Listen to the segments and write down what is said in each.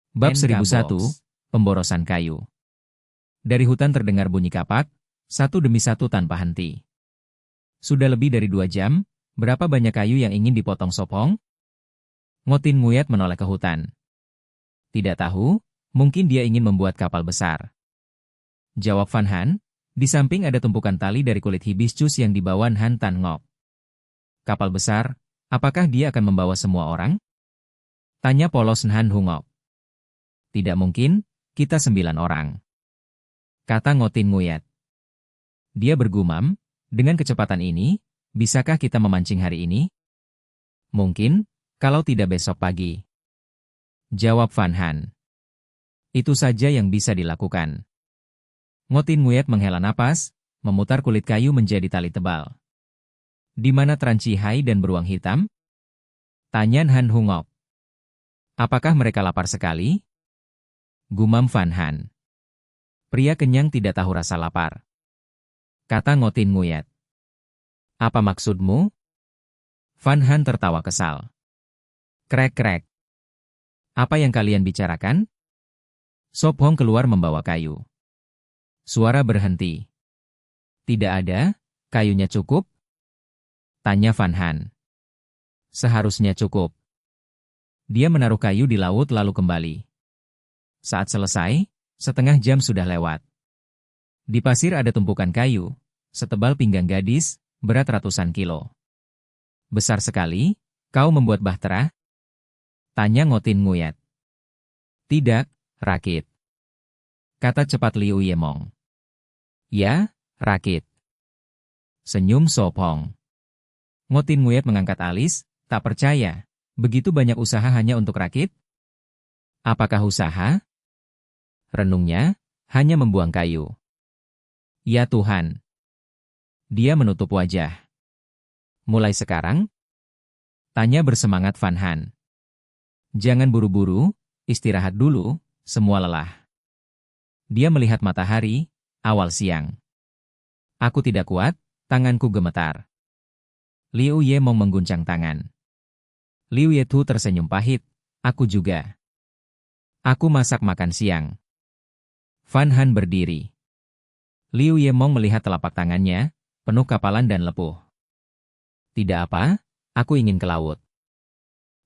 Bab NK 1001, Box. Pemborosan Kayu. Dari hutan terdengar bunyi kapak, satu demi satu tanpa henti. Sudah lebih dari 2 jam, berapa banyak kayu yang ingin dipotong Sop Hong? Ngotin Nguyat menoleh ke hutan. Tidak tahu, mungkin dia ingin membuat kapal besar. Jawab Van Han, di samping ada tumpukan tali dari kulit hibiscus yang dibawa Han Tan Ngok. Kapal besar, apakah dia akan membawa semua orang? Tanya polos Han Hungok. Tidak mungkin, kita 9 orang. Kata Ngotin Nguyat. Dia bergumam, dengan kecepatan ini, bisakah kita memancing hari ini? Mungkin, kalau tidak besok pagi. Jawab Van Han. Itu saja yang bisa dilakukan. Ngotin Nguyat menghela napas, memutar kulit kayu menjadi tali tebal. Di mana Tranci Hai dan beruang hitam? Tanya Han Hungok. Apakah mereka lapar sekali? Gumam Van Han. Pria kenyang tidak tahu rasa lapar. Kata Ngotin Nguyat. Apa maksudmu? Van Han tertawa kesal. Krek-krek. Apa yang kalian bicarakan? Sop Hong keluar membawa kayu. Suara berhenti. Tidak ada, kayunya cukup? Tanya Van Han. Seharusnya cukup. Dia menaruh kayu di laut lalu kembali. Saat selesai, setengah jam sudah lewat. Di pasir ada tumpukan kayu, setebal pinggang gadis, berat ratusan kilo. Besar sekali, kau membuat bahtera? Tanya Ngotin Nguyat. Tidak, rakit. Kata cepat Liu Yemong. Ya, rakit. Senyum Sop Hong. Ngotin Nguyat mengangkat alis, tak percaya, begitu banyak usaha hanya untuk rakit? Apakah usaha? Renungnya, hanya membuang kayu. Ya Tuhan. Dia menutup wajah. Mulai sekarang? Tanya bersemangat Van Han. Jangan buru-buru, istirahat dulu, semua lelah. Dia melihat matahari, awal siang. Aku tidak kuat, tanganku gemetar. Liu Yemong mengguncang tangan. Liu Yetu tersenyum pahit, aku juga. Aku masak makan siang. Van Han berdiri. Liu Yemong melihat telapak tangannya, penuh kapalan dan lepuh. Tidak apa, aku ingin ke laut.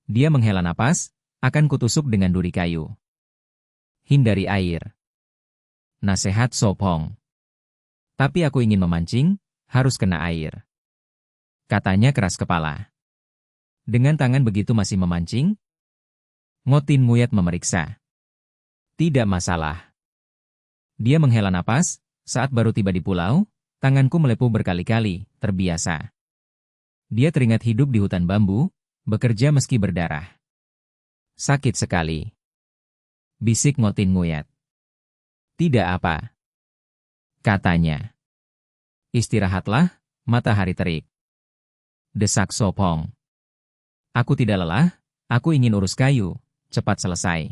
Dia menghela napas, akan kutusuk dengan duri kayu. Hindari air. Nasihat Sop Hong. Tapi aku ingin memancing, harus kena air. Katanya keras kepala. Dengan tangan begitu masih memancing? Ngotin Nguyat memeriksa. Tidak masalah. Dia menghela napas, saat baru tiba di pulau, tanganku melepuh berkali-kali, terbiasa. Dia teringat hidup di hutan bambu, bekerja meski berdarah. Sakit sekali. Bisik Ngotin Nguyat. Tidak apa. Katanya. Istirahatlah, matahari terik. Desak Sop Hong. Aku tidak lelah, aku ingin urus kayu, cepat selesai.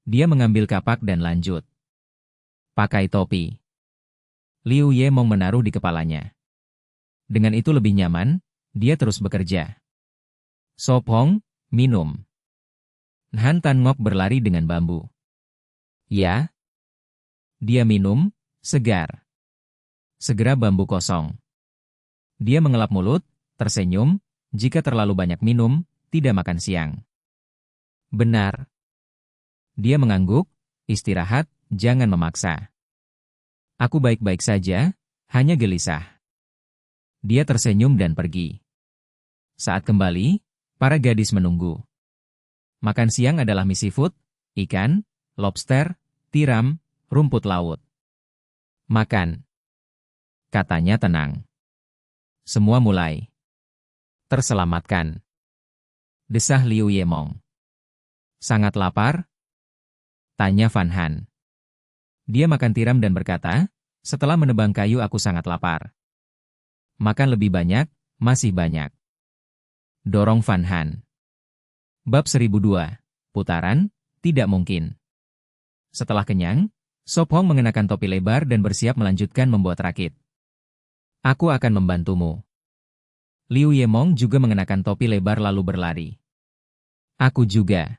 Dia mengambil kapak dan lanjut. Pakai topi. Liu Yemong menaruh di kepalanya. Dengan itu lebih nyaman, dia terus bekerja. Sop Hong, minum. Han Tan Ngok berlari dengan bambu. Ya. Dia minum, segar. Segera bambu kosong. Dia mengelap mulut, tersenyum, jika terlalu banyak minum, tidak makan siang. Benar. Dia mengangguk, istirahat, jangan memaksa. Aku baik-baik saja, hanya gelisah. Dia tersenyum dan pergi. Saat kembali, para gadis menunggu. Makan siang adalah mie seafood, ikan, lobster, tiram, rumput laut. Makan. Katanya tenang. Semua mulai. Terselamatkan. Desah Liu Yemong. Sangat lapar? Tanya Van Han. Dia makan tiram dan berkata, setelah menebang kayu aku sangat lapar. Makan lebih banyak, masih banyak. Dorong Van Han. Bab 1002. Putaran, tidak mungkin. Setelah kenyang, Sop Hong mengenakan topi lebar dan bersiap melanjutkan membuat rakit. Aku akan membantumu. Liu Yemong juga mengenakan topi lebar lalu berlari. Aku juga.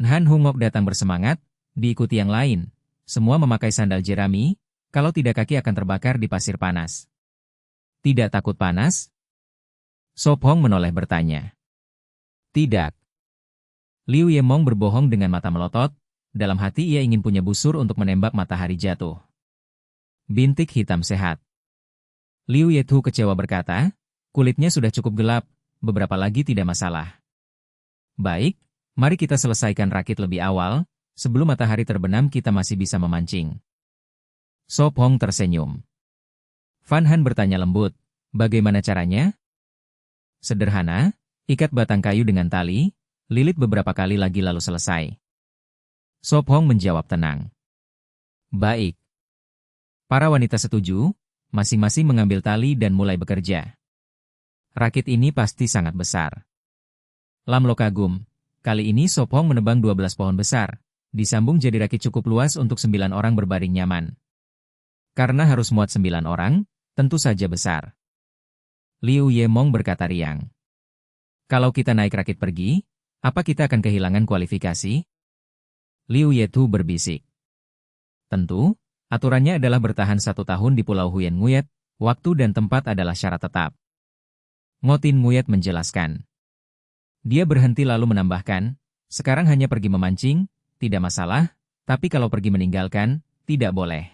Han Hungok datang bersemangat, diikuti yang lain. Semua memakai sandal jerami, kalau tidak kaki akan terbakar di pasir panas. Tidak takut panas? Sop Hong menoleh bertanya. Tidak. Liu Yemong berbohong dengan mata melotot, dalam hati ia ingin punya busur untuk menembak matahari jatuh. Bintik hitam sehat. Liu Yethu kecewa berkata, kulitnya sudah cukup gelap, beberapa lagi tidak masalah. Baik, mari kita selesaikan rakit lebih awal, sebelum matahari terbenam kita masih bisa memancing. Sop Hong tersenyum. Fan Han bertanya lembut, bagaimana caranya? Sederhana, ikat batang kayu dengan tali, lilit beberapa kali lagi lalu selesai. Sop Hong menjawab tenang. Baik. Para wanita setuju, masing-masing mengambil tali dan mulai bekerja. Rakit ini pasti sangat besar. Lam Lo kagum, kali ini Sop Hong menebang 12 pohon besar, disambung jadi rakit cukup luas untuk 9 orang berbaring nyaman. Karena harus muat 9 orang, tentu saja besar. Liu Yemong berkata riang. Kalau kita naik rakit pergi, apa kita akan kehilangan kualifikasi? Liu Yethu berbisik. Tentu, aturannya adalah bertahan 1 tahun di Pulau Huyen Nguyet, waktu dan tempat adalah syarat tetap. Ngotin Nguyet menjelaskan. Dia berhenti lalu menambahkan, sekarang hanya pergi memancing, tidak masalah, tapi kalau pergi meninggalkan, tidak boleh.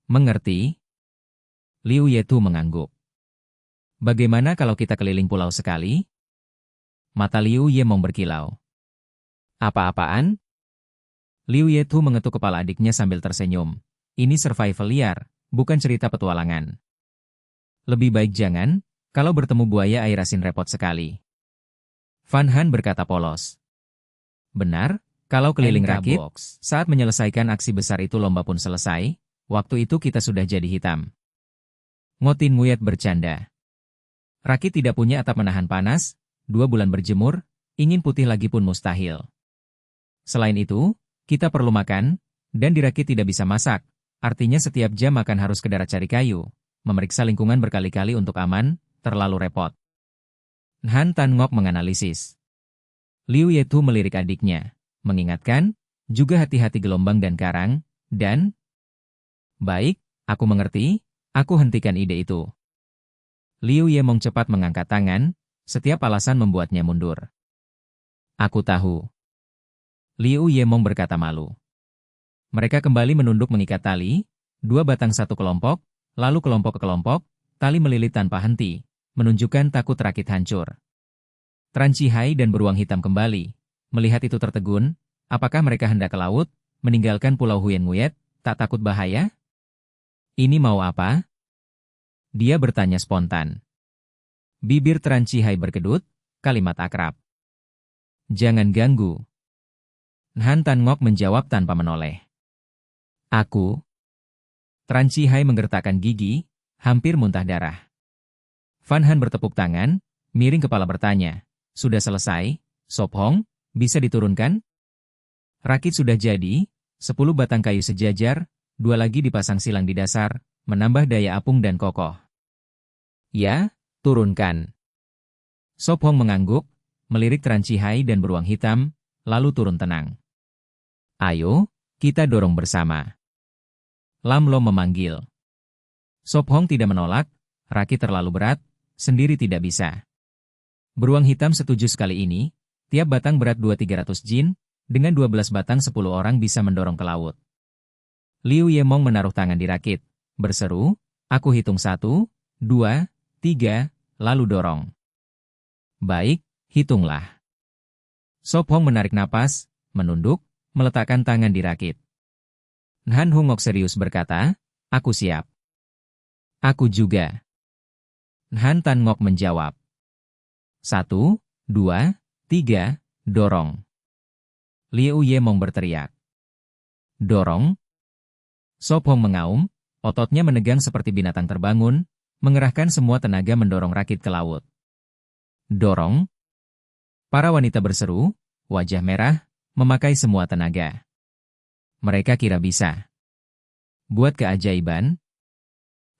Mengerti? Liu Yethu mengangguk. Bagaimana kalau kita keliling pulau sekali? Mata Liu Yemong berkilau. Apa-apaan? Liu Yethu mengetuk kepala adiknya sambil tersenyum. Ini survival liar, bukan cerita petualangan. Lebih baik jangan, kalau bertemu buaya air asin repot sekali. Fan Han berkata polos. Benar, kalau keliling rakit, saat menyelesaikan aksi besar itu lomba pun selesai, waktu itu kita sudah jadi hitam. Ngotin Nguyet bercanda. Rakit tidak punya atap menahan panas, 2 bulan berjemur, ingin putih lagi pun mustahil. Selain itu, kita perlu makan, dan di rakit tidak bisa masak, artinya setiap jam akan harus ke darat cari kayu, memeriksa lingkungan berkali-kali untuk aman, terlalu repot. Han Tan Ngok menganalisis. Liu Yethu melirik adiknya, mengingatkan, juga hati-hati gelombang dan karang, dan... Baik, aku mengerti, aku hentikan ide itu. Liu Yemong cepat mengangkat tangan, setiap alasan membuatnya mundur. Aku tahu. Liu Yemong berkata malu. Mereka kembali menunduk mengikat tali, 2 batang satu kelompok, lalu kelompok ke kelompok, tali melilit tanpa henti, menunjukkan takut rakit hancur. Tran Chihai dan beruang hitam kembali, melihat itu tertegun, apakah mereka hendak ke laut, meninggalkan Pulau Huyen Nguyet, tak takut bahaya? Ini mau apa? Dia bertanya spontan. Bibir Tran Chihai berkedut, kalimat akrab. Jangan ganggu. Han Tan Ngok menjawab tanpa menoleh. Aku. Tran Chihai menggertakkan gigi, hampir muntah darah. Fan Han bertepuk tangan, miring kepala bertanya, sudah selesai, Sop Hong, bisa diturunkan? Rakit sudah jadi, 10 batang kayu sejajar, 2 lagi dipasang silang di dasar, menambah daya apung dan kokoh. Ya, turunkan. Sop Hong mengangguk, melirik Tran Chihai dan beruang hitam, lalu turun tenang. Ayo, kita dorong bersama. Lam Lo memanggil. Sop Hong tidak menolak, rakit terlalu berat, sendiri tidak bisa. Beruang hitam setuju sekali ini, tiap batang berat 200-300 jin, dengan 12 batang 10 orang bisa mendorong ke laut. Liu Yemong menaruh tangan di rakit, berseru, aku hitung 1, 2, 3, lalu dorong. Baik, hitunglah. Sop Hong menarik napas, menunduk, meletakkan tangan di rakit. Han Hungok serius berkata, aku siap. Aku juga. Han Tan Ngok menjawab. 1, 2, 3, dorong. Liu Yemong berteriak. Dorong? Sop Hong mengaum, ototnya menegang seperti binatang terbangun, mengerahkan semua tenaga mendorong rakit ke laut. Dorong? Para wanita berseru, wajah merah, memakai semua tenaga. Mereka kira bisa. Buat keajaiban?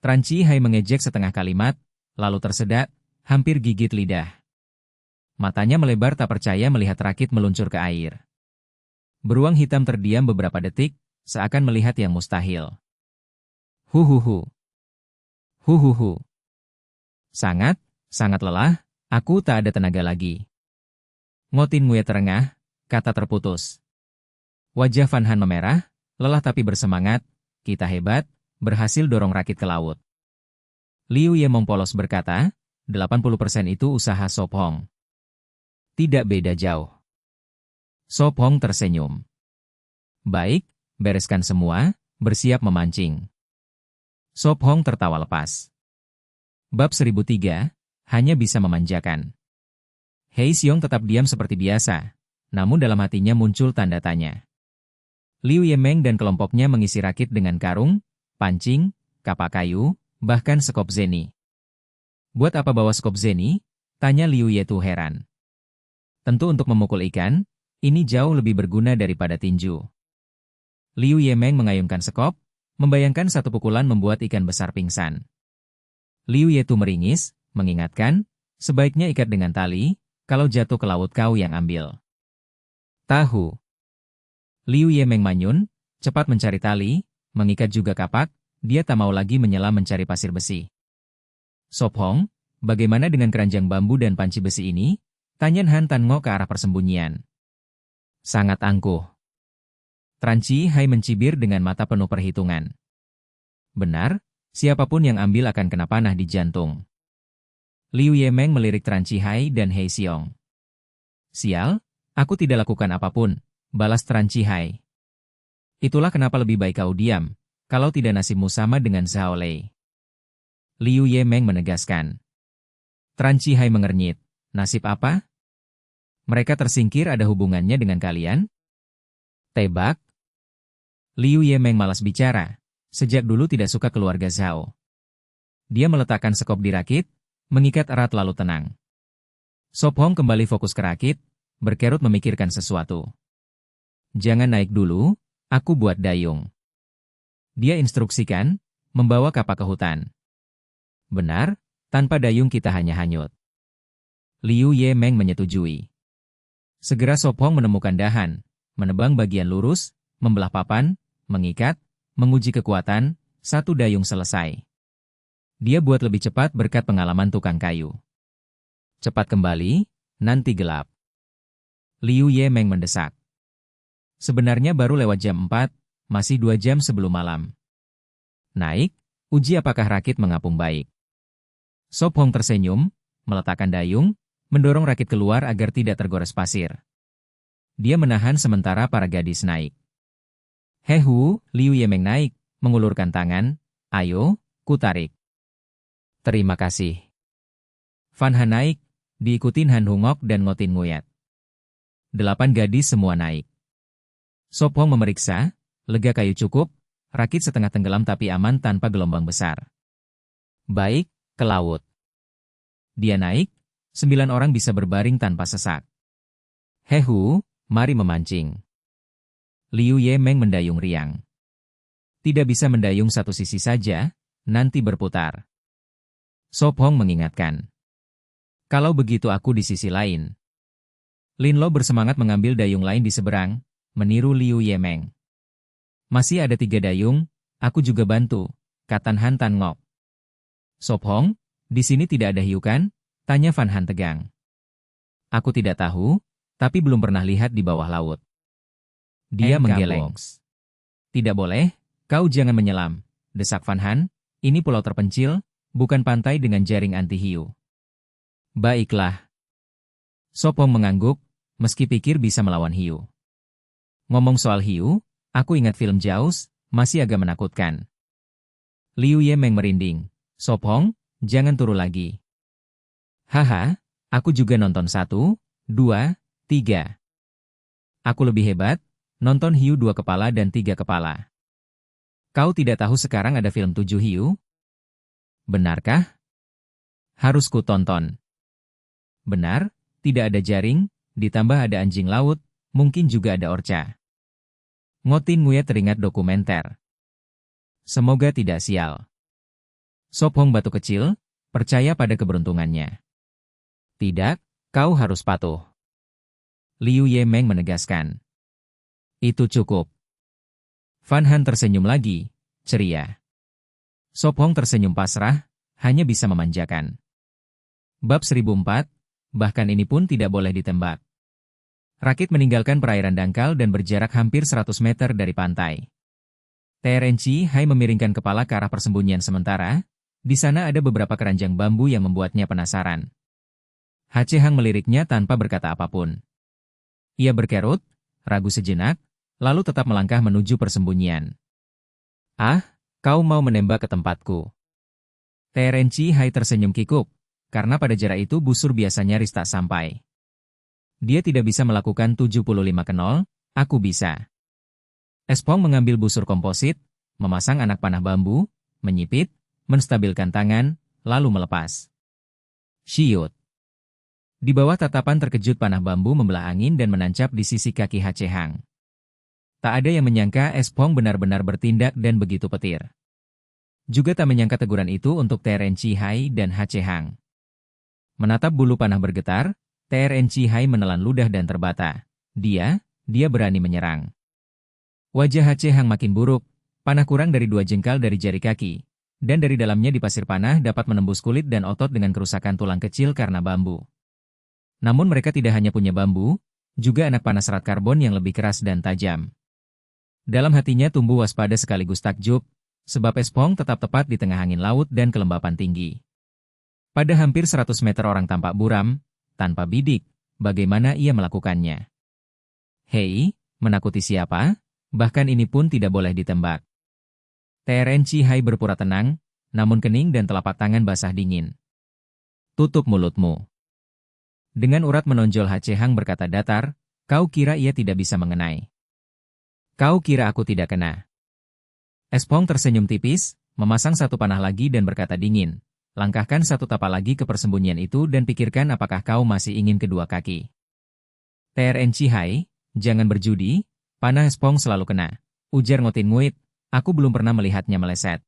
Tran Chihai mengejek setengah kalimat, lalu tersedak, hampir gigit lidah. Matanya melebar tak percaya melihat rakit meluncur ke air. Beruang hitam terdiam beberapa detik, seakan melihat yang mustahil. Huhuhu. Huhuhu. Sangat lelah, aku tak ada tenaga lagi. Ngotin Nguyen terengah, kata terputus. Wajah Van Han memerah, lelah tapi bersemangat, kita hebat, berhasil dorong rakit ke laut. Liu Yemeng polos berkata, 80% itu usaha Sop Hong. Tidak beda jauh. Sop Hong tersenyum. Baik, bereskan semua, bersiap memancing. Sop Hong tertawa lepas. Bab 1003, hanya bisa memanjakan. Hei Xiong tetap diam seperti biasa, namun dalam hatinya muncul tanda tanya. Liu Yemeng dan kelompoknya mengisi rakit dengan karung, pancing, kapak kayu, bahkan sekop zeni. Buat apa bawa sekop zeni? Tanya Liu Yetu heran. Tentu untuk memukul ikan, ini jauh lebih berguna daripada tinju. Liu Yemeng mengayunkan sekop, membayangkan satu pukulan membuat ikan besar pingsan. Liu Yetu meringis, mengingatkan, sebaiknya ikat dengan tali, kalau jatuh ke laut kau yang ambil. Tahu. Liu Yemeng manyun, cepat mencari tali, mengikat juga kapak, dia tak mau lagi menyelam mencari pasir besi. Sop Hong, bagaimana dengan keranjang bambu dan panci besi ini? Tanya Han Tan Ngo ke arah persembunyian. Sangat angkuh. Tran Chi Hai mencibir dengan mata penuh perhitungan. Benar, siapapun yang ambil akan kena panah di jantung. Liu Yemeng melirik Tran Chi Hai dan Hei Xiong. Sial, aku tidak lakukan apapun, balas Tran Chi Hai. Itulah kenapa lebih baik kau diam, kalau tidak nasibmu sama dengan Zhao Lei. Liu Yemeng menegaskan. Tran Chi Hai mengernyit, nasib apa? Mereka tersingkir ada hubungannya dengan kalian? Tebak? Liu Yemeng malas bicara, sejak dulu tidak suka keluarga Zhao. Dia meletakkan sekop di rakit, mengikat erat lalu tenang. Sop Hong kembali fokus ke rakit, berkerut memikirkan sesuatu. Jangan naik dulu, aku buat dayung. Dia instruksikan, membawa kapak ke hutan. Benar, tanpa dayung kita hanya hanyut. Liu Yemeng menyetujui. Segera Sop Hong menemukan dahan, menebang bagian lurus, membelah papan, mengikat, menguji kekuatan, satu dayung selesai. Dia buat lebih cepat berkat pengalaman tukang kayu. Cepat kembali, nanti gelap. Liu Yemeng mendesak. Sebenarnya baru lewat jam 4, masih 2 jam sebelum malam. Naik, uji apakah rakit mengapung baik. Sop Hong tersenyum, meletakkan dayung, mendorong rakit keluar agar tidak tergores pasir. Dia menahan sementara para gadis naik. Hehu, Liu Yemeng naik, mengulurkan tangan, ayo, ku tarik. Terima kasih. Van Han naik, diikutin Han Hungok dan Ngotin Nguyat. 8 gadis semua naik. Sop Hong memeriksa, lega kayu cukup, rakit setengah tenggelam tapi aman tanpa gelombang besar. Baik, ke laut. Dia naik, 9 orang bisa berbaring tanpa sesak. Hehu, mari memancing. Liu Yemeng mendayung riang. Tidak bisa mendayung satu sisi saja, nanti berputar. Sop Hong mengingatkan. Kalau begitu aku di sisi lain. Lin Lo bersemangat mengambil dayung lain di seberang, meniru Liu Yemeng. Masih ada 3 dayung, aku juga bantu, kata Han Tan Ngok. Sop Hong, di sini tidak ada hiu kan? Tanya Van Han tegang. Aku tidak tahu, tapi belum pernah lihat di bawah laut. Dia menggeleng. Tidak boleh, kau jangan menyelam, desak Van Han, ini pulau terpencil, bukan pantai dengan jaring anti-hiu. Baiklah. Sop Hong mengangguk, meski pikir bisa melawan hiu. Ngomong soal hiu, aku ingat film Jaws, masih agak menakutkan. Liu Yemeng merinding. Sop Hong, jangan turu lagi. Haha, aku juga nonton 1, 2, 3. Aku lebih hebat, nonton hiu 2 kepala dan 3 kepala. Kau tidak tahu sekarang ada film 7 hiu? Benarkah? Harus ku tonton. Benar, tidak ada jaring, ditambah ada anjing laut, mungkin juga ada orca. Ngotin Nguyen teringat dokumenter. Semoga tidak sial. Sop Hong batu kecil, percaya pada keberuntungannya. Tidak, kau harus patuh. Liu Yemeng menegaskan. Itu cukup. Van Han tersenyum lagi, ceria. Sop Hong tersenyum pasrah, hanya bisa memanjakan. Bab 1004, bahkan ini pun tidak boleh ditembak. Rakit meninggalkan perairan dangkal dan berjarak hampir 100 meter dari pantai. TRNC Hai memiringkan kepala ke arah persembunyian sementara. Di sana ada beberapa keranjang bambu yang membuatnya penasaran. HC Hang meliriknya tanpa berkata apapun. Ia berkerut, ragu sejenak, lalu tetap melangkah menuju persembunyian. Ah, kau mau menembak ke tempatku. TRNC Hai tersenyum kikuk, karena pada jarak itu busur biasa nyaris tak sampai. Dia tidak bisa melakukan 75 ke 0, aku bisa. Espong mengambil busur komposit, memasang anak panah bambu, menyipit, menstabilkan tangan, lalu melepas. Syut. Di bawah tatapan terkejut panah bambu membelah angin dan menancap di sisi kaki HC Hang. Tak ada yang menyangka Espong benar-benar bertindak dan begitu petir. Juga tak menyangka teguran itu untuk TRNC Hai dan HC Hang. Menatap bulu panah bergetar, TRNC Hai menelan ludah dan terbata. Dia berani menyerang. Wajah HC Hang makin buruk, panah kurang dari 2 jengkal dari jari kaki. Dan dari dalamnya di pasir panah dapat menembus kulit dan otot dengan kerusakan tulang kecil karena bambu. Namun mereka tidak hanya punya bambu, juga anak panah serat karbon yang lebih keras dan tajam. Dalam hatinya tumbuh waspada sekaligus takjub, sebab Espong tetap tepat di tengah angin laut dan kelembapan tinggi. Pada hampir 100 meter orang tampak buram, tanpa bidik, bagaimana ia melakukannya. Hei, menakuti siapa? Bahkan ini pun tidak boleh ditembak. TRNC Hai berpura tenang, namun kening dan telapak tangan basah dingin. Tutup mulutmu. Dengan urat menonjol HC Hang berkata datar, kau kira ia tidak bisa mengenai. Kau kira aku tidak kena. Espong tersenyum tipis, memasang satu panah lagi dan berkata dingin, langkahkan satu tapak lagi ke persembunyian itu dan pikirkan apakah kau masih ingin kedua kaki. TRNC Hai, jangan berjudi, panah Espong selalu kena. Ujar Ngotin Nguit. Aku belum pernah melihatnya meleset.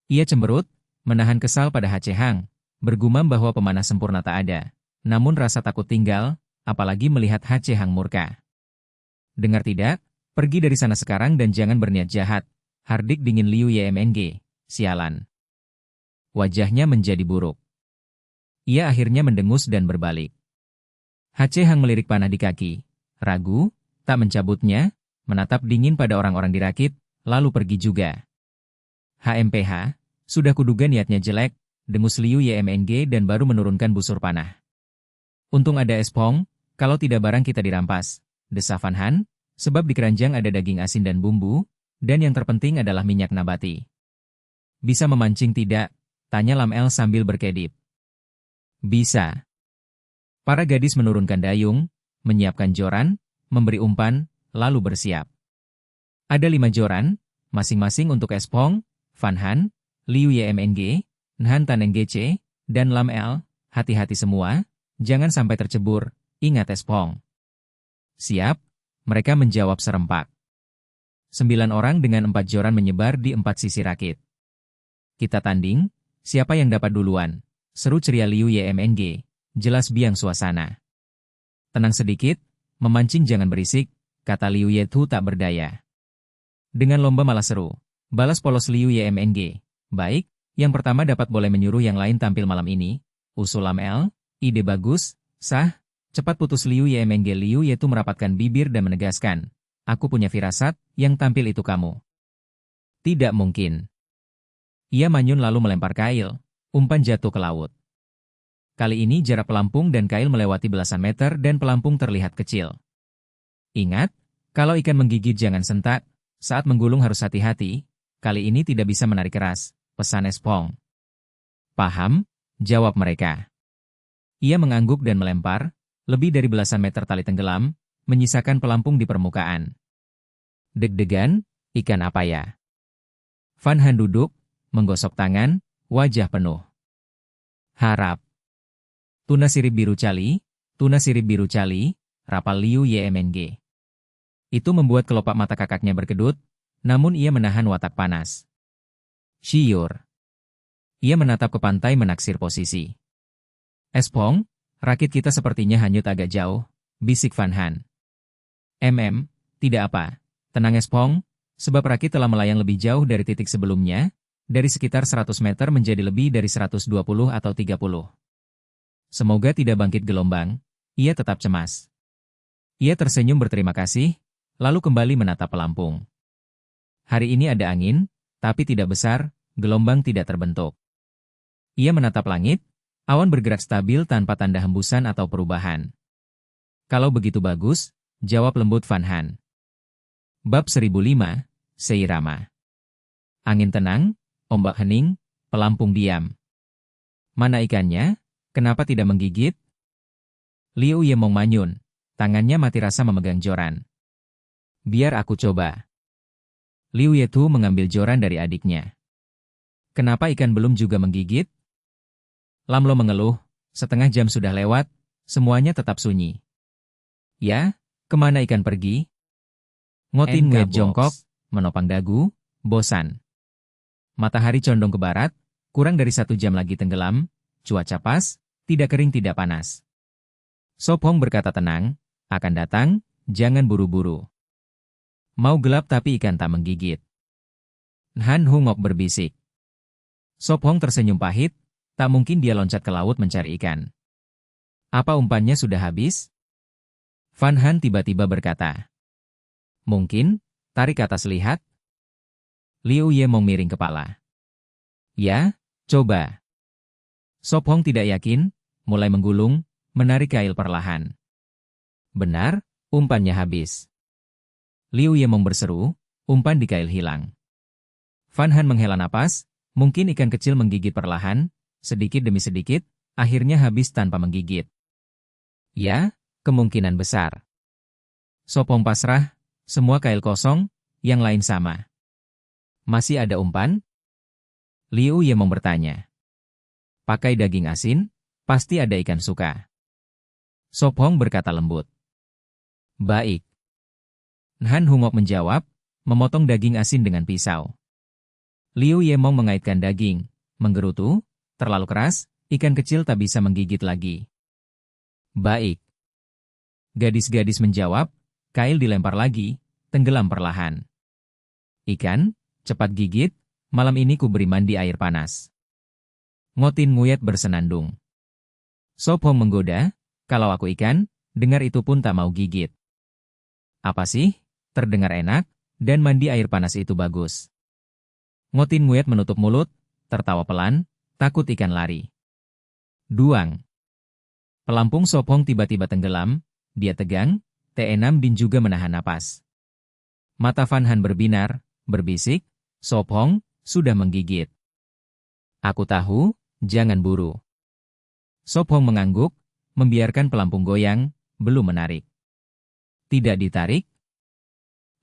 Ia cemberut, menahan kesal pada HC Hang, bergumam bahwa pemanah sempurna tak ada. Namun rasa takut tinggal, apalagi melihat HC Hang murka. Dengar tidak? Pergi dari sana sekarang dan jangan berniat jahat. Hardik dingin Liu YMNG, sialan. Wajahnya menjadi buruk. Ia akhirnya mendengus dan berbalik. HC Hang melirik panah di kaki, ragu, tak mencabutnya, menatap dingin pada orang-orang di rakit, lalu pergi juga. HMPH, sudah kuduga niatnya jelek, dengus Liu YMNG dan baru menurunkan busur panah. Untung ada Espong, kalau tidak barang kita dirampas, desah Van Han, sebab di keranjang ada daging asin dan bumbu, dan yang terpenting adalah minyak nabati. Bisa memancing tidak? Tanya Lam El sambil berkedip. Bisa. Para gadis menurunkan dayung, menyiapkan joran, memberi umpan, lalu bersiap. Ada 5 joran, masing-masing untuk Espong, Van Han, Liu YMNG, Nhan Tan NGC, dan Lam El. Hati-hati semua, jangan sampai tercebur, ingat Espong. Siap, mereka menjawab serempak. 9 orang dengan 4 joran menyebar di 4 sisi rakit. Kita tanding, siapa yang dapat duluan? Seru ceria Liu YMNG, jelas biang suasana. Tenang sedikit, memancing jangan berisik, kata Liu Yetu tak berdaya. Dengan lomba malah seru. Balas polos Liu YMNG. Baik, yang pertama dapat boleh menyuruh yang lain tampil malam ini. Usul Lam El, ide bagus, sah. Cepat putus Liu YMNG. Liu Yetu merapatkan bibir dan menegaskan. Aku punya firasat, yang tampil itu kamu. Tidak mungkin. Ia manyun lalu melempar kail. Umpan jatuh ke laut. Kali ini jarak pelampung dan kail melewati belasan meter dan pelampung terlihat kecil. Ingat, kalau ikan menggigit jangan sentak. Saat menggulung harus hati-hati, kali ini tidak bisa menarik keras, pesan Espong. Paham? Jawab mereka. Ia mengangguk dan melempar, lebih dari belasan meter tali tenggelam, menyisakan pelampung di permukaan. Deg-degan, ikan apa ya? Van Han duduk, menggosok tangan, wajah penuh harap. Tuna sirip biru cali, rapal Liu YMNG. Itu membuat kelopak mata kakaknya berkedut, namun ia menahan watak panas. Syur. Ia menatap ke pantai menaksir posisi. Espong, rakit kita sepertinya hanyut agak jauh, bisik Van Han. Tidak apa, tenang Espong, sebab Rakit telah melayang lebih jauh dari titik sebelumnya, dari sekitar 100 meter menjadi lebih dari 120 atau 30. Semoga tidak bangkit gelombang, ia tetap cemas. Ia tersenyum berterima kasih, lalu kembali menatap pelampung. Hari ini ada angin, tapi tidak besar, gelombang tidak terbentuk. Ia menatap langit, awan bergerak stabil tanpa tanda hembusan atau perubahan. Kalau begitu bagus, jawab lembut Van Han. Bab 1005, Seirama. Angin tenang, ombak hening, pelampung diam. Mana ikannya? Kenapa tidak menggigit? Liu Yemong manyun, tangannya mati rasa memegang joran. Biar aku coba. Liu Yetu mengambil joran dari adiknya. Kenapa ikan belum juga menggigit? Lam Lo mengeluh, setengah jam sudah lewat, semuanya tetap sunyi. Ya, kemana ikan pergi? Ngotin Nguyet jongkok, menopang dagu, bosan. Matahari condong ke barat, kurang dari 1 jam lagi tenggelam, cuaca pas, tidak kering tidak panas. Sop Hong berkata tenang, akan datang, jangan buru-buru. Mau gelap tapi ikan tak menggigit. Han Hungok berbisik. Sop Hong tersenyum pahit, tak mungkin dia loncat ke laut mencari ikan. Apa umpannya sudah habis? Van Han tiba-tiba berkata. Mungkin, tarik atas lihat. Liu Yemong miring kepala. Ya, coba. Sop Hong tidak yakin, mulai menggulung, menarik kail perlahan. Benar, umpannya habis. Liu Yemong berseru, umpan di kail hilang. Van Han menghela napas, mungkin ikan kecil menggigit perlahan, sedikit demi sedikit, akhirnya habis tanpa menggigit. Ya, kemungkinan besar. Sop Hong pasrah, semua kail kosong, yang lain sama. Masih ada umpan? Liu Yemong bertanya. Pakai daging asin, pasti ada ikan suka. Sop Hong berkata lembut. Baik. Han Hungok menjawab, memotong daging asin dengan pisau. Liu Yemong mengaitkan daging, menggerutu, terlalu keras, ikan kecil tak bisa menggigit lagi. Baik. Gadis-gadis menjawab, kail dilempar lagi, tenggelam perlahan. Ikan, cepat gigit, malam ini ku beri mandi air panas. Ngotin Nguyet bersenandung. Sop Hong menggoda, kalau aku ikan, dengar itu pun tak mau gigit. Apa sih? Terdengar enak, dan mandi air panas itu bagus. Ngotin Nguyet menutup mulut, tertawa pelan, takut ikan lari. Duang. Pelampung Sop Hong tiba-tiba tenggelam, dia tegang, T6 Din juga menahan napas. Mata Van Han berbinar, berbisik, Sop Hong, sudah menggigit. Aku tahu, jangan buru. Sop Hong mengangguk, membiarkan pelampung goyang, belum menarik. Tidak ditarik?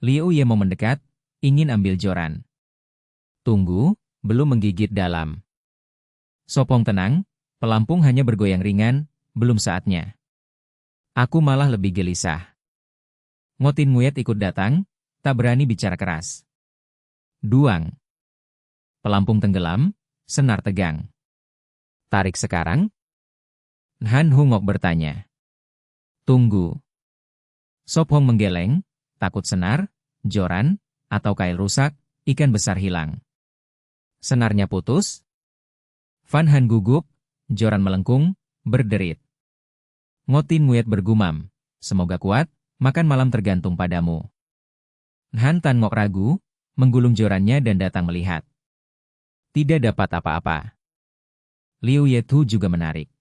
Liu Yemong mendekat, ingin ambil joran. Tunggu, belum menggigit dalam. Sop Hong tenang, pelampung hanya bergoyang ringan, belum saatnya. Aku malah lebih gelisah. Ngotin Nguyet ikut datang, tak berani bicara keras. Duang. Pelampung tenggelam, senar tegang. Tarik sekarang? Han Hungok bertanya. Tunggu. Sop Hong menggeleng, takut senar, joran, atau kail rusak, ikan besar hilang. Senarnya putus? Van Han gugup, joran melengkung, berderit. Ngotin Nguyet bergumam, semoga kuat, makan malam tergantung padamu. Han Tan Ngok ragu, menggulung jorannya dan datang melihat. Tidak dapat apa-apa. Liu Yetu juga menarik.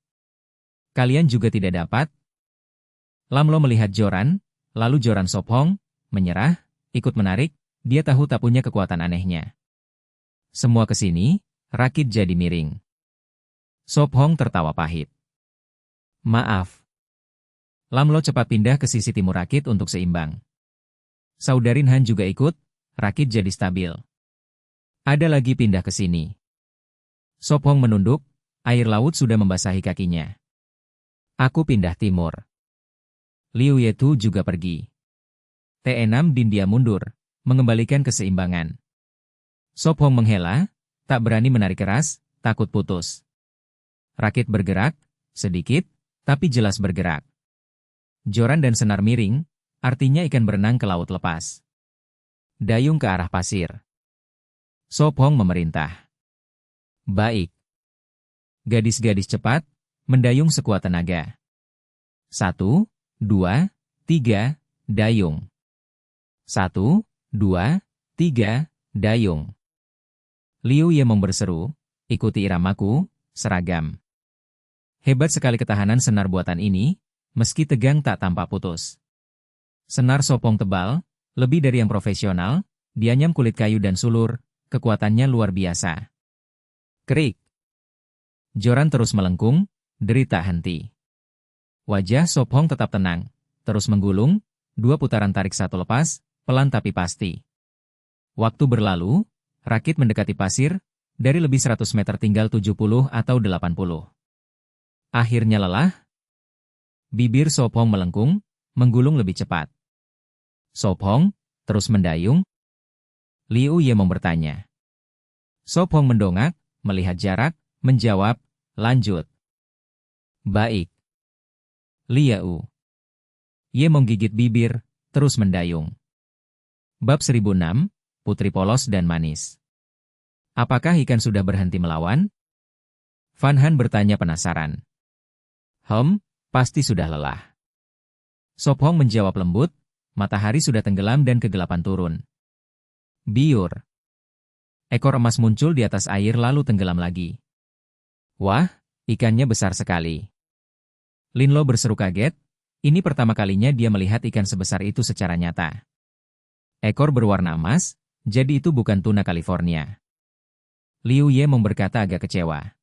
Kalian juga tidak dapat? Lam Lo melihat joran, lalu joran Sop Hong, menyerah, ikut menarik, dia tahu tak punya kekuatan anehnya. Semua ke sini, Rakit jadi miring. Sop Hong tertawa pahit. Maaf. Lam Lo cepat pindah ke sisi timur Rakit untuk seimbang. Saudarin Han juga ikut, Rakit jadi stabil. Ada lagi pindah ke sini. Sop Hong menunduk, air laut sudah membasahi kakinya. Aku pindah timur. Liu Yetu juga pergi. T6 Din dia mundur, mengembalikan keseimbangan. Sop Hong menghela, tak berani menarik keras, takut putus. Rakit bergerak, sedikit, tapi jelas bergerak. Joran dan senar miring, artinya ikan berenang ke laut lepas. Dayung ke arah pasir. Sophong memerintah. Baik. Gadis-gadis cepat, mendayung sekuat tenaga. 1, 2, 3, dayung. 1, 2, 3, dayung. Liu Yemong berseru, ikuti iramaku, seragam. Hebat sekali ketahanan senar buatan ini, meski tegang tak tampak putus. Senar Sophong tebal, lebih dari yang profesional, dianyam kulit kayu dan sulur, kekuatannya luar biasa. Krik. Joran terus melengkung, deri tak henti. Wajah Sophong tetap tenang, terus menggulung, 2 putaran tarik satu lepas, pelan tapi pasti. Waktu berlalu, rakit mendekati pasir, dari lebih 100 meter tinggal 70 atau 80. Akhirnya lelah, bibir Sophong melengkung, menggulung lebih cepat. Sophong, terus mendayung? Liu Yemong bertanya. Sophong mendongak, melihat jarak, menjawab, lanjut. Baik. Liu Yemong gigit bibir, terus mendayung. Bab 1006, Putri Polos dan Manis. Apakah ikan sudah berhenti melawan? Van Han bertanya penasaran. Pasti sudah lelah. Sophong menjawab lembut, matahari sudah tenggelam dan kegelapan turun. Biur. Ekor emas muncul di atas air lalu tenggelam lagi. Wah, ikannya besar sekali. Linlo berseru kaget, ini pertama kalinya dia melihat ikan sebesar itu secara nyata. Ekor berwarna emas, jadi itu bukan tuna California. Liu Yemong berkata agak kecewa.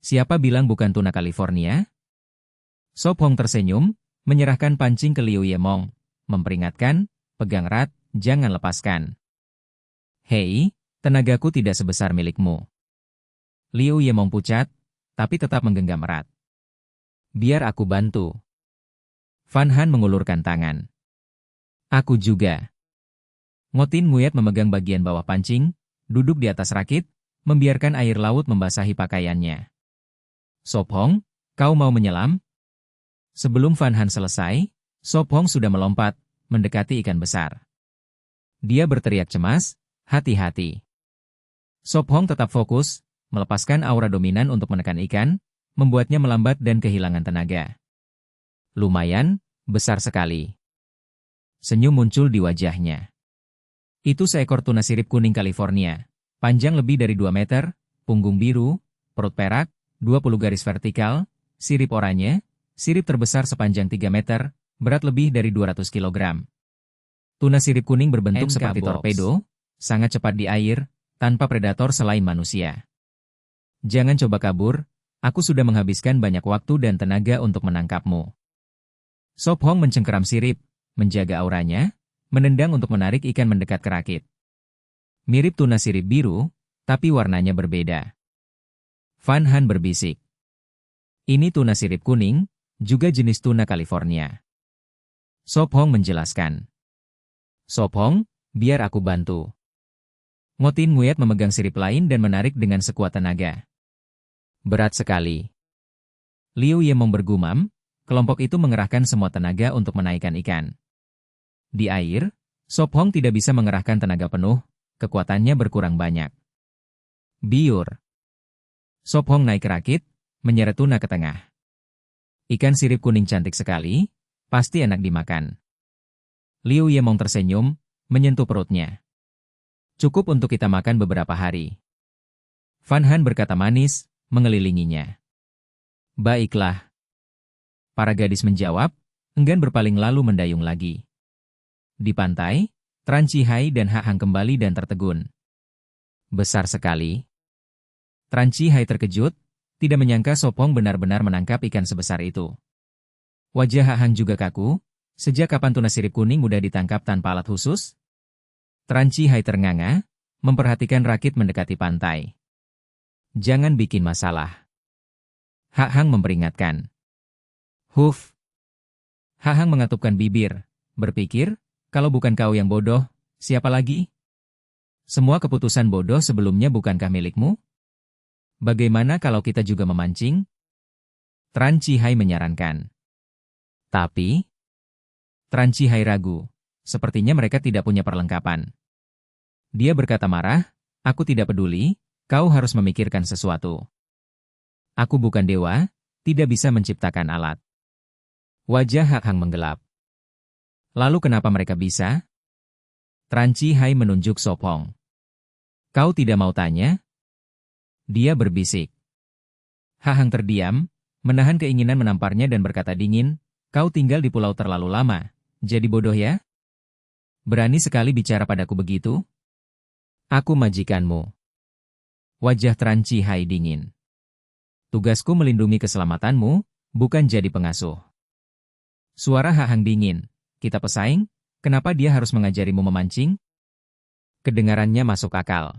Siapa bilang bukan tuna California? Sophong tersenyum, menyerahkan pancing ke Liu Yemong, memperingatkan, pegang erat, jangan lepaskan. Hei, tenagaku tidak sebesar milikmu. Liu Yemong pucat, tapi tetap menggenggam erat. Biar aku bantu. Van Han mengulurkan tangan. Aku juga. Ngotin Nguyat memegang bagian bawah pancing, duduk di atas rakit, membiarkan air laut membasahi pakaiannya. Sophong, kau mau menyelam? Sebelum Van Han selesai, Sophong sudah melompat, mendekati ikan besar. Dia berteriak cemas, hati-hati. Sophong tetap fokus, melepaskan aura dominan untuk menekan ikan, membuatnya melambat dan kehilangan tenaga. Lumayan, besar sekali. Senyum muncul di wajahnya. Itu seekor tuna sirip kuning California, panjang lebih dari 2 meter, punggung biru, perut perak, 20 garis vertikal, sirip oranye, sirip terbesar sepanjang 3 meter, berat lebih dari 200 kg. Tuna sirip kuning berbentuk seperti torpedo, sangat cepat di air, tanpa predator selain manusia. Jangan coba kabur, aku sudah menghabiskan banyak waktu dan tenaga untuk menangkapmu. Sophong mencengkeram sirip, menjaga auranya, menendang untuk menarik ikan mendekat ke rakit. Mirip tuna sirip biru, tapi warnanya berbeda. Van Han berbisik. Ini tuna sirip kuning, juga jenis tuna California. Sophong menjelaskan. Sophong, biar aku bantu. Ngotin Nguyat memegang sirip lain dan menarik dengan sekuat tenaga. Berat sekali. Liu Yemong bergumam, kelompok itu mengerahkan semua tenaga untuk menaikkan ikan. Di air, Sophong tidak bisa mengerahkan tenaga penuh, kekuatannya berkurang banyak. Biur. Sophong naik rakit, menyeret tuna ke tengah. Ikan sirip kuning cantik sekali, pasti enak dimakan. Liu Yemong tersenyum, menyentuh perutnya. Cukup untuk kita makan beberapa hari. Van Han berkata manis, mengelilinginya. Baiklah. Para gadis menjawab, enggan berpaling lalu mendayung lagi. Di pantai, Tran Chihai dan Hak Hang kembali dan tertegun. Besar sekali. Tran Chihai terkejut, tidak menyangka Sophong benar-benar menangkap ikan sebesar itu. Wajah Hak Hang juga kaku, sejak kapan tuna sirip kuning mudah ditangkap tanpa alat khusus? Tran Chihai ternganga, memperhatikan rakit mendekati pantai. Jangan bikin masalah. Hak Hang memperingatkan. Huf. Hak Hang mengatupkan bibir, berpikir, kalau bukan kau yang bodoh, siapa lagi? Semua keputusan bodoh sebelumnya bukankah milikmu? Bagaimana kalau kita juga memancing? Tran Chihai menyarankan. Tapi, Tran Chihai ragu. Sepertinya mereka tidak punya perlengkapan. Dia berkata marah, aku tidak peduli, kau harus memikirkan sesuatu. Aku bukan dewa, tidak bisa menciptakan alat. Wajah Hak Hang menggelap. Lalu kenapa mereka bisa? Tran Chihai menunjuk Sopong. Kau tidak mau tanya? Dia berbisik. Hak Hang terdiam, menahan keinginan menamparnya dan berkata dingin, kau tinggal di pulau terlalu lama, jadi bodoh ya? Berani sekali bicara padaku begitu? Aku majikanmu. Wajah Tran Chihai dingin. Tugasku melindungi keselamatanmu, bukan jadi pengasuh. Suara Hak Hang dingin. Kita pesaing? Kenapa dia harus mengajarimu memancing? Kedengarannya masuk akal.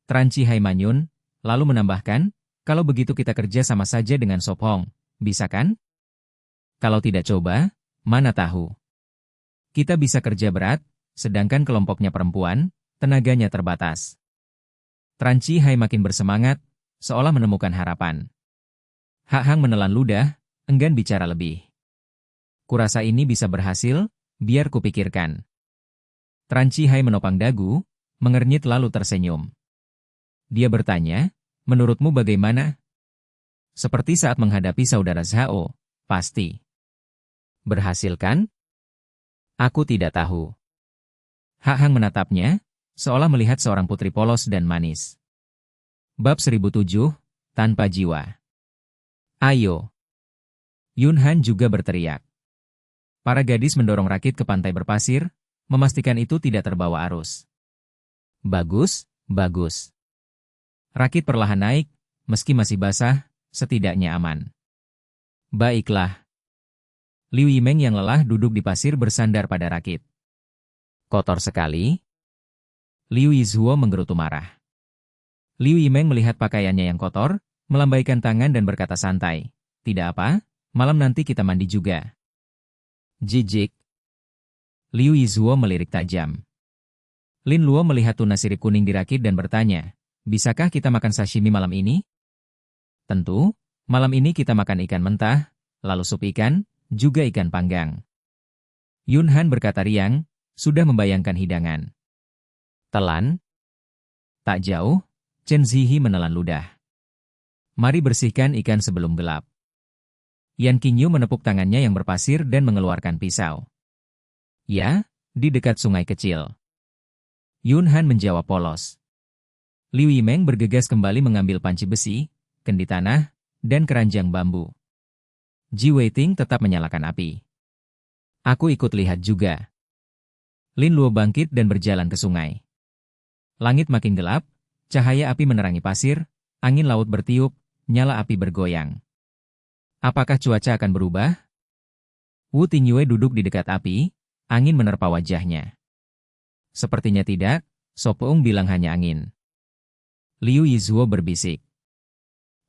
Tran Chihai manyun, lalu menambahkan, kalau begitu kita kerja sama saja dengan Sop Hong, bisa kan? Kalau tidak coba, mana tahu. Kita bisa kerja berat, sedangkan kelompoknya perempuan, tenaganya terbatas. Tran Chihai makin bersemangat, seolah menemukan harapan. Hak Hang menelan ludah, enggan bicara lebih. Kurasa ini bisa berhasil, biar kupikirkan. Tran Chihai menopang dagu, mengernyit lalu tersenyum. Dia bertanya, menurutmu bagaimana? Seperti saat menghadapi saudara Zhao, pasti. Berhasil kan? Aku tidak tahu. Hak Hang menatapnya, seolah melihat seorang putri polos dan manis. Bab 1007, Tanpa Jiwa. Ayo. Yun Han juga berteriak. Para gadis mendorong rakit ke pantai berpasir, memastikan itu tidak terbawa arus. Bagus, bagus. Rakit perlahan naik, meski masih basah, setidaknya aman. Baiklah. Liu Yimeng yang lelah duduk di pasir bersandar pada rakit. Kotor sekali. Liu Yizhuo menggerutu marah. Liu Yimeng melihat pakaiannya yang kotor, melambaikan tangan dan berkata santai, tidak apa, malam nanti kita mandi juga. Jijik. Liu Yizhuo melirik tajam. Lin Luo melihat tuna sirip kuning di rakit dan bertanya, bisakah kita makan sashimi malam ini? Tentu, malam ini kita makan ikan mentah, lalu sup ikan, juga ikan panggang. Yun Han berkata riang, sudah membayangkan hidangan. Telan? Tak jauh, Chen Zihi menelan ludah. Mari bersihkan ikan sebelum gelap. Yan Qingyu menepuk tangannya yang berpasir dan mengeluarkan pisau. Ya, di dekat sungai kecil. Yun Han menjawab polos. Liu Yimeng bergegas kembali mengambil panci besi, kendi tanah, dan keranjang bambu. Ji Weiting tetap menyalakan api. Aku ikut lihat juga. Lin Luo bangkit dan berjalan ke sungai. Langit makin gelap, cahaya api menerangi pasir, angin laut bertiup, nyala api bergoyang. Apakah cuaca akan berubah? Wu Tingyue duduk di dekat api, angin menerpa wajahnya. Sepertinya tidak, So Peung bilang hanya angin. Liu Yizhuo berbisik.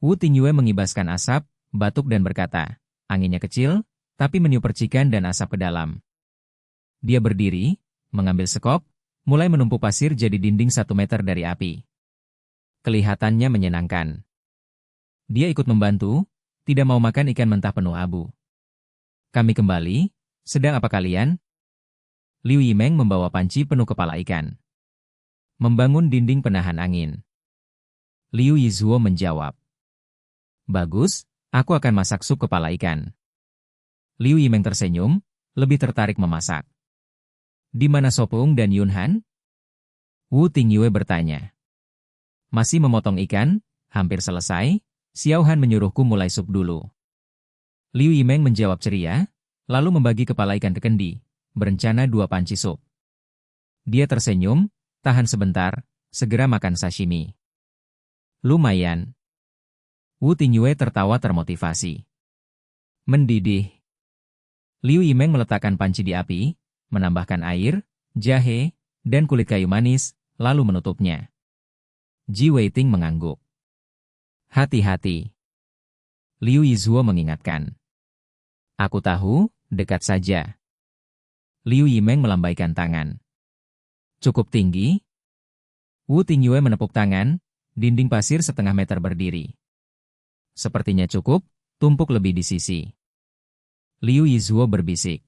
Wu Tingyue mengibaskan asap, batuk dan berkata, anginnya kecil, tapi meniup percikan dan asap ke dalam. Dia berdiri, mengambil sekop, mulai menumpuk pasir jadi dinding 1 meter dari api. Kelihatannya menyenangkan. Dia ikut membantu, tidak mau makan ikan mentah penuh abu. Kami kembali, sedang apa kalian? Liu Yimeng membawa panci penuh kepala ikan. Membangun dinding penahan angin. Liu Yizhuo menjawab. Bagus, aku akan masak sup kepala ikan. Liu Yimeng tersenyum, lebih tertarik memasak. Di mana So Peung dan Yun Han? Wu Tingyue bertanya. Masih memotong ikan, hampir selesai, Xiao Han menyuruhku mulai sup dulu. Liu Yimeng menjawab ceria, lalu membagi kepala ikan ke kendi, berencana 2 panci sup. Dia tersenyum, tahan sebentar, segera makan sashimi. Lumayan. Wu Tingyue tertawa termotivasi. Mendidih. Liu Yimeng meletakkan panci di api, menambahkan air, jahe, dan kulit kayu manis, lalu menutupnya. Ji Weiting mengangguk. Hati-hati. Liu Yizhuo mengingatkan. Aku tahu, dekat saja. Liu Yimeng melambaikan tangan. Cukup tinggi? Wu Tingyue menepuk tangan, dinding pasir 1/2 meter berdiri. Sepertinya cukup, tumpuk lebih di sisi. Liu Yizhuo berbisik.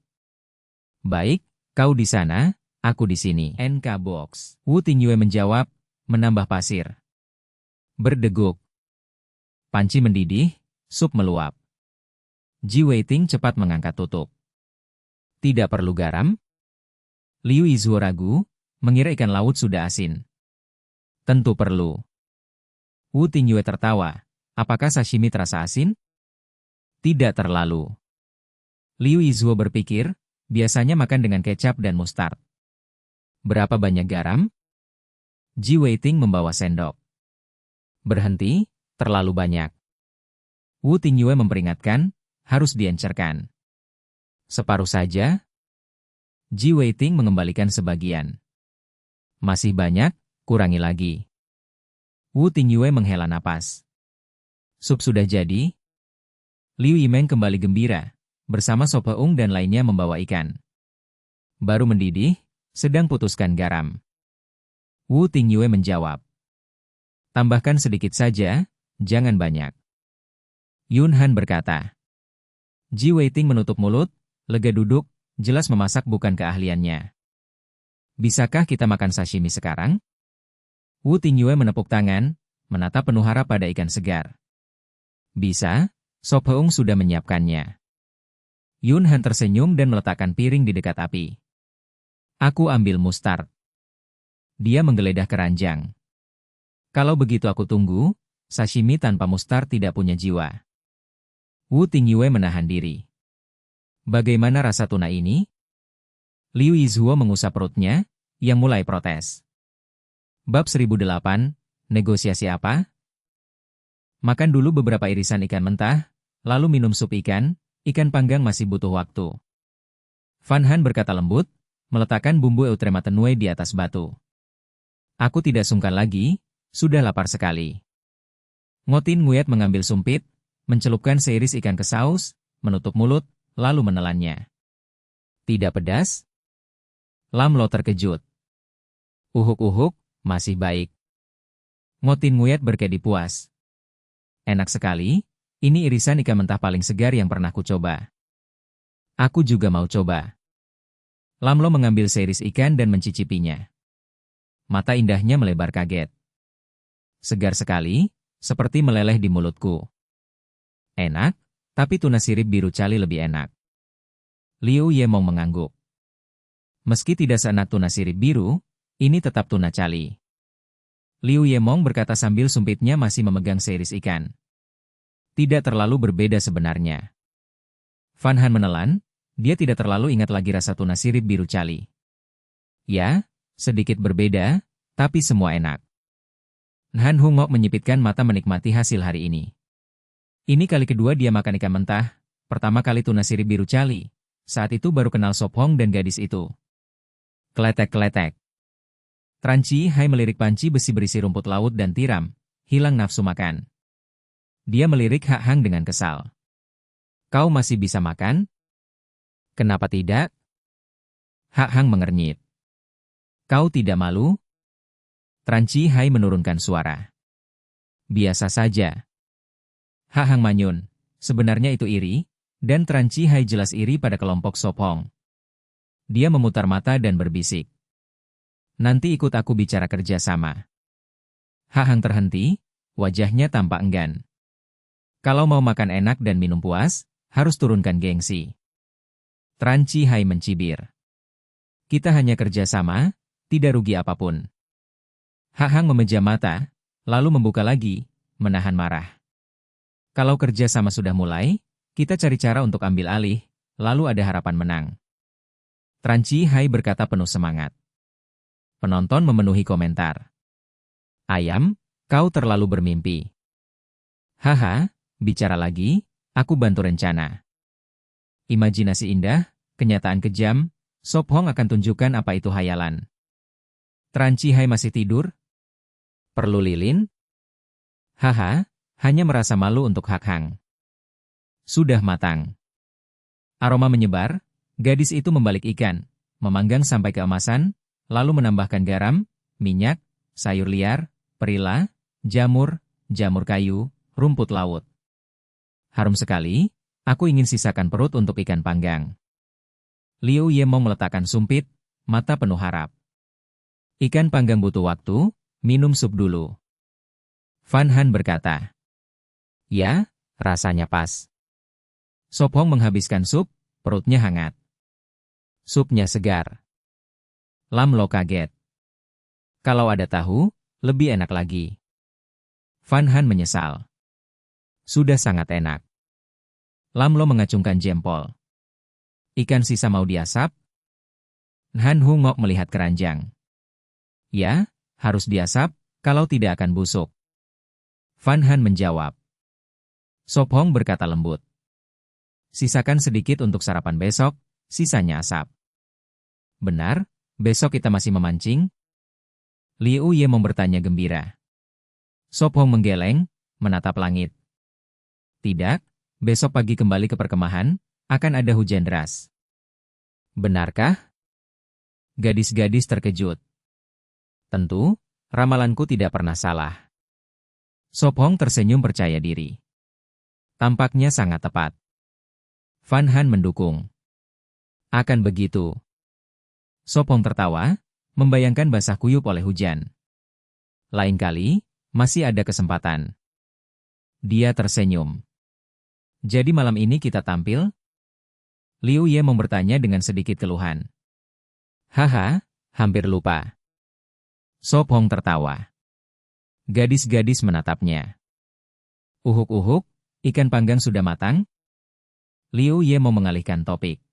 Baik, kau di sana, aku di sini. NK Box. Wu Tingyue menjawab, menambah pasir. Berdeguk. Panci mendidih, sup meluap. Ji Weiting cepat mengangkat tutup. Tidak perlu garam? Liu Yizhuo ragu, mengira ikan laut sudah asin. Tentu perlu. Wu Tingyue tertawa. Apakah sashimi terasa asin? Tidak terlalu. Liu Yizhuo berpikir, biasanya makan dengan kecap dan mustard. Berapa banyak garam? Ji Weiting membawa sendok. Berhenti, terlalu banyak. Wu Tingyue memperingatkan, harus diencerkan. Separuh saja. Ji Weiting mengembalikan sebagian. Masih banyak, kurangi lagi. Wu Tingyue menghela napas. Sup sudah jadi. Liu Yimeng kembali gembira, bersama Sop Heung dan lainnya membawa ikan. Baru mendidih, sedang putuskan garam. Wu Tingyue menjawab. Tambahkan sedikit saja, jangan banyak. Yun Han berkata. Ji Weiting menutup mulut, lega duduk, jelas memasak bukan keahliannya. Bisakah kita makan sashimi sekarang? Wu Tingyue menepuk tangan, menatap penuh harap pada ikan segar. Bisa, Sop Heung sudah menyiapkannya. Yun Han tersenyum dan meletakkan piring di dekat api. Aku ambil mustard. Dia menggeledah keranjang. Kalau begitu aku tunggu, sashimi tanpa mustard tidak punya jiwa. Wu Tingyue menahan diri. Bagaimana rasa tuna ini? Liu Yizhuo mengusap perutnya, yang mulai protes. Bab 1008, negosiasi apa? Makan dulu beberapa irisan ikan mentah, lalu minum sup ikan panggang masih butuh waktu. Fan Han berkata lembut, meletakkan bumbu Eutrematenue di atas batu. Aku tidak sungkan lagi, sudah lapar sekali. Ngotin Nguyat mengambil sumpit, mencelupkan seiris ikan ke saus, menutup mulut, lalu menelannya. Tidak pedas? Lam Lo terkejut. Uhuk-uhuk, masih baik. Ngotin Nguyat berkedi puas. Enak sekali, ini irisan ikan mentah paling segar yang pernah kucoba. Aku juga mau coba. Lam Lo mengambil seiris ikan dan mencicipinya. Mata indahnya melebar kaget. Segar sekali, seperti meleleh di mulutku. Enak, tapi tuna sirip biru cali lebih enak. Liu Yemong mengangguk. Meski tidak seenak tuna sirip biru, ini tetap tuna cali. Liu Yemong berkata sambil sumpitnya masih memegang seiris ikan. Tidak terlalu berbeda sebenarnya. Fan Han menelan, dia tidak terlalu ingat lagi rasa tuna sirip biru cali. Ya, sedikit berbeda, tapi semua enak. Han Hungok menyipitkan mata menikmati hasil hari ini. Ini kali kedua dia makan ikan mentah, pertama kali tuna sirip biru cali. Saat itu baru kenal Sop Hong dan gadis itu. Kletek-kletek. Tran Chi Hai melirik panci besi berisi rumput laut dan tiram, hilang nafsu makan. Dia melirik Hak Hang dengan kesal. Kau masih bisa makan? Kenapa tidak? Hak Hang mengernyit. Kau tidak malu? Tran Chi Hai menurunkan suara. Biasa saja. Hak Hang manyun, sebenarnya itu iri, dan Tran Chi Hai jelas iri pada kelompok Sop Hong. Dia memutar mata dan berbisik. Nanti ikut aku bicara kerja sama. Hak Hang terhenti, wajahnya tampak enggan. Kalau mau makan enak dan minum puas, harus turunkan gengsi. Tran Chi Hai mencibir. Kita hanya kerja sama, tidak rugi apapun. Hak Hang memejam mata, lalu membuka lagi, menahan marah. Kalau kerja sama sudah mulai, kita cari cara untuk ambil alih, lalu ada harapan menang. Tran Chi Hai berkata penuh semangat. Penonton memenuhi komentar. Ayam, kau terlalu bermimpi. Haha, bicara lagi, aku bantu rencana. Imajinasi indah, kenyataan kejam, Sop Hong akan tunjukkan apa itu hayalan. Tran Chi Hai masih tidur? Perlu lilin? Haha, hanya merasa malu untuk Hak Hang. Sudah matang. Aroma menyebar, gadis itu membalik ikan, memanggang sampai keemasan, lalu menambahkan garam, minyak, sayur liar, perila, jamur, jamur kayu, rumput laut. Harum sekali, aku ingin sisakan perut untuk ikan panggang. Liu Yemong meletakkan sumpit, mata penuh harap. Ikan panggang butuh waktu, minum sup dulu. Fan Han berkata. Ya, rasanya pas. Sop Hong menghabiskan sup, perutnya hangat. Supnya segar. Lam Lo kaget. Kalau ada tahu, lebih enak lagi. Fan Han menyesal. Sudah sangat enak. Lam Lo mengacungkan jempol. Ikan sisa mau diasap? Han Hungok melihat keranjang. Ya, harus diasap, kalau tidak akan busuk. Fan Han menjawab. Sop Hong berkata lembut. Sisakan sedikit untuk sarapan besok, sisanya asap. Benar, besok kita masih memancing? Liu Yemong bertanya gembira. Sop Hong menggeleng, menatap langit. Tidak, besok pagi kembali ke perkemahan, akan ada hujan deras. Benarkah? Gadis-gadis terkejut. Tentu, ramalanku tidak pernah salah. Sop Hong tersenyum percaya diri. Tampaknya sangat tepat. Fan Han mendukung. Akan begitu. Sop Hong tertawa, membayangkan basah kuyup oleh hujan. Lain kali, masih ada kesempatan. Dia tersenyum. Jadi malam ini kita tampil? Liu Yemong bertanya dengan sedikit keluhan. Haha, hampir lupa. Sop Hong tertawa. Gadis-gadis menatapnya. Uhuk-uhuk, ikan panggang sudah matang? Liu Yemong mengalihkan topik.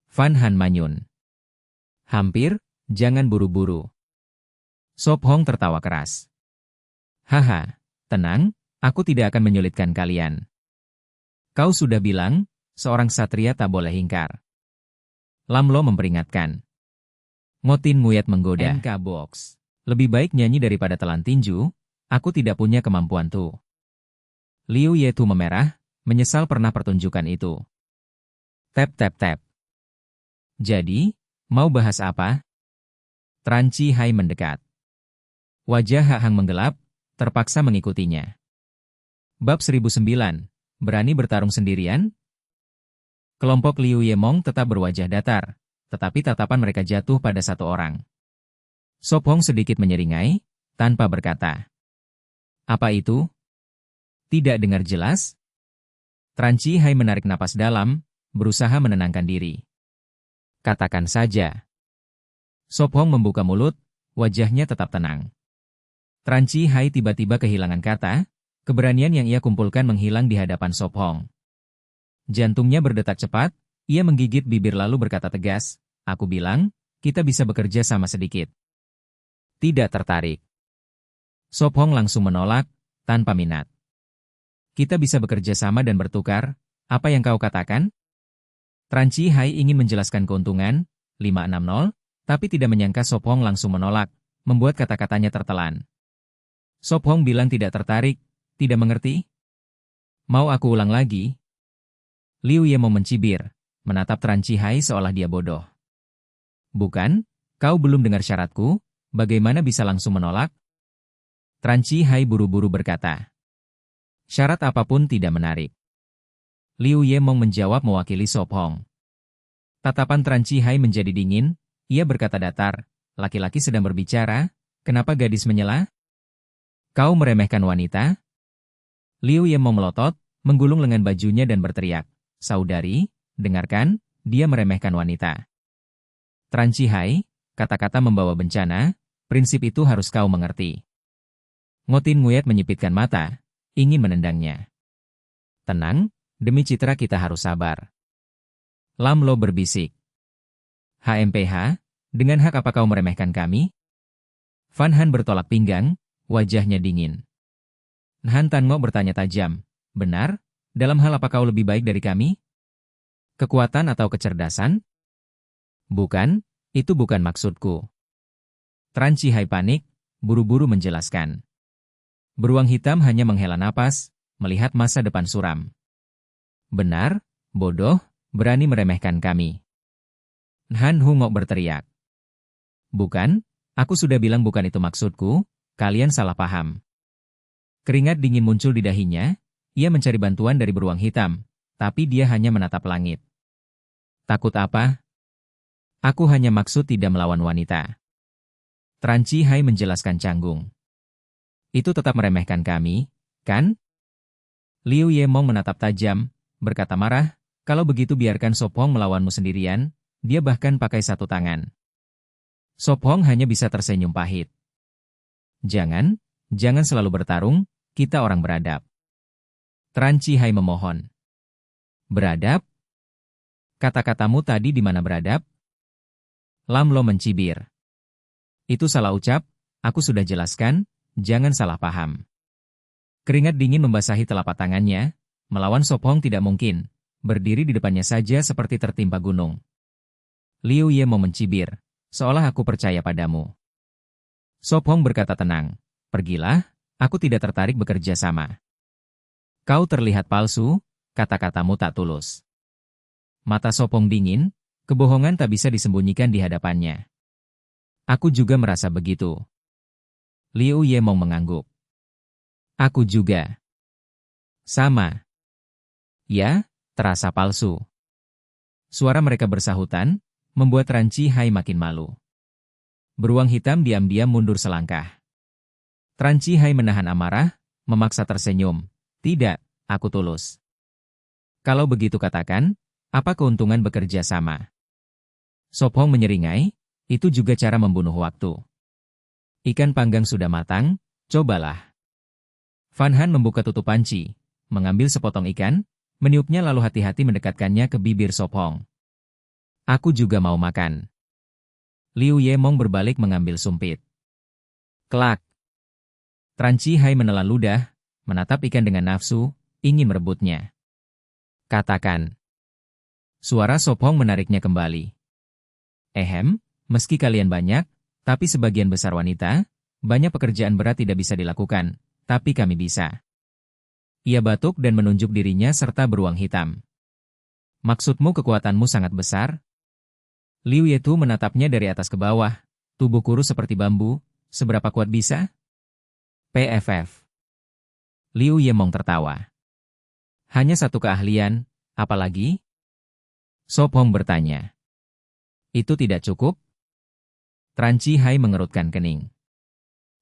Fan Han manyun. Hampir, jangan buru-buru. Sop Hong tertawa keras. Haha, tenang, aku tidak akan menyulitkan kalian. Kau sudah bilang, seorang satria tak boleh ingkar. Lam Lo memperingatkan. Ngotin Nguyat menggoda. NK Box. Lebih baik nyanyi daripada telan tinju, aku tidak punya kemampuan tuh. Liu Yetu memerah, menyesal pernah pertunjukan itu. Tap tap tap. Jadi, mau bahas apa? Tran Chi Hai mendekat. Wajah Hak Hang menggelap, terpaksa mengikutinya. Bab 1009, berani bertarung sendirian? Kelompok Liu Yemong tetap berwajah datar, tetapi tatapan mereka jatuh pada satu orang. Sop Hong sedikit menyeringai, tanpa berkata. Apa itu? Tidak dengar jelas? Tran Chi Hai menarik napas dalam, berusaha menenangkan diri. Katakan saja. Sop Hong membuka mulut, wajahnya tetap tenang. Tran Chi Hai tiba-tiba kehilangan kata, keberanian yang ia kumpulkan menghilang di hadapan Sop Hong. Jantungnya berdetak cepat, ia menggigit bibir lalu berkata tegas, aku bilang, kita bisa bekerja sama sedikit. Tidak tertarik. Sop Hong langsung menolak, tanpa minat. Kita bisa bekerja sama dan bertukar, apa yang kau katakan? Tran Chi Hai ingin menjelaskan keuntungan, 560, tapi tidak menyangka Sop Hong langsung menolak, membuat kata-katanya tertelan. Sop Hong bilang tidak tertarik, tidak mengerti? Mau aku ulang lagi? Liu Yemong mencibir, menatap Tran Chi Hai seolah dia bodoh. Bukan, kau belum dengar syaratku, bagaimana bisa langsung menolak? Tran Chi Hai buru-buru berkata. Syarat apapun tidak menarik. Liu Yemong menjawab mewakili Sop Hong. Tatapan Tran Chi Hai menjadi dingin, ia berkata datar, laki-laki sedang berbicara, kenapa gadis menyela? Kau meremehkan wanita? Liu Yemong melotot, menggulung lengan bajunya dan berteriak. Saudari, dengarkan, dia meremehkan wanita. Tran Chi Hai, kata-kata membawa bencana, prinsip itu harus kau mengerti. Ngotin Nguyat menyipitkan mata, ingin menendangnya. Tenang, demi citra kita harus sabar. Lam Lo berbisik. HMPH, dengan hak apa kau meremehkan kami? Fan Han bertolak pinggang, wajahnya dingin. Han Tan Ngo bertanya tajam, benar? Dalam hal apa kau lebih baik dari kami? Kekuatan atau kecerdasan? Bukan, itu bukan maksudku. Tran Chi Hai panik, buru-buru menjelaskan. Beruang hitam hanya menghela napas, melihat masa depan suram. Benar, bodoh, berani meremehkan kami. Han Hungok berteriak. Bukan, aku sudah bilang bukan itu maksudku, kalian salah paham. Keringat dingin muncul di dahinya, ia mencari bantuan dari beruang hitam, tapi dia hanya menatap langit. Takut apa? Aku hanya maksud tidak melawan wanita. Tran Chihai menjelaskan canggung. Itu tetap meremehkan kami, kan? Liu Yemong menatap tajam, berkata marah, kalau begitu biarkan Sop Hong melawanmu sendirian, dia bahkan pakai satu tangan. Sop Hong hanya bisa tersenyum pahit. Jangan selalu bertarung, kita orang beradab. Tran Chihai memohon. Beradab? Kata-katamu tadi di mana beradab? Lam Lo mencibir. Itu salah ucap, aku sudah jelaskan, jangan salah paham. Keringat dingin membasahi telapak tangannya, melawan Sop Hong tidak mungkin, berdiri di depannya saja seperti tertimpa gunung. Liu Ye mau mencibir, seolah aku percaya padamu. Sop Hong berkata tenang, pergilah, aku tidak tertarik bekerja sama. Kau terlihat palsu, kata-katamu tak tulus. Mata Sop Hong dingin, kebohongan tak bisa disembunyikan di hadapannya. Aku juga merasa begitu. Liu Yemong mengangguk. Aku juga. Sama. Ya, terasa palsu. Suara mereka bersahutan, membuat Tran Chihai makin malu. Beruang hitam diam-diam mundur selangkah. Tran Chihai menahan amarah, memaksa tersenyum. Tidak, aku tulus. Kalau begitu katakan, apa keuntungan bekerja sama? Sop Hong menyeringai, itu juga cara membunuh waktu. Ikan panggang sudah matang, cobalah. Fan Han membuka tutup panci, mengambil sepotong ikan, meniupnya lalu hati-hati mendekatkannya ke bibir Sop Hong. Aku juga mau makan. Liu Yemong berbalik mengambil sumpit. Kelak. Tran Chihai menelan ludah, menatap ikan dengan nafsu, ingin merebutnya. Katakan. Suara Sop Hong menariknya kembali. Meski kalian banyak, tapi sebagian besar wanita, banyak pekerjaan berat tidak bisa dilakukan, tapi kami bisa. Ia batuk dan menunjuk dirinya serta beruang hitam. Maksudmu kekuatanmu sangat besar? Liu Yetu menatapnya dari atas ke bawah, tubuh kurus seperti bambu, seberapa kuat bisa? PFF. Liu Yemong tertawa. Hanya satu keahlian, apalagi? Sop Hong bertanya. Itu tidak cukup? Tran Chihai mengerutkan kening.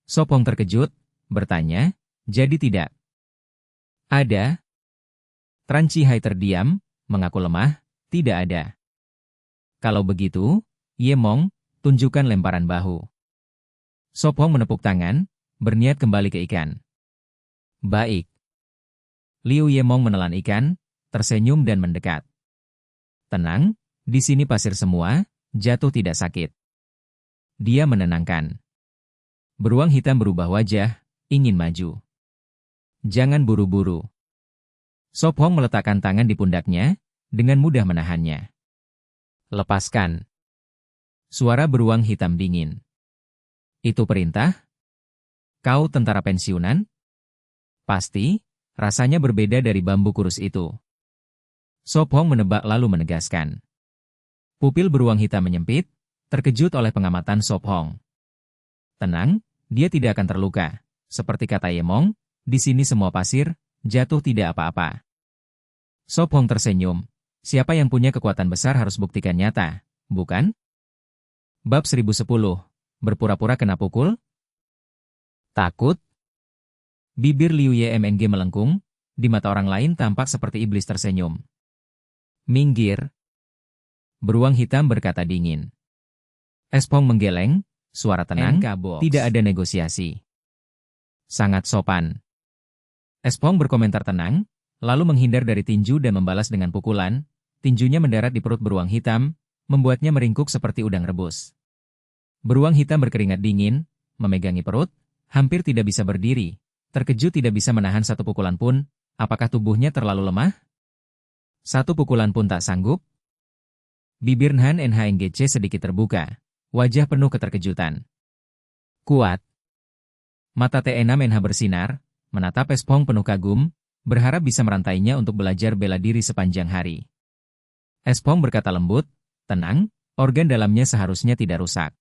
Sop Hong terkejut, bertanya, jadi tidak? Ada? Tran Chihai terdiam, mengaku lemah, tidak ada. Kalau begitu, Yemong, tunjukkan lemparan bahu. Sop Hong menepuk tangan, berniat kembali ke ikan. Baik. Liu Yemong menelan ikan, tersenyum dan mendekat. Tenang, di sini pasir semua, jatuh tidak sakit. Dia menenangkan. Beruang hitam berubah wajah, ingin maju. Jangan buru-buru. Sop Hong meletakkan tangan di pundaknya, dengan mudah menahannya. Lepaskan. Suara beruang hitam dingin. Itu perintah? Kau tentara pensiunan? Pasti, rasanya berbeda dari bambu kurus itu. Sop Hong menebak lalu menegaskan. Pupil beruang hitam menyempit, terkejut oleh pengamatan Sop Hong. Tenang, dia tidak akan terluka. Seperti kata Yemong, di sini semua pasir, jatuh tidak apa-apa. Sop Hong tersenyum. Siapa yang punya kekuatan besar harus buktikan nyata, bukan? Bab 1010. Berpura-pura kena pukul? Takut? Bibir Liu Yemng melengkung, di mata orang lain tampak seperti iblis tersenyum. Minggir. Beruang hitam berkata dingin. Espong menggeleng, suara tenang, tidak ada negosiasi. Sangat sopan. Espong berkomentar tenang, lalu menghindar dari tinju dan membalas dengan pukulan. Tinjunya mendarat di perut beruang hitam, membuatnya meringkuk seperti udang rebus. Beruang hitam berkeringat dingin, memegangi perut, hampir tidak bisa berdiri, terkejut tidak bisa menahan satu pukulan pun. Apakah tubuhnya terlalu lemah? Satu pukulan pun tak sanggup? Bibir Han NHNGC sedikit terbuka. Wajah penuh keterkejutan. Kuat. Mata T6NH bersinar, menatap Espong penuh kagum, berharap bisa merantainya untuk belajar bela diri sepanjang hari. Espong berkata lembut, tenang, organ dalamnya seharusnya tidak rusak.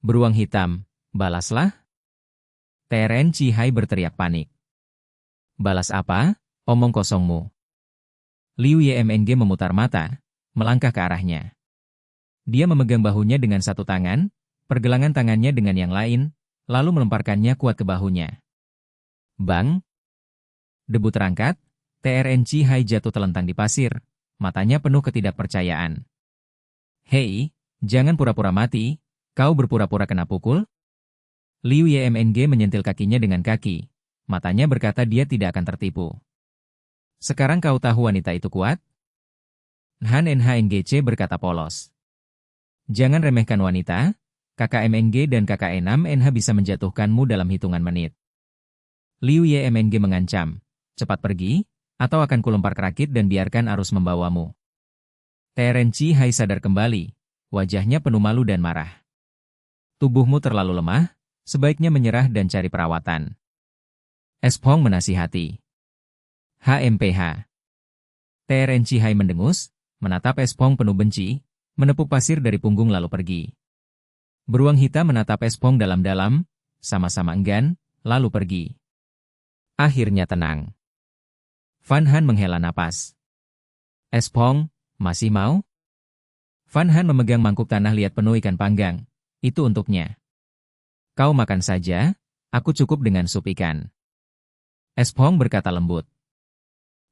Beruang hitam, balaslah. Tran Chihai berteriak panik. Balas apa? Omong kosongmu. Liu Yemng memutar mata, melangkah ke arahnya. Dia memegang bahunya dengan satu tangan, pergelangan tangannya dengan yang lain, lalu melemparkannya kuat ke bahunya. Bang! Debu terangkat, TRNC Hai jatuh telentang di pasir, matanya penuh ketidakpercayaan. Hei, jangan pura-pura mati, kau berpura-pura kena pukul? Liu Yemng menyentil kakinya dengan kaki, matanya berkata dia tidak akan tertipu. Sekarang kau tahu wanita itu kuat? Han NHNGC berkata polos. Jangan remehkan wanita, KKMNG dan KK6NH bisa menjatuhkanmu dalam hitungan menit. Liu Yemng mengancam, cepat pergi, atau akan kulempar kerakit dan biarkan arus membawamu. TRNC Hai sadar kembali, wajahnya penuh malu dan marah. Tubuhmu terlalu lemah, sebaiknya menyerah dan cari perawatan. Espong menasihati. HMPH. TRNC Hai mendengus, menatap Espong penuh benci, menepuk pasir dari punggung lalu pergi. Beruang hitam menatap Espong dalam-dalam, sama-sama enggan, lalu pergi. Akhirnya tenang. Van Han menghela napas. Espong, masih mau? Van Han memegang mangkuk tanah liat penuh ikan panggang. Itu untuknya. Kau makan saja, aku cukup dengan sup ikan. Espong berkata lembut.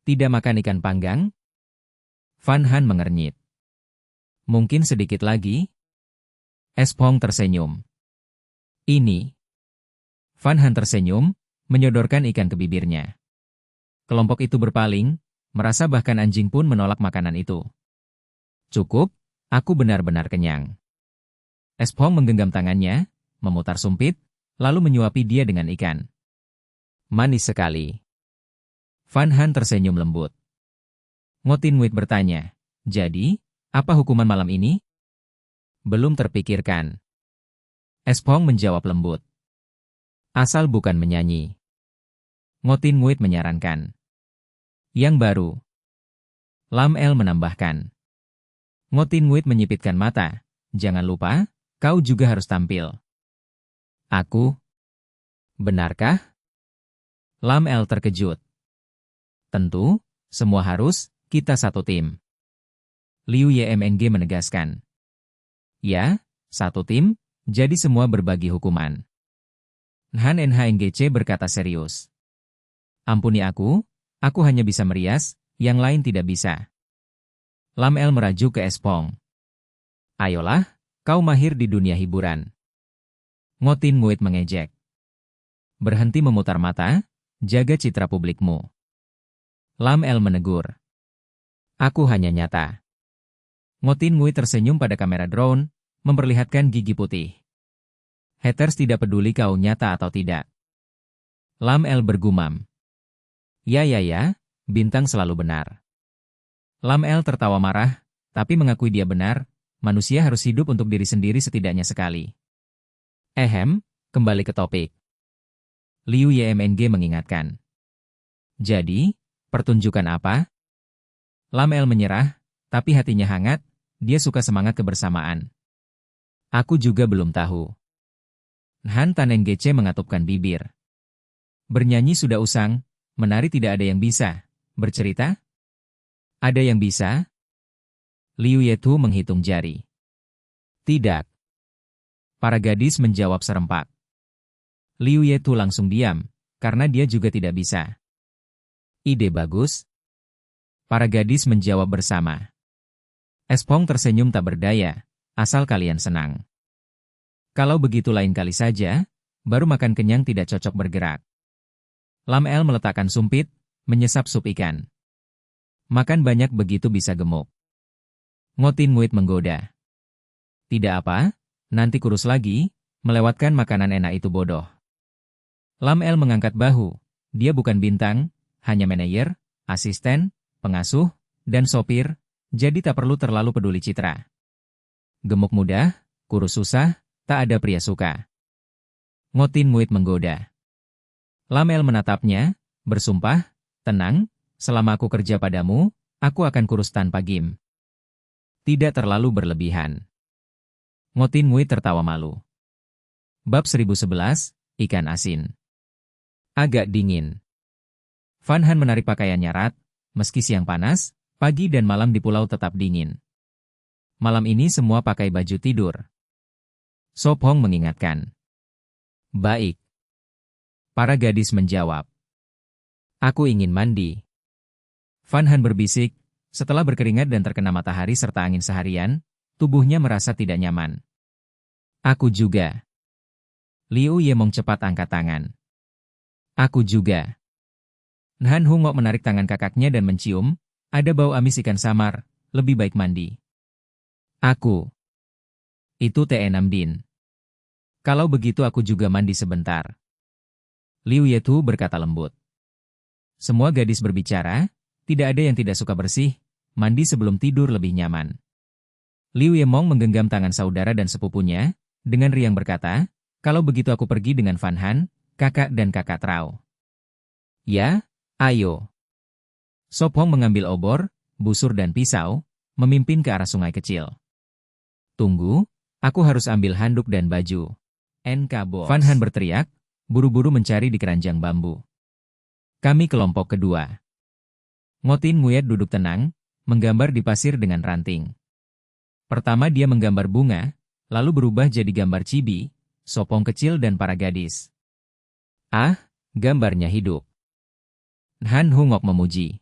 Tidak makan ikan panggang? Van Han mengernyit. Mungkin sedikit lagi? Espong tersenyum. Ini. Van Han tersenyum, menyodorkan ikan ke bibirnya. Kelompok itu berpaling, merasa bahkan anjing pun menolak makanan itu. Cukup, aku benar-benar kenyang. Espong menggenggam tangannya, memutar sumpit, lalu menyuapi dia dengan ikan. Manis sekali. Van Han tersenyum lembut. Ngotin Wit bertanya, jadi, apa hukuman malam ini? Belum terpikirkan. Espong menjawab lembut. Asal bukan menyanyi. Ngotin Wit menyarankan. Yang baru. Lam El menambahkan. Ngotin Wit menyipitkan mata. Jangan lupa, kau juga harus tampil. Aku? Benarkah? Lam El terkejut. Tentu, semua harus, kita satu tim. Liu Yemng menegaskan. Ya, satu tim, jadi semua berbagi hukuman. Han NHNGC berkata serius. Ampuni aku hanya bisa merias, yang lain tidak bisa. Lam El merajuk ke Espong. Ayolah, kau mahir di dunia hiburan. Ngotin Nguit mengejek. Berhenti memutar mata, jaga citra publikmu. Lam El menegur. Aku hanya nyata. Ngotin Nguit tersenyum pada kamera drone, memperlihatkan gigi putih. Haters tidak peduli kau nyata atau tidak. Lam El bergumam. Ya, bintang selalu benar. Lam El tertawa marah, tapi mengakui dia benar, manusia harus hidup untuk diri sendiri setidaknya sekali. Kembali ke topik. Liu Yemng mengingatkan. Jadi, pertunjukan apa? Lam El menyerah, tapi hatinya hangat, dia suka semangat kebersamaan. Aku juga belum tahu. Han Tanenggece mengatupkan bibir. Bernyanyi sudah usang, menari tidak ada yang bisa. Bercerita? Ada yang bisa? Liu Yetu menghitung jari. Tidak. Para gadis menjawab serempak. Liu Yetu langsung diam, karena dia juga tidak bisa. Ide bagus. Para gadis menjawab bersama. Espong tersenyum tak berdaya, asal kalian senang. Kalau begitu lain kali saja, baru makan kenyang tidak cocok bergerak. Lam El meletakkan sumpit, menyesap sup ikan. Makan banyak begitu bisa gemuk. Ngotin Nguit menggoda. Tidak apa, nanti kurus lagi, melewatkan makanan enak itu bodoh. Lam El mengangkat bahu, dia bukan bintang, hanya manajer, asisten, pengasuh, dan sopir, jadi tak perlu terlalu peduli citra. Gemuk mudah, kurus susah, tak ada pria suka. Ngotin Nguit menggoda. Lam El menatapnya, bersumpah, tenang, selama aku kerja padamu, aku akan kurus tanpa gim. Tidak terlalu berlebihan. Ngotin Nguit tertawa malu. Bab 1011, Ikan Asin. Agak dingin. Van Han menarik pakaiannya erat, meski siang panas, pagi dan malam di pulau tetap dingin. malam ini semua pakai baju tidur. Sop Hong mengingatkan. Baik. Para gadis menjawab. Aku ingin mandi. Fan Han berbisik, setelah berkeringat dan terkena matahari serta angin seharian, tubuhnya merasa tidak nyaman. Aku juga. Liu Yemong cepat angkat tangan. Aku juga. Han Hungok menarik tangan kakaknya dan mencium, ada bau amis ikan samar, lebih baik mandi. Aku. Itu Te Enam Din. Kalau begitu aku juga mandi sebentar. Liu Yetu berkata lembut. Semua gadis berbicara, tidak ada yang tidak suka bersih, mandi sebelum tidur lebih nyaman. Liu Yemong menggenggam tangan saudara dan sepupunya, dengan riang berkata, kalau begitu aku pergi dengan Fan Han, kakak dan kakak Trao. Ya, ayo. Sop Hong mengambil obor, busur dan pisau, memimpin ke arah sungai kecil. Tunggu, aku harus ambil handuk dan baju. NK Bos. Fan Han berteriak, buru-buru mencari di keranjang bambu. Kami kelompok kedua. Ngotin Nguyet duduk tenang, menggambar di pasir dengan ranting. Pertama dia menggambar bunga, lalu berubah jadi gambar cibi, sopong kecil dan para gadis. Ah, gambarnya hidup. Han Hungok memuji.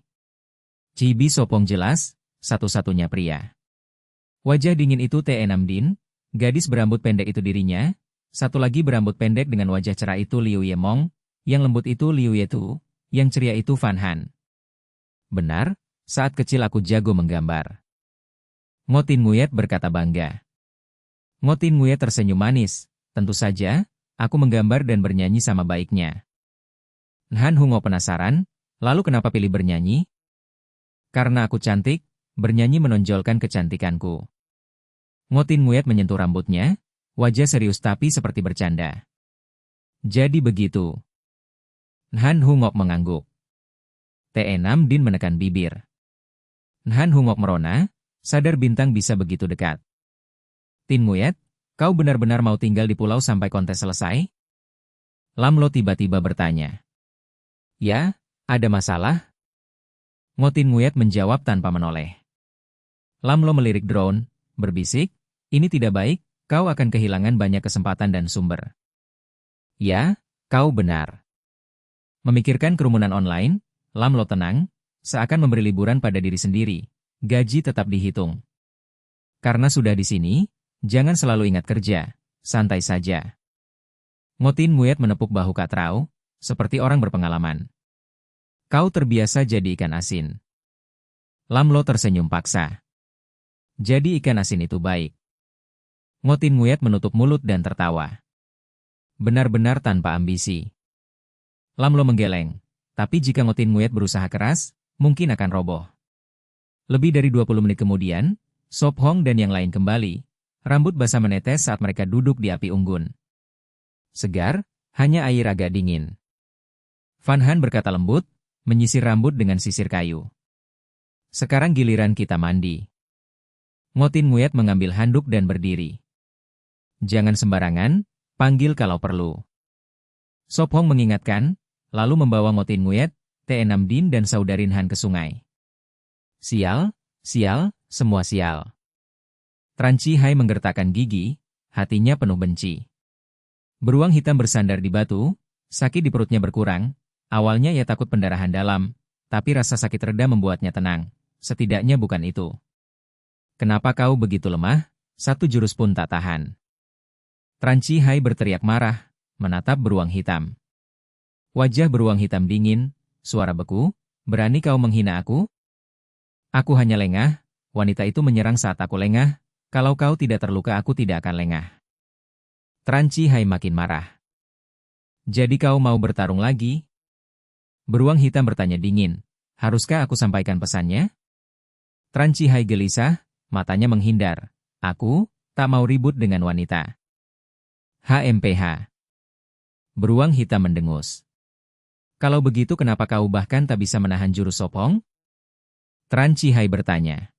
Cibi sopong jelas, satu-satunya pria. Wajah dingin itu Te Enam Din, gadis berambut pendek itu dirinya, satu lagi berambut pendek dengan wajah cerah itu Liu Yemong, yang lembut itu Liu Yetu, yang ceria itu Fan Han. Benar, saat kecil aku jago menggambar. Ngotin Nguyet berkata bangga. Ngotin Nguyet tersenyum manis, tentu saja, aku menggambar dan bernyanyi sama baiknya. Han Hungok penasaran, lalu kenapa pilih bernyanyi? Karena aku cantik, bernyanyi menonjolkan kecantikanku. Ngotin Nguyet menyentuh rambutnya, wajah serius tapi seperti bercanda. Jadi begitu. Han Hungok mengangguk. Te Enam Din menekan bibir. Han Hungok merona, sadar bintang bisa begitu dekat. Tin Nguyet, kau benar-benar mau tinggal di pulau sampai kontes selesai? Lam Lo tiba-tiba bertanya. Ya, ada masalah? Ngotin Nguyet menjawab tanpa menoleh. Lam Lo melirik drone, berbisik, ini tidak baik, kau akan kehilangan banyak kesempatan dan sumber. Ya, kau benar. Memikirkan kerumunan online, Lam Lo tenang, seakan memberi liburan pada diri sendiri, gaji tetap dihitung. Karena sudah di sini, jangan selalu ingat kerja, santai saja. Ngotin Nguyet menepuk bahu Kak Trao, seperti orang berpengalaman. Kau terbiasa jadi ikan asin. Lam Lo tersenyum paksa. Jadi ikan asin itu baik. Ngotin Nguyet menutup mulut dan tertawa. Benar-benar tanpa ambisi. Lam Lo menggeleng, tapi jika Ngotin Nguyet berusaha keras, mungkin akan roboh. Lebih dari 20 menit kemudian, Sop Hong dan yang lain kembali, rambut basah menetes saat mereka duduk di api unggun. Segar, hanya air agak dingin. Fan Han berkata lembut, menyisir rambut dengan sisir kayu. Sekarang giliran kita mandi. Ngotin Nguyet mengambil handuk dan berdiri. Jangan sembarangan, panggil kalau perlu. Sop Hong mengingatkan, lalu membawa Ngotin Nguyet, Te Enam Din dan Saudarin Han ke sungai. Sial, sial, semua sial. Tran Chi Hai menggertakkan gigi, hatinya penuh benci. Beruang hitam bersandar di batu, sakit di perutnya berkurang, awalnya ia takut pendarahan dalam, tapi rasa sakit reda membuatnya tenang, setidaknya bukan itu. Kenapa kau begitu lemah? Satu jurus pun tak tahan. Tran Chi Hai berteriak marah, menatap beruang hitam. Wajah beruang hitam dingin, suara beku, berani kau menghina aku? Aku hanya lengah, wanita itu menyerang saat aku lengah, kalau kau tidak terluka aku tidak akan lengah. Tran Chi Hai makin marah. Jadi kau mau bertarung lagi? Beruang hitam bertanya dingin, haruskah aku sampaikan pesannya? Tran Chi Hai gelisah, matanya menghindar. Aku tak mau ribut dengan wanita. HMPH. Beruang hitam mendengus. Kalau begitu kenapa kau bahkan tak bisa menahan jurus Sop Hong? Tran Chi Hai bertanya.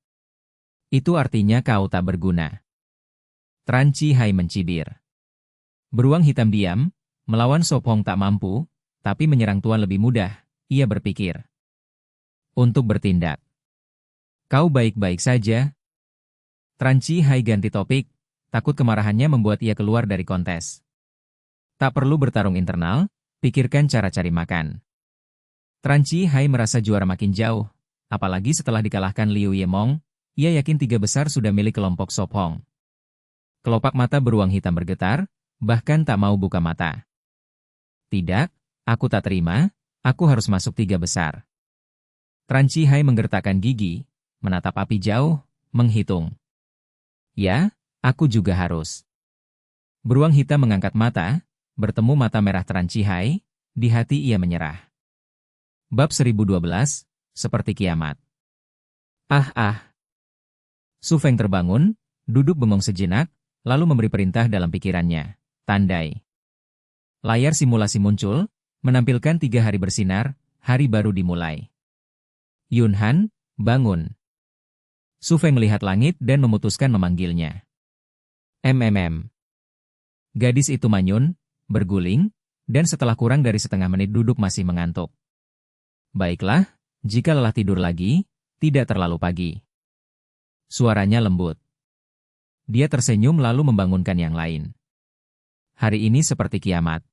Itu artinya kau tak berguna. Tran Chi Hai mencibir. Beruang hitam diam, melawan Sop Hong tak mampu, tapi menyerang tuan lebih mudah, ia berpikir. Untuk bertindak. Kau baik-baik saja? Tran Chi Hai ganti topik, takut kemarahannya membuat ia keluar dari kontes. Tak perlu bertarung internal, pikirkan cara cari makan. Tran Chi Hai merasa juara makin jauh, apalagi setelah dikalahkan Liu Yemong, ia yakin 3 besar sudah milik kelompok Sop Hong. Kelopak mata beruang hitam bergetar, bahkan tak mau buka mata. Tidak, aku tak terima, aku harus masuk 3 besar. Tran Chi Hai menggertakkan gigi, menatap api jauh, menghitung. Ya, aku juga harus. Beruang hitam mengangkat mata, bertemu mata merah Tran Chi Hai, di hati ia menyerah. Bab 1012, seperti kiamat. Su Feng terbangun, duduk bengong sejenak, lalu memberi perintah dalam pikirannya. Tandai. Layar simulasi muncul, menampilkan 3 hari bersinar, hari baru dimulai. Yun Han, bangun. Su Feng melihat langit dan memutuskan memanggilnya. Gadis itu manyun, berguling, dan setelah kurang dari setengah menit duduk masih mengantuk. Baiklah, jika lelah tidur lagi, tidak terlalu pagi. Suaranya lembut. Dia tersenyum lalu membangunkan yang lain. Hari ini seperti kiamat.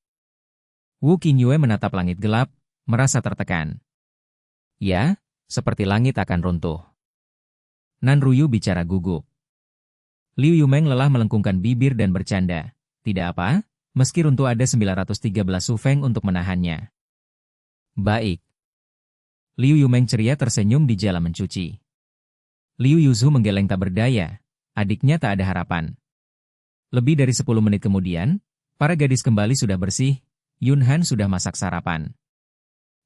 Wu Qinyue menatap langit gelap, merasa tertekan. Ya, seperti langit akan runtuh. Nan Ruyu bicara gugup. Liu Yumeng lelah melengkungkan bibir dan bercanda. Tidak apa, meski runtuh ada 913 Su Feng untuk menahannya. Baik. Liu Yumeng ceria tersenyum di jala mencuci. Liu Yuzu menggeleng tak berdaya. Adiknya tak ada harapan. Lebih dari 10 menit kemudian, para gadis kembali sudah bersih, Yun Han sudah masak sarapan.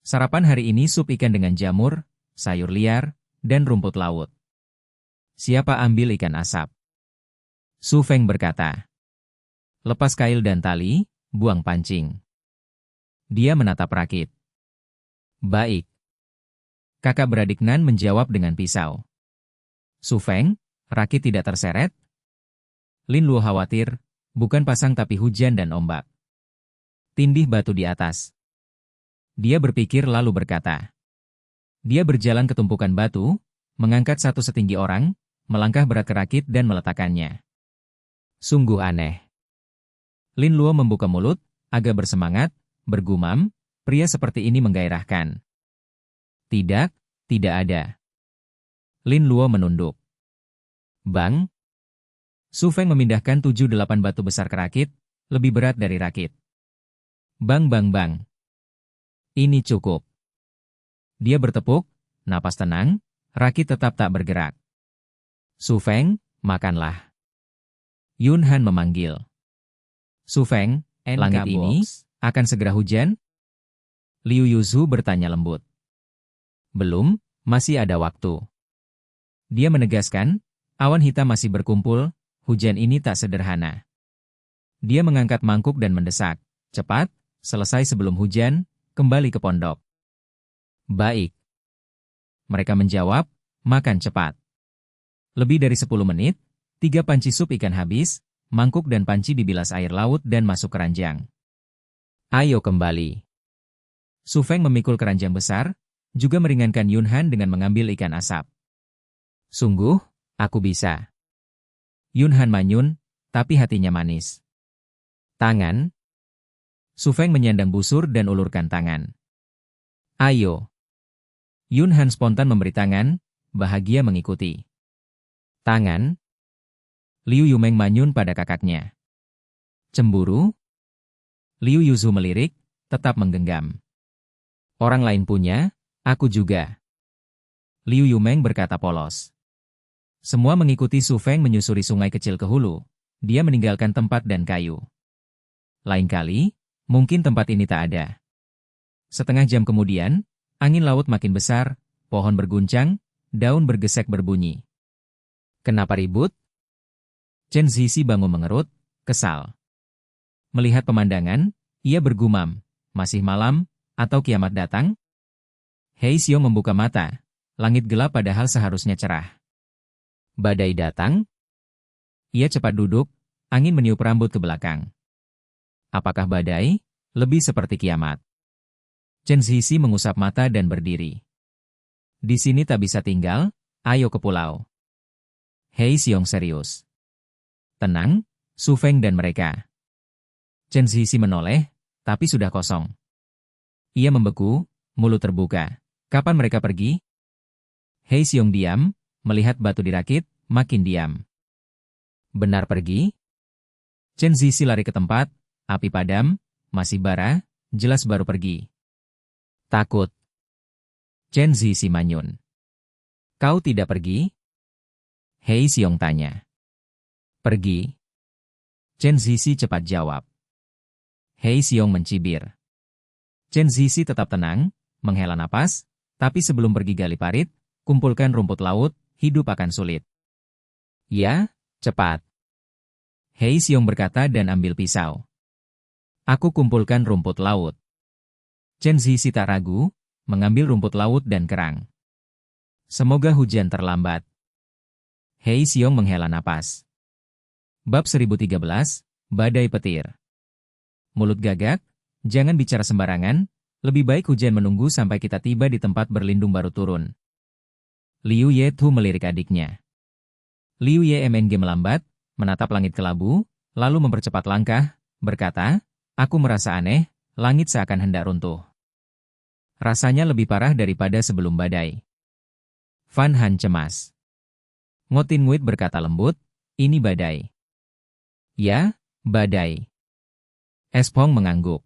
Sarapan hari ini sup ikan dengan jamur, sayur liar, dan rumput laut. Siapa ambil ikan asap? Su Feng berkata. Lepas kail dan tali, buang pancing. Dia menatap Rakit. Baik. Kakak beradik Nan menjawab dengan pisau. Su Feng, Rakit tidak terseret? Lin Luo khawatir, bukan pasang tapi hujan dan ombak. Tindih batu di atas. Dia berpikir lalu berkata. Dia berjalan ke tumpukan batu, mengangkat satu setinggi orang, melangkah berat ke Rakit dan meletakkannya. Sungguh aneh. Lin Luo membuka mulut, agak bersemangat, bergumam, pria seperti ini menggairahkan. Tidak, tidak ada. Lin Luo menunduk. Bang. Su Feng memindahkan 7-8 batu besar ke Rakit, lebih berat dari Rakit. Bang. Ini cukup. Dia bertepuk, napas tenang, Rakit tetap tak bergerak. Su Feng, makanlah. Yun Han memanggil. Su Feng, langit ini akan segera hujan? Liu Yuzu bertanya lembut. Belum, masih ada waktu. Dia menegaskan, awan hitam masih berkumpul, hujan ini tak sederhana. Dia mengangkat mangkuk dan mendesak. Cepat, selesai sebelum hujan, kembali ke pondok. Baik. Mereka menjawab, makan cepat. Lebih dari 10 menit, 3 panci sup ikan habis, mangkuk dan panci dibilas air laut dan masuk keranjang. Ayo kembali. Su Feng memikul keranjang besar, juga meringankan Yun Han dengan mengambil ikan asap. Sungguh, aku bisa. Yun Han manyun, tapi hatinya manis. Tangan. Su Feng menyandang busur dan ulurkan tangan. Ayo. Yun Han spontan memberi tangan, bahagia mengikuti. Tangan. Liu Yumeng manyun pada kakaknya. Cemburu? Liu Yuzu melirik, tetap menggenggam. Orang lain punya, aku juga. Liu Yumeng berkata polos. Semua mengikuti Su Feng menyusuri sungai kecil ke hulu. Dia meninggalkan tempat dan kayu. Lain kali, mungkin tempat ini tak ada. Setengah jam kemudian, angin laut makin besar, pohon berguncang, daun bergesek berbunyi. Kenapa ribut? Chen Zizi bangun mengerut, kesal. Melihat pemandangan, ia bergumam, masih malam, atau kiamat datang? Hei Xiong membuka mata, langit gelap padahal seharusnya cerah. Badai datang? Ia cepat duduk, angin meniup rambut ke belakang. Apakah badai? Lebih seperti kiamat. Chen Zizi mengusap mata dan berdiri. Di sini tak bisa tinggal, ayo ke pulau. Hei Xiong serius. Tenang, Su Feng dan mereka. Chen Zixi menoleh, tapi sudah kosong. Ia membeku, mulut terbuka. Kapan mereka pergi? Hei Xiong diam, melihat batu dirakit, makin diam. Benar pergi? Chen Zixi lari ke tempat, api padam, masih bara, jelas baru pergi. Takut. Chen Zixi manyun. Kau tidak pergi? Hei Xiong tanya. Pergi. Chen Zixi cepat jawab. Hei Xiong mencibir. Chen Zixi tetap tenang, menghela napas, tapi sebelum pergi gali parit, kumpulkan rumput laut, hidup akan sulit. Ya, cepat. Hei Xiong berkata dan ambil pisau. Aku kumpulkan rumput laut. Chen Zixi tak ragu, mengambil rumput laut dan kerang. Semoga hujan terlambat. Hei Xiong menghela napas. Bab 1013, Badai Petir. Mulut gagak, jangan bicara sembarangan, lebih baik hujan menunggu sampai kita tiba di tempat berlindung baru turun. Liu Yetu melirik adiknya. Liu Yemng melambat, menatap langit kelabu, lalu mempercepat langkah, berkata, aku merasa aneh, langit seakan hendak runtuh. Rasanya lebih parah daripada sebelum badai. Fan Han cemas. Ngotin Nguit berkata lembut, ini badai. Ya, badai. Espong mengangguk.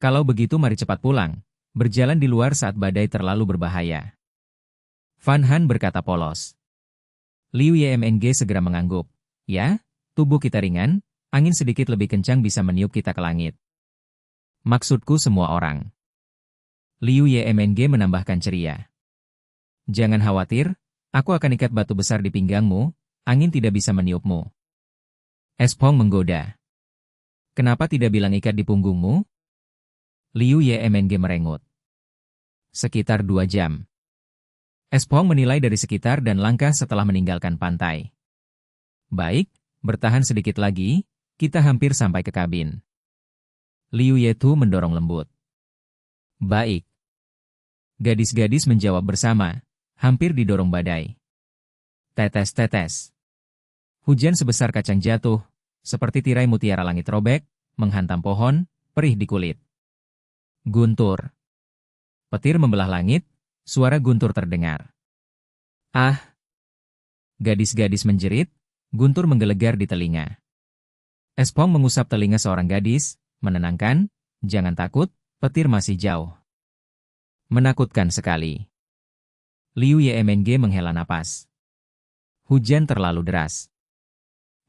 Kalau begitu mari cepat pulang, berjalan di luar saat badai terlalu berbahaya. Fan Han berkata polos. Liu Yemng segera mengangguk. Ya, tubuh kita ringan, angin sedikit lebih kencang bisa meniup kita ke langit. Maksudku semua orang. Liu Yemng menambahkan ceria. Jangan khawatir, aku akan ikat batu besar di pinggangmu, angin tidak bisa meniupmu. Espong menggoda. Kenapa tidak bilang ikat di punggungmu? Liu Yemng merengut. Sekitar 2 jam. Espong menilai dari sekitar dan langkah setelah meninggalkan pantai. Baik, bertahan sedikit lagi, kita hampir sampai ke kabin. Liu Yetu mendorong lembut. Baik. Gadis-gadis menjawab bersama, hampir didorong badai. Tetes-tetes. Hujan sebesar kacang jatuh, seperti tirai mutiara langit robek, menghantam pohon, perih di kulit. Guntur. Petir membelah langit, suara guntur terdengar. Ah! Gadis-gadis menjerit, guntur menggelegar di telinga. Espong mengusap telinga seorang gadis, menenangkan, jangan takut, petir masih jauh. Menakutkan sekali. Liu Yemng menghela napas. Hujan terlalu deras.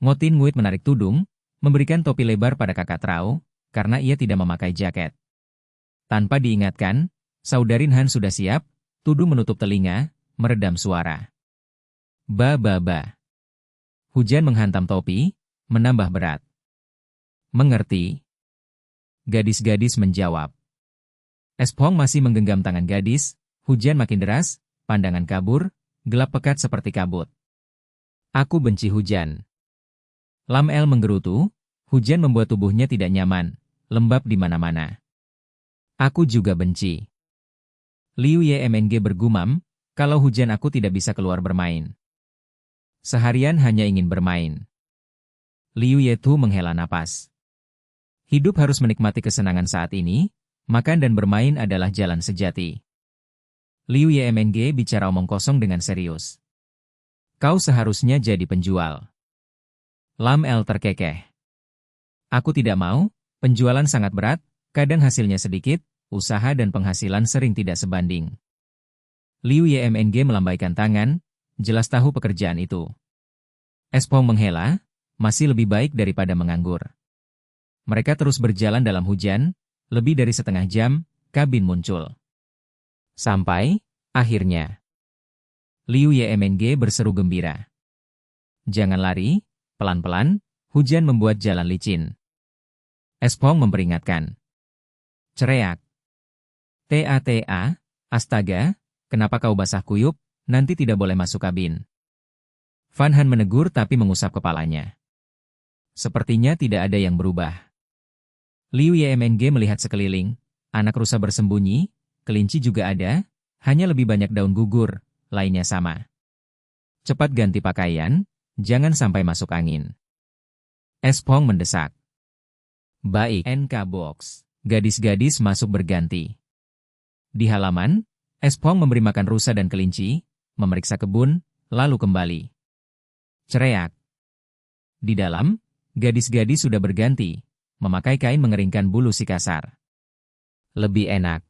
Ngotin Nguit menarik tudung, memberikan topi lebar pada kakak Trao, karena ia tidak memakai jaket. Tanpa diingatkan, Saudarin Han sudah siap, tudung menutup telinga, meredam suara. Ba-ba-ba. Hujan menghantam topi, menambah berat. Mengerti? Gadis-gadis menjawab. Espong masih menggenggam tangan gadis, hujan makin deras, pandangan kabur, gelap pekat seperti kabut. Aku benci hujan. Lam El menggerutu, hujan membuat tubuhnya tidak nyaman, lembab di mana-mana. Aku juga benci. Liu Yemng bergumam, kalau hujan aku tidak bisa keluar bermain. Seharian hanya ingin bermain. Liu Yetu menghela napas. Hidup harus menikmati kesenangan saat ini, makan dan bermain adalah jalan sejati. Liu Yemng bicara omong kosong dengan serius. Kau seharusnya jadi penjual. Lam El terkekeh. Aku tidak mau, penjualan sangat berat, kadang hasilnya sedikit, usaha dan penghasilan sering tidak sebanding. Liu Yemng melambaikan tangan, jelas tahu pekerjaan itu. Espong menghela, masih lebih baik daripada menganggur. Mereka terus berjalan dalam hujan, lebih dari setengah jam, kabin muncul. Sampai, akhirnya. Liu Yemng berseru gembira. Jangan lari, pelan-pelan, hujan membuat jalan licin. Espong memperingatkan. Cereak. Ta, astaga, kenapa kau basah kuyup, nanti tidak boleh masuk kabin. Fan Han menegur tapi mengusap kepalanya. Sepertinya tidak ada yang berubah. Liu Yemng melihat sekeliling, anak rusa bersembunyi, kelinci juga ada, hanya lebih banyak daun gugur, lainnya sama. cepat ganti pakaian, jangan sampai masuk angin. Espong mendesak. Baik, NK Box. Gadis-gadis masuk berganti. Di halaman, Espong memberi makan rusa dan kelinci, memeriksa kebun, lalu kembali. Cereak. Di dalam, gadis-gadis sudah berganti, memakai kain mengeringkan bulu si kasar. Lebih enak.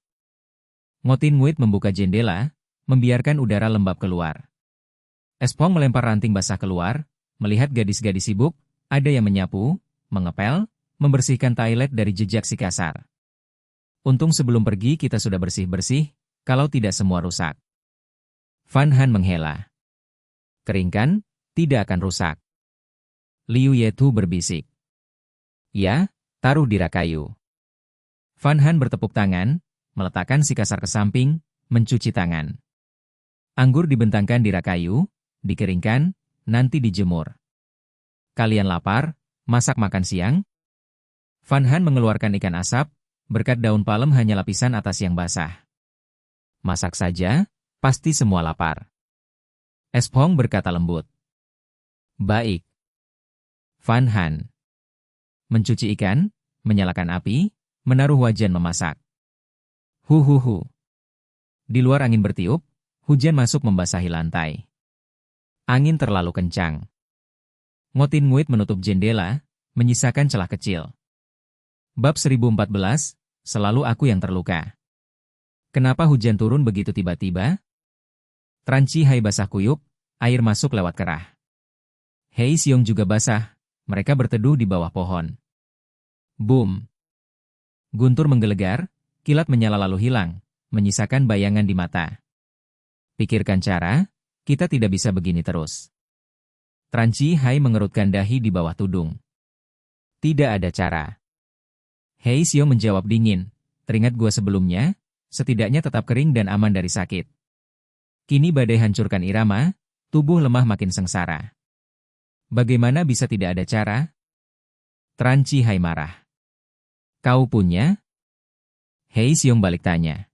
Ngotin Nguit membuka jendela, membiarkan udara lembab keluar. Espong melempar ranting basah keluar, melihat gadis-gadis sibuk, ada yang menyapu, mengepel, membersihkan toilet dari jejak si kasar. Untung sebelum pergi kita sudah bersih-bersih, kalau tidak semua rusak. Van Han menghela. Keringkan, tidak akan rusak. Liu Yetu berbisik. Ya, taruh di rak kayu. Van Han bertepuk tangan, meletakkan si kasar ke samping, mencuci tangan. Anggur dibentangkan di rak kayu, dikeringkan, nanti dijemur. Kalian lapar, masak makan siang? Van Han mengeluarkan ikan asap, berkat daun palem hanya lapisan atas yang basah. Masak saja, pasti semua lapar. Espong berkata lembut. Baik. Van Han. Mencuci ikan, menyalakan api, menaruh wajan memasak. Huhuhu. Di luar angin bertiup, hujan masuk membasahi lantai. Angin terlalu kencang. Ngotin Nguit menutup jendela, menyisakan celah kecil. Bab 1014, selalu aku yang terluka. Kenapa hujan turun begitu tiba-tiba? Tranci Hai basah kuyup, air masuk lewat kerah. Hei Siong juga basah, mereka berteduh di bawah pohon. Boom. Guntur menggelegar, kilat menyala lalu hilang, menyisakan bayangan di mata. Pikirkan cara, kita tidak bisa begini terus. Tranci Hai mengerutkan dahi di bawah tudung. Tidak ada cara. Hei Siong menjawab dingin, teringat gua sebelumnya, setidaknya tetap kering dan aman dari sakit. Kini badai hancurkan irama, tubuh lemah makin sengsara. Bagaimana bisa tidak ada cara? Tranci Hai marah. Kau punya? Hei Siong balik tanya.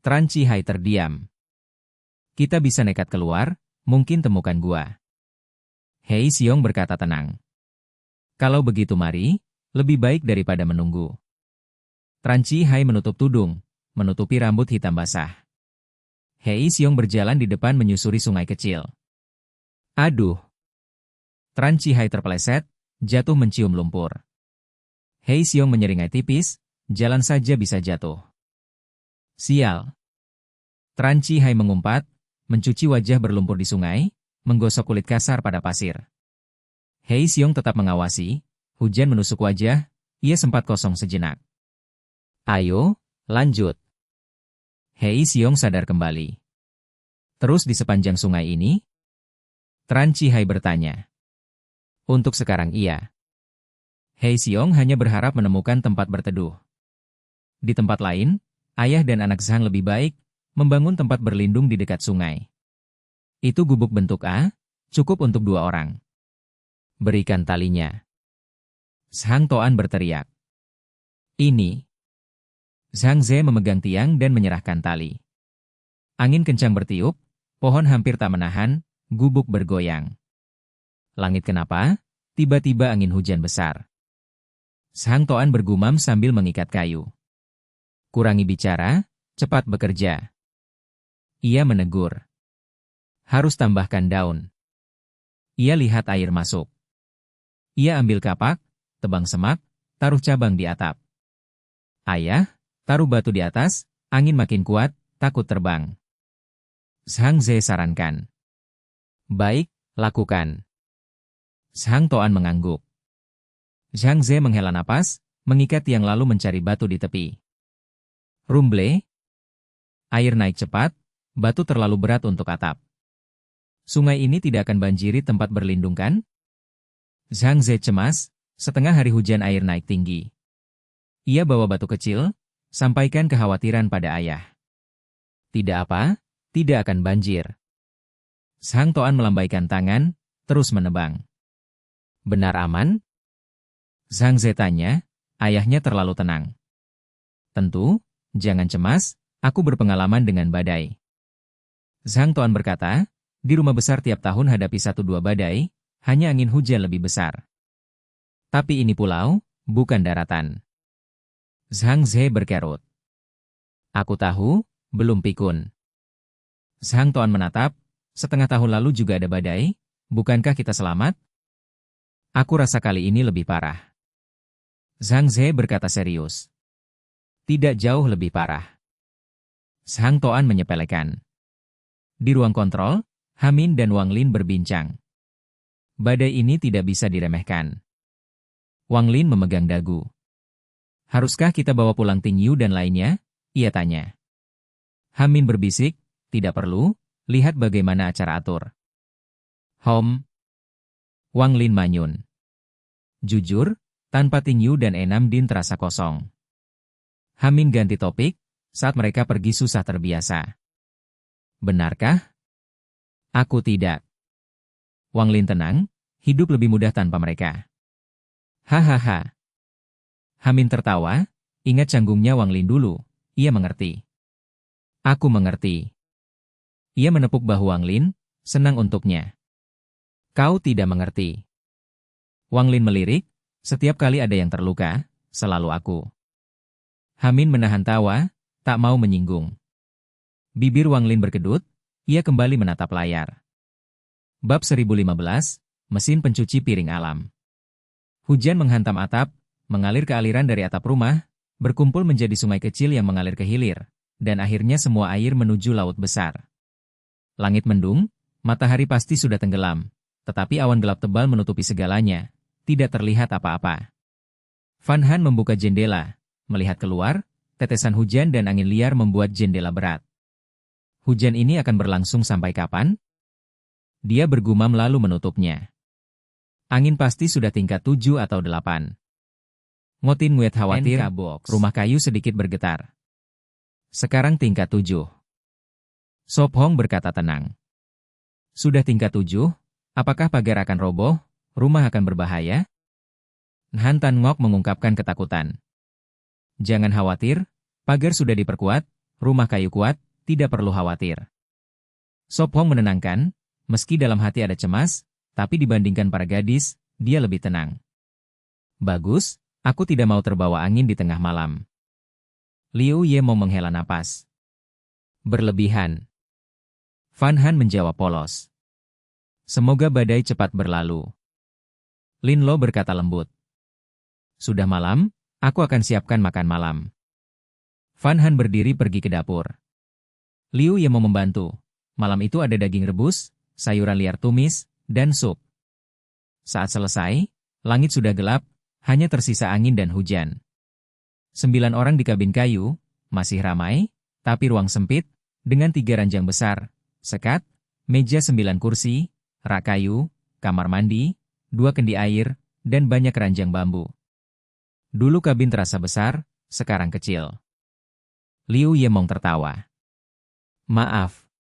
Tranci Hai terdiam. Kita bisa nekat keluar, mungkin temukan gua. Hei Siong berkata tenang. Kalau begitu mari, lebih baik daripada menunggu. Tranci Hai menutup tudung, menutupi rambut hitam basah. Hei Siong berjalan di depan menyusuri sungai kecil. Aduh! Tranci Hai terpeleset, jatuh mencium lumpur. Hei Siong menyeringai tipis, jalan saja bisa jatuh. Sial! Tranci Hai mengumpat, mencuci wajah berlumpur di sungai, menggosok kulit kasar pada pasir. Hei Siong tetap mengawasi, hujan menusuk wajah, ia sempat kosong sejenak. Ayo, lanjut. Hei Siong sadar kembali. Terus di sepanjang sungai ini? Tranci Hai bertanya. Untuk sekarang iya. Hei Siong hanya berharap menemukan tempat berteduh. Di tempat lain, ayah dan anak Zhang lebih baik, membangun tempat berlindung di dekat sungai. Itu gubuk bentuk A, cukup untuk 2 orang. Berikan talinya. Zhang Toan berteriak. Ini. Zhang Ze memegang tiang dan menyerahkan tali. Angin kencang bertiup, pohon hampir tak menahan, gubuk bergoyang. Langit kenapa? Tiba-tiba angin hujan besar. Zhang Toan bergumam sambil mengikat kayu. Kurangi bicara, cepat bekerja. Ia menegur. Harus tambahkan daun. Ia lihat air masuk. Ia ambil kapak, tebang semak, taruh cabang di atap. Ayah, taruh batu di atas, angin makin kuat, takut terbang. Zhang Ze sarankan. Baik, lakukan. Zhang Toan mengangguk. Zhang Ze menghela napas, mengikat tiang lalu mencari batu di tepi. Rumble. Air naik cepat, batu terlalu berat untuk atap. Sungai ini tidak akan banjiri tempat berlindung kan? Zhang Ze cemas, setengah hari hujan air naik tinggi. Ia bawa batu kecil, sampaikan kekhawatiran pada ayah. Tidak apa, tidak akan banjir. Zhang Toan melambaikan tangan, terus menebang. Benar aman? Zhang Ze tanya, ayahnya terlalu tenang. Tentu, jangan cemas, aku berpengalaman dengan badai. Zhang Toan berkata, Di rumah besar tiap tahun hadapi 1-2 badai, hanya angin hujan lebih besar. Tapi ini pulau, bukan daratan. Zhang Ze berkerut. Aku tahu, belum pikun. Zhang Tuan menatap, setengah tahun lalu juga ada badai, bukankah kita selamat? Aku rasa kali ini lebih parah. Zhang Ze berkata serius. Tidak jauh lebih parah. Zhang Tuan menyepelekan. Di ruang kontrol, Hamin dan Wang Lin berbincang. Badai ini tidak bisa diremehkan. Wang Lin memegang dagu. Haruskah kita bawa pulang Ting Yu dan lainnya? Ia tanya. Hamin berbisik, tidak perlu, lihat bagaimana acara atur. Wang Lin manyun. Jujur, tanpa Ting Yu dan Enam Din terasa kosong. Hamin ganti topik, saat mereka pergi susah terbiasa. Benarkah? Aku tidak. Wang Lin tenang, hidup lebih mudah tanpa mereka. Hahaha. Hamin tertawa, ingat canggungnya Wang Lin dulu, ia mengerti. Aku mengerti. Ia menepuk bahu Wang Lin, senang untuknya. Kau tidak mengerti. Wang Lin melirik, setiap kali ada yang terluka, selalu aku. Hamin menahan tawa, tak mau menyinggung. Bibir Wang Lin berkedut, ia kembali menatap layar. Bab 1015, Mesin Pencuci Piring Alam. Hujan menghantam atap, mengalir ke aliran dari atap rumah, berkumpul menjadi sungai kecil yang mengalir ke hilir, dan akhirnya semua air menuju laut besar. Langit mendung, matahari pasti sudah tenggelam, tetapi awan gelap tebal menutupi segalanya, tidak terlihat apa-apa. Van Han membuka jendela, melihat keluar, tetesan hujan dan angin liar membuat jendela berat. Hujan ini akan berlangsung sampai kapan? Dia bergumam lalu menutupnya. Angin pasti sudah tingkat 7 atau 8. Ngotin Nguyen khawatir, rumah kayu sedikit bergetar. Sekarang tingkat 7. Sop Hong berkata tenang. Sudah tingkat 7, apakah pagar akan roboh, rumah akan berbahaya? Han Tan Ngok mengungkapkan ketakutan. Jangan khawatir, pagar sudah diperkuat, rumah kayu kuat, tidak perlu khawatir. Sop Hong menenangkan, meski dalam hati ada cemas, tapi dibandingkan para gadis, dia lebih tenang. Bagus, aku tidak mau terbawa angin di tengah malam. Liu Ye mau menghela napas. Berlebihan. Van Han menjawab polos. Semoga badai cepat berlalu. Lin Lo berkata lembut. Sudah malam, aku akan siapkan makan malam. Van Han berdiri pergi ke dapur. Liu Ye mau membantu. Malam itu ada daging rebus, sayuran liar tumis, dan sup. Saat selesai, langit sudah gelap, hanya tersisa angin dan hujan. 9 orang di kabin kayu, masih ramai, tapi ruang sempit, dengan 3 ranjang besar, sekat, meja 9 kursi, rak kayu, kamar mandi, 2 kendi air, dan banyak ranjang bambu. Dulu kabin terasa besar, sekarang kecil. Liu Yemong tertawa. Maaf.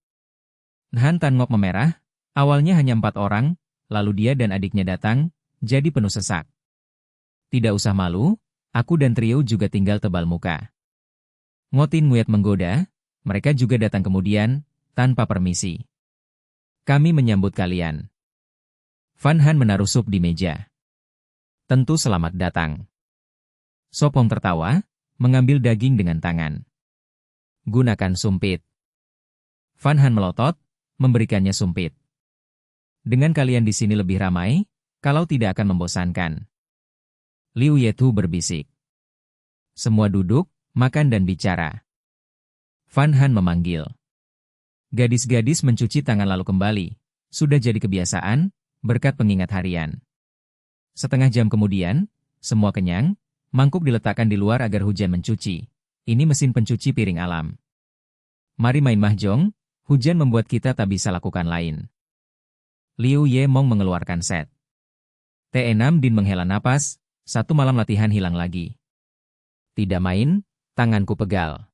Han Tan Ngok memerah, awalnya hanya 4 orang, lalu dia dan adiknya datang, jadi penuh sesak. Tidak usah malu, aku dan trio juga tinggal tebal muka. Ngotin Nguyet menggoda, mereka juga datang kemudian, tanpa permisi. Kami menyambut kalian. Van Han menaruh sup di meja. Tentu selamat datang. Sopong tertawa, mengambil daging dengan tangan. Gunakan sumpit. Van Han melotot, memberikannya sumpit. Dengan kalian di sini lebih ramai, kalau tidak akan membosankan. Liu Yetu berbisik. Semua duduk, makan dan bicara. Van Han memanggil. Gadis-gadis mencuci tangan lalu kembali. Sudah jadi kebiasaan, berkat pengingat harian. Setengah jam kemudian, semua kenyang, mangkuk diletakkan di luar agar hujan mencuci. Ini mesin pencuci piring alam. Mari main mahjong, hujan membuat kita tak bisa lakukan lain. Liu Yemong mengeluarkan set. T6 Din menghela napas, 1 malam latihan hilang lagi. Tidak main, tanganku pegal.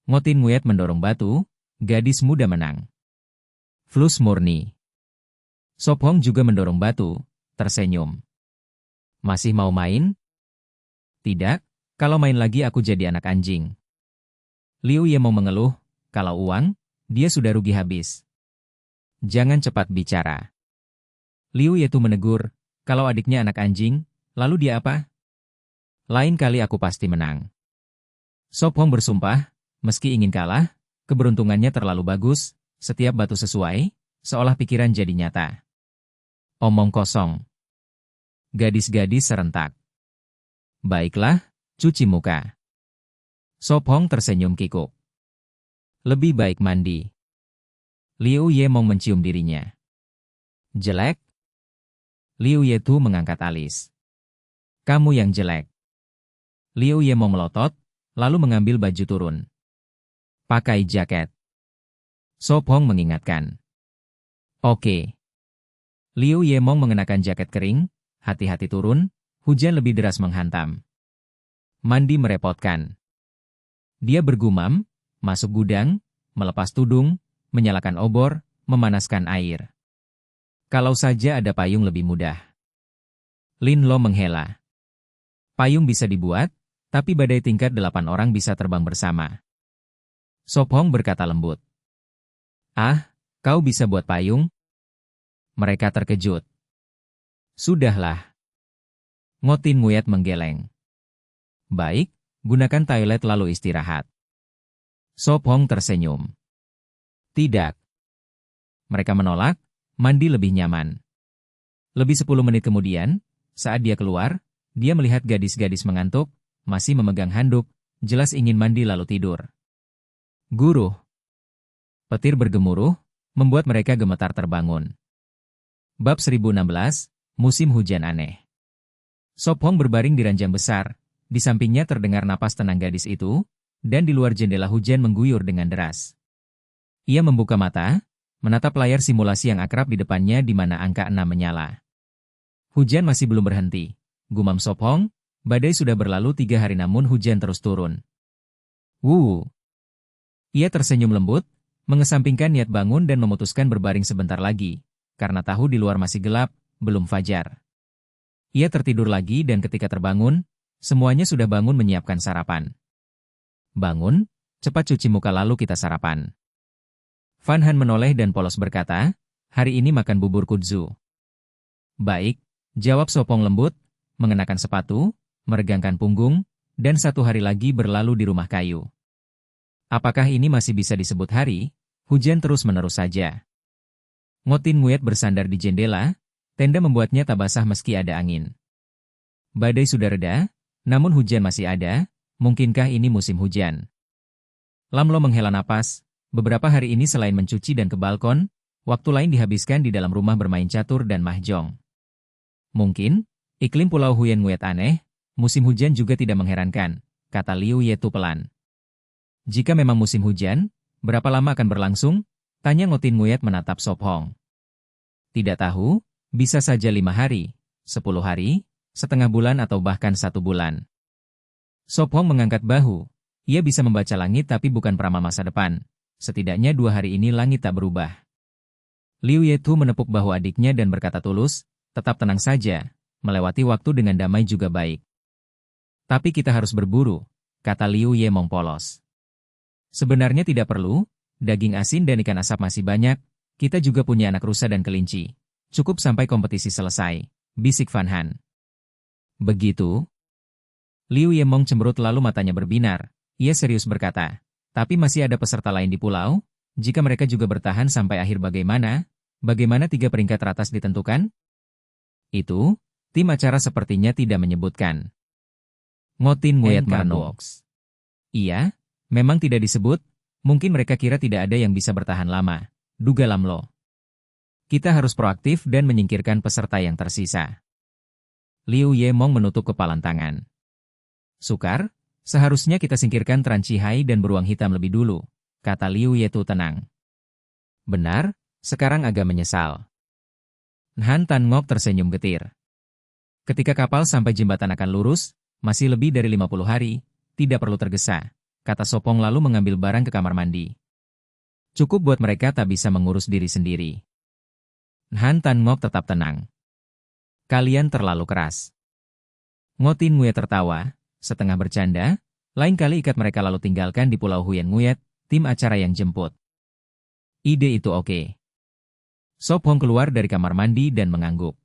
Ngotin Nguyet mendorong batu, gadis muda menang. Flus murni. Sop Hong juga mendorong batu, tersenyum. Masih mau main? Tidak, kalau main lagi aku jadi anak anjing. Liu Yemong mengeluh, kalau uang, dia sudah rugi habis. Jangan cepat bicara. Liu Yetu menegur, kalau adiknya anak anjing, lalu dia apa? Lain kali aku pasti menang. Sop Hong bersumpah, meski ingin kalah, keberuntungannya terlalu bagus, setiap batu sesuai, seolah pikiran jadi nyata. Omong kosong. Gadis-gadis serentak. Baiklah, cuci muka. Sop Hong tersenyum kikuk. Lebih baik mandi. Liu Ye mau mencium dirinya. Jelek? Liu Yetu mengangkat alis. Kamu yang jelek. Liu Ye mau melotot, lalu mengambil baju turun. Pakai jaket. Sop Hong mengingatkan. Oke. Liu Ye mau mengenakan jaket kering, hati-hati turun, hujan lebih deras menghantam. Mandi merepotkan. Dia bergumam, masuk gudang, melepas tudung, menyalakan obor, memanaskan air. Kalau saja ada payung lebih mudah. Lin Lo menghela. Payung bisa dibuat, tapi badai tingkat 8 orang bisa terbang bersama. Sop Hong berkata lembut. Ah, kau bisa buat payung? Mereka terkejut. Sudahlah. Ngotin Nguyat menggeleng. Baik, gunakan toilet lalu istirahat. Sop Hong tersenyum. Tidak. Mereka menolak, mandi lebih nyaman. Lebih 10 menit kemudian, saat dia keluar, dia melihat gadis-gadis mengantuk, masih memegang handuk, jelas ingin mandi lalu tidur. Guruh. Petir bergemuruh, membuat mereka gemetar terbangun. Bab 1016, Musim Hujan Aneh. Sop Hong berbaring di ranjang besar, di sampingnya terdengar napas tenang gadis itu, dan di luar jendela hujan mengguyur dengan deras. Ia membuka mata, menatap layar simulasi yang akrab di depannya di mana angka 6 menyala. Hujan masih belum berhenti, gumam Sop Hong. Badai sudah berlalu 3 hari namun hujan terus turun. Wuh. Ia tersenyum lembut, mengesampingkan niat bangun dan memutuskan berbaring sebentar lagi, karena tahu di luar masih gelap, belum fajar. Ia tertidur lagi dan ketika terbangun, semuanya sudah bangun menyiapkan sarapan. Bangun, cepat cuci muka lalu kita sarapan. Fan Han menoleh dan polos berkata, hari ini makan bubur kudzu. Baik, jawab Sop Hong lembut, mengenakan sepatu, meregangkan punggung, dan 1 hari lagi berlalu di rumah kayu. Apakah ini masih bisa disebut hari? Hujan terus-menerus saja. Ngotin Nguyat bersandar di jendela, tenda membuatnya tak basah meski ada angin. Badai sudah reda, namun hujan masih ada, mungkinkah ini musim hujan? Lam Lo menghela napas, beberapa hari ini selain mencuci dan ke balkon, waktu lain dihabiskan di dalam rumah bermain catur dan mahjong. Mungkin, iklim Pulau Huyen Nguyat aneh, musim hujan juga tidak mengherankan, kata Liu Yetu pelan. Jika memang musim hujan, berapa lama akan berlangsung? Tanya Ngotin Nguyat menatap Sop Hong. Tidak tahu, bisa saja 5 hari, 10 hari, setengah bulan atau bahkan 1 bulan. Sop Hong mengangkat bahu, ia bisa membaca langit tapi bukan peramal masa depan. Setidaknya 2 hari ini langit tak berubah. Liu Yetu menepuk bahu adiknya dan berkata tulus, tetap tenang saja, melewati waktu dengan damai juga baik. Tapi kita harus berburu, kata Liu Ye Mong polos. Sebenarnya tidak perlu, daging asin dan ikan asap masih banyak, kita juga punya anak rusa dan kelinci. Cukup sampai kompetisi selesai, bisik Fan Han. Begitu? Liu Ye Mong cemberut lalu matanya berbinar, ia serius berkata, tapi masih ada peserta lain di pulau, jika mereka juga bertahan sampai akhir bagaimana 3 peringkat teratas ditentukan? Itu, tim acara sepertinya tidak menyebutkan. Ngotin Nguyat merenung. Iya, memang tidak disebut, mungkin mereka kira tidak ada yang bisa bertahan lama, duga Lam Lo. Kita harus proaktif dan menyingkirkan peserta yang tersisa. Liu Ye Mong menutup kepalan tangan. Sukar, seharusnya kita singkirkan Tran Chihai dan beruang hitam lebih dulu, kata Liu Yetu tenang. Benar, sekarang agak menyesal. Han Tan Ngok tersenyum getir. Ketika kapal sampai jembatan akan lurus, masih lebih dari 50 hari, tidak perlu tergesa, kata Sop Hong lalu mengambil barang ke kamar mandi. Cukup buat mereka tak bisa mengurus diri sendiri. Han Tan Ngok tetap tenang. Kalian terlalu keras. Ngotin Nguyat tertawa, setengah bercanda, lain kali ikat mereka lalu tinggalkan di Pulau Huyen Nguyat, tim acara yang jemput. Ide itu oke. Sop Hong keluar dari kamar mandi dan mengangguk.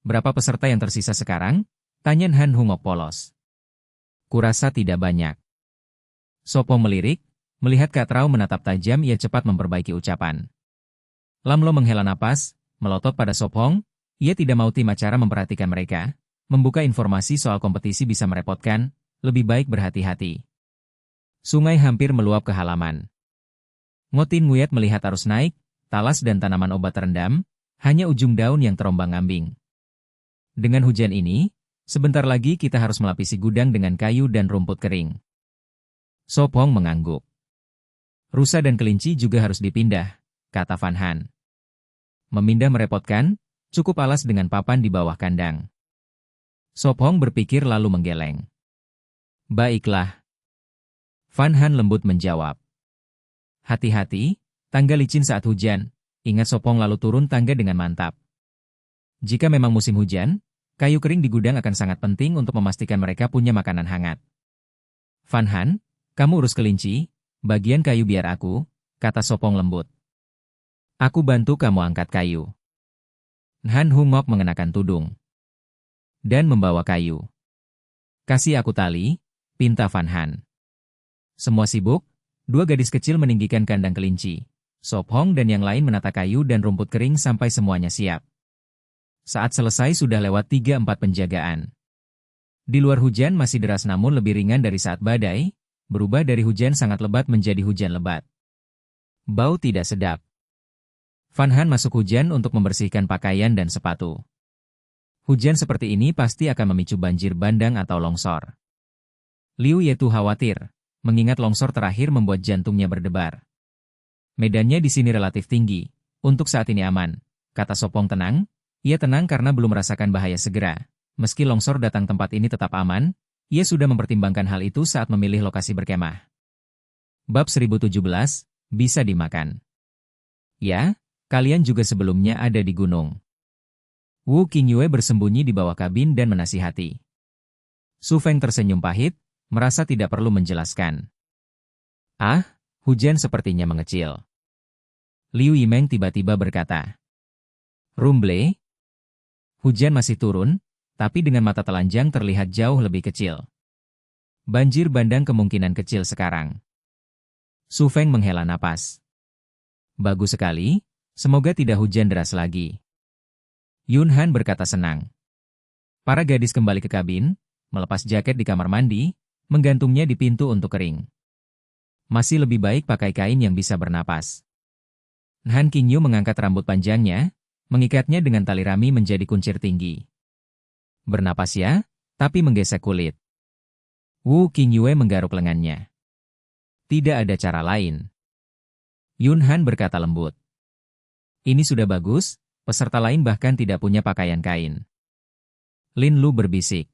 Berapa peserta yang tersisa sekarang? Tanya Han Hungok polos. Kurasa tidak banyak. Sop Hong melirik, melihat Kak Trau menatap tajam, ia cepat memperbaiki ucapan. Lam Lo menghela napas, melotot pada Sop Hong, ia tidak mau tim acara memperhatikan mereka. Membuka informasi soal kompetisi bisa merepotkan, lebih baik berhati-hati. Sungai hampir meluap ke halaman. Ngotin Nguyat melihat arus naik, talas dan tanaman obat terendam, hanya ujung daun yang terombang-ambing. Dengan hujan ini, sebentar lagi kita harus melapisi gudang dengan kayu dan rumput kering. Sop Hong mengangguk. Rusa dan kelinci juga harus dipindah, kata Van Han. Memindah merepotkan, cukup alas dengan papan di bawah kandang. Sop Hong berpikir lalu menggeleng. Baiklah. Van Han lembut menjawab. Hati-hati, tangga licin saat hujan, ingat Sop Hong lalu turun tangga dengan mantap. Jika memang musim hujan, kayu kering di gudang akan sangat penting untuk memastikan mereka punya makanan hangat. Van Han, kamu urus kelinci, bagian kayu biar aku, kata Sop Hong lembut. Aku bantu kamu angkat kayu. Han Hungok mengenakan tudung dan membawa kayu. Kasih aku tali, pinta Van Han. Semua sibuk, dua gadis kecil meninggikan kandang kelinci. Sop Hong dan yang lain menata kayu dan rumput kering sampai semuanya siap. Saat selesai sudah lewat 3-4 penjagaan. Di luar hujan masih deras namun lebih ringan dari saat badai, berubah dari hujan sangat lebat menjadi hujan lebat. Bau tidak sedap. Van Han masuk hujan untuk membersihkan pakaian dan sepatu. Hujan seperti ini pasti akan memicu banjir bandang atau longsor. Liu Yetu khawatir, mengingat longsor terakhir membuat jantungnya berdebar. Medannya di sini relatif tinggi, untuk saat ini aman, kata Sop Hong tenang. Ia tenang karena belum merasakan bahaya segera. Meski longsor datang tempat ini tetap aman, ia sudah mempertimbangkan hal itu saat memilih lokasi berkemah. Bab 1017, bisa dimakan. Ya, kalian juga sebelumnya ada di gunung. Wu Qingyue bersembunyi di bawah kabin dan menasihati. Su Feng tersenyum pahit, merasa tidak perlu menjelaskan. Ah, hujan sepertinya mengecil. Liu Yimeng tiba-tiba berkata. Rumble? Hujan masih turun, tapi dengan mata telanjang terlihat jauh lebih kecil. Banjir bandang kemungkinan kecil sekarang. Su Feng menghela napas. Bagus sekali, semoga tidak hujan deras lagi. Yun Han berkata senang. Para gadis kembali ke kabin, melepas jaket di kamar mandi, menggantungnya di pintu untuk kering. Masih lebih baik pakai kain yang bisa bernapas. Han Qingyu mengangkat rambut panjangnya, mengikatnya dengan tali rami menjadi kuncir tinggi. Bernapas ya, tapi menggesek kulit. Wu Qingyue menggaruk lengannya. Tidak ada cara lain. Yun Han berkata lembut. Ini sudah bagus, peserta lain bahkan tidak punya pakaian kain. Lin Lu berbisik.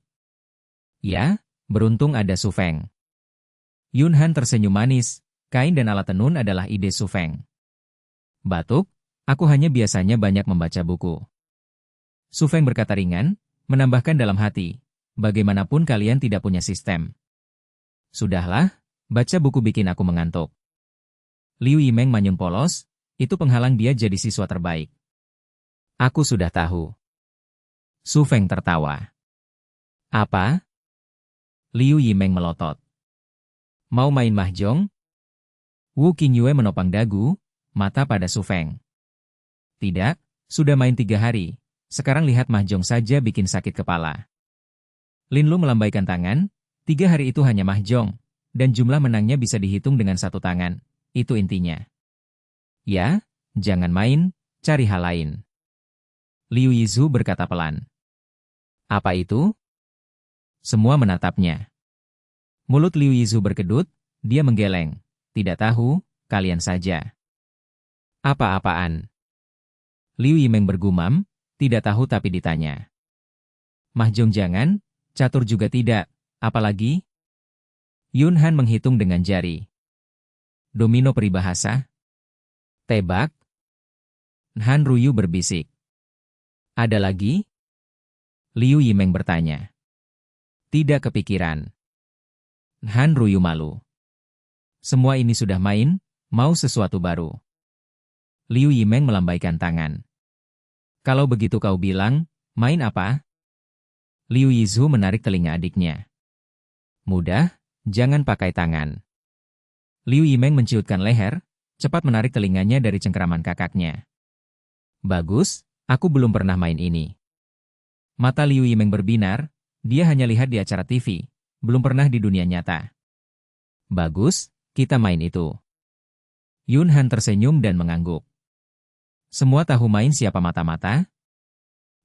Ya, beruntung ada Su Feng. Yun Han tersenyum manis, kain dan alat tenun adalah ide Su Feng. Batuk? Aku hanya biasanya banyak membaca buku. Su Feng berkata ringan, menambahkan dalam hati, bagaimanapun kalian tidak punya sistem. Sudahlah, baca buku bikin aku mengantuk. Liu Yimeng manyun polos, itu penghalang dia jadi siswa terbaik. Aku sudah tahu. Su Feng tertawa. Apa? Liu Yimeng melotot. Mau main mahjong? Wu Qingyue menopang dagu, mata pada Su Feng. Tidak, sudah main 3 hari. Sekarang lihat mahjong saja bikin sakit kepala. Lin Lu melambaikan tangan, 3 hari itu hanya mahjong, dan jumlah menangnya bisa dihitung dengan 1 tangan. Itu intinya. Ya, jangan main, cari hal lain. Liu Yizu berkata pelan. Apa itu? Semua menatapnya. Mulut Liu Yizu berkedut, dia menggeleng. Tidak tahu, kalian saja. Apa-apaan? Liu Yimeng bergumam, tidak tahu tapi ditanya. Mahjong jangan, catur juga tidak, apalagi? Yun Han menghitung dengan jari. Domino peribahasa? Tebak? Han Ruyu berbisik. Ada lagi? Liu Yimeng bertanya. Tidak kepikiran. Han Ruyu malu. Semua ini sudah main, mau sesuatu baru. Liu Yimeng melambaikan tangan. Kalau begitu kau bilang, main apa? Liu Yizhu menarik telinga adiknya. Mudah, jangan pakai tangan. Liu Yimeng menciutkan leher, cepat menarik telinganya dari cengkeraman kakaknya. Bagus, aku belum pernah main ini. Mata Liu Yimeng berbinar, dia hanya lihat di acara TV, belum pernah di dunia nyata. Bagus, kita main itu. Yun Han tersenyum dan mengangguk. Semua tahu main siapa mata-mata?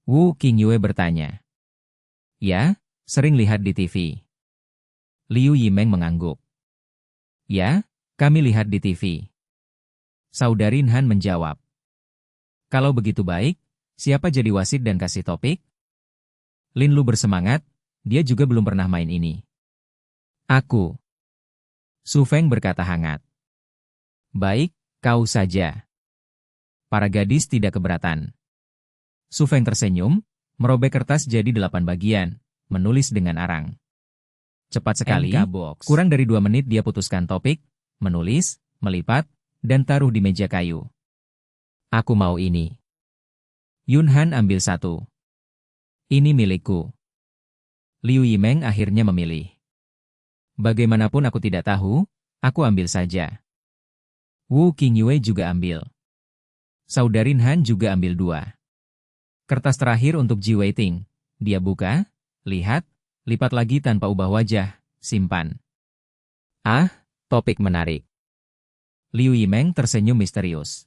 Wu Qingyue bertanya. Ya, sering lihat di TV. Liu Yimeng mengangguk. Ya, kami lihat di TV. Saudari Han menjawab. Kalau begitu baik, siapa jadi wasit dan kasih topik? Lin Lu bersemangat, dia juga belum pernah main ini. Aku. Su Feng berkata hangat. Baik, kau saja. Para gadis tidak keberatan. Su Feng tersenyum, merobek kertas jadi 8 bagian, menulis dengan arang. Cepat sekali, kurang dari 2 menit dia putuskan topik, menulis, melipat, dan taruh di meja kayu. Aku mau ini. Yun Han ambil satu. Ini milikku. Liu Yimeng akhirnya memilih. Bagaimanapun aku tidak tahu, aku ambil saja. Wu Qingyue juga ambil. Saudari Han juga ambil 2. Kertas terakhir untuk Ji Weiting. Dia buka, lihat, lipat lagi tanpa ubah wajah, simpan. Ah, topik menarik. Liu Yimeng tersenyum misterius.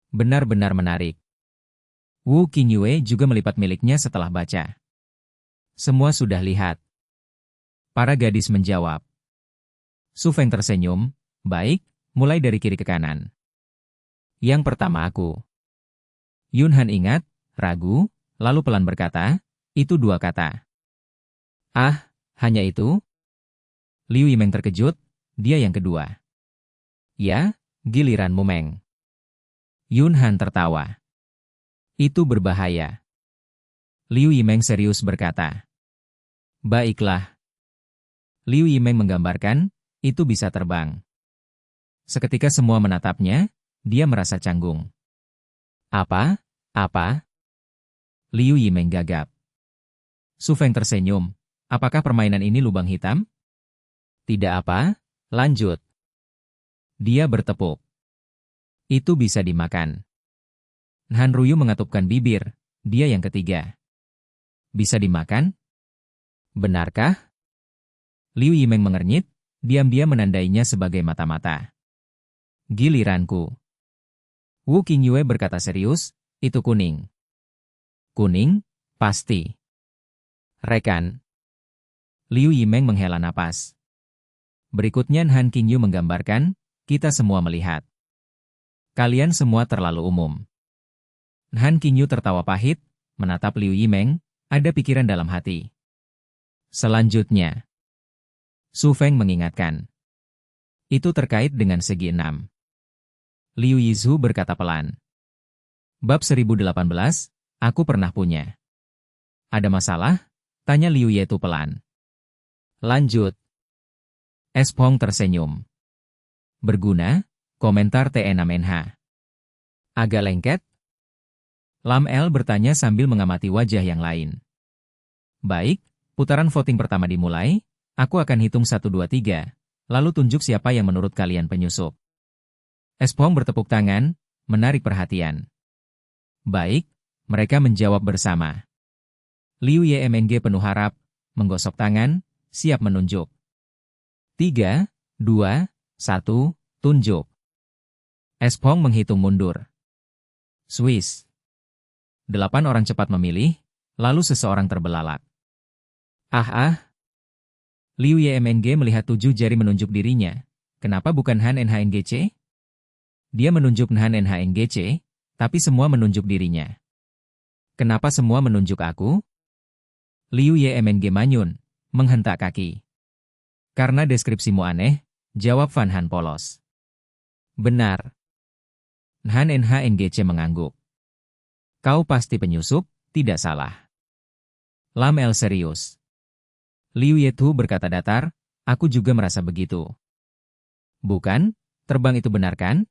Benar-benar menarik. Wu Qingyue juga melipat miliknya setelah baca. Semua sudah lihat. Para gadis menjawab. Su Feng tersenyum, baik, mulai dari kiri ke kanan. Yang pertama aku. Yun Han ingat, ragu, lalu pelan berkata, itu 2 kata. Ah, hanya itu? Liu Yimeng terkejut, dia yang kedua. Ya, giliranmu Meng. Yun Han tertawa. Itu berbahaya. Liu Yimeng serius berkata. Baiklah. Liu Yimeng menggambarkan, itu bisa terbang. Seketika semua menatapnya, dia merasa canggung. Apa? Apa? Liu Yimeng gagap. Su Feng tersenyum. Apakah permainan ini lubang hitam? Tidak apa, lanjut. Dia bertepuk. Itu bisa dimakan. Han Ruyu mengatupkan bibir, dia yang ketiga. Bisa dimakan? Benarkah? Liu Yimeng mengernyit, diam-diam menandainya sebagai mata-mata. Giliranku. Wu Qingyue berkata serius, itu kuning. Kuning? Pasti. Rekan. Liu Yimeng menghela napas. Berikutnya Han Qingyu menggambarkan, kita semua melihat. Kalian semua terlalu umum. Han Qingyu tertawa pahit, menatap Liu Yimeng, ada pikiran dalam hati. Selanjutnya. Su Feng mengingatkan. Itu terkait dengan segi 6. Liu Yizhu berkata pelan. Bab 1018, aku pernah punya. Ada masalah? Tanya Liu Yetu pelan. Lanjut. Espong tersenyum. Berguna, komentar T6NH. Agak lengket? Lam El bertanya sambil mengamati wajah yang lain. Baik, putaran voting pertama dimulai, aku akan hitung 1, 2, 3, lalu tunjuk siapa yang menurut kalian penyusup. Espong bertepuk tangan, menarik perhatian. Baik, mereka menjawab bersama. Liu Yemng penuh harap, menggosok tangan, siap menunjuk. 3, 2, 1, tunjuk. Espong menghitung mundur. Swiss. 8 orang cepat memilih, lalu seseorang terbelalak. Ah. Liu Yemng melihat 7 jari menunjuk dirinya. Kenapa bukan Han NHNGC? Dia menunjuk Han NHNGC, tapi semua menunjuk dirinya. Kenapa semua menunjuk aku? Liu Yemng manyun, menghentak kaki. Karena deskripsimu aneh, jawab Van Han polos. Benar. Han NHNGC mengangguk. Kau pasti penyusup, tidak salah. Lam El serius. Liu Yetu berkata datar, aku juga merasa begitu. Bukan, terbang itu benar kan?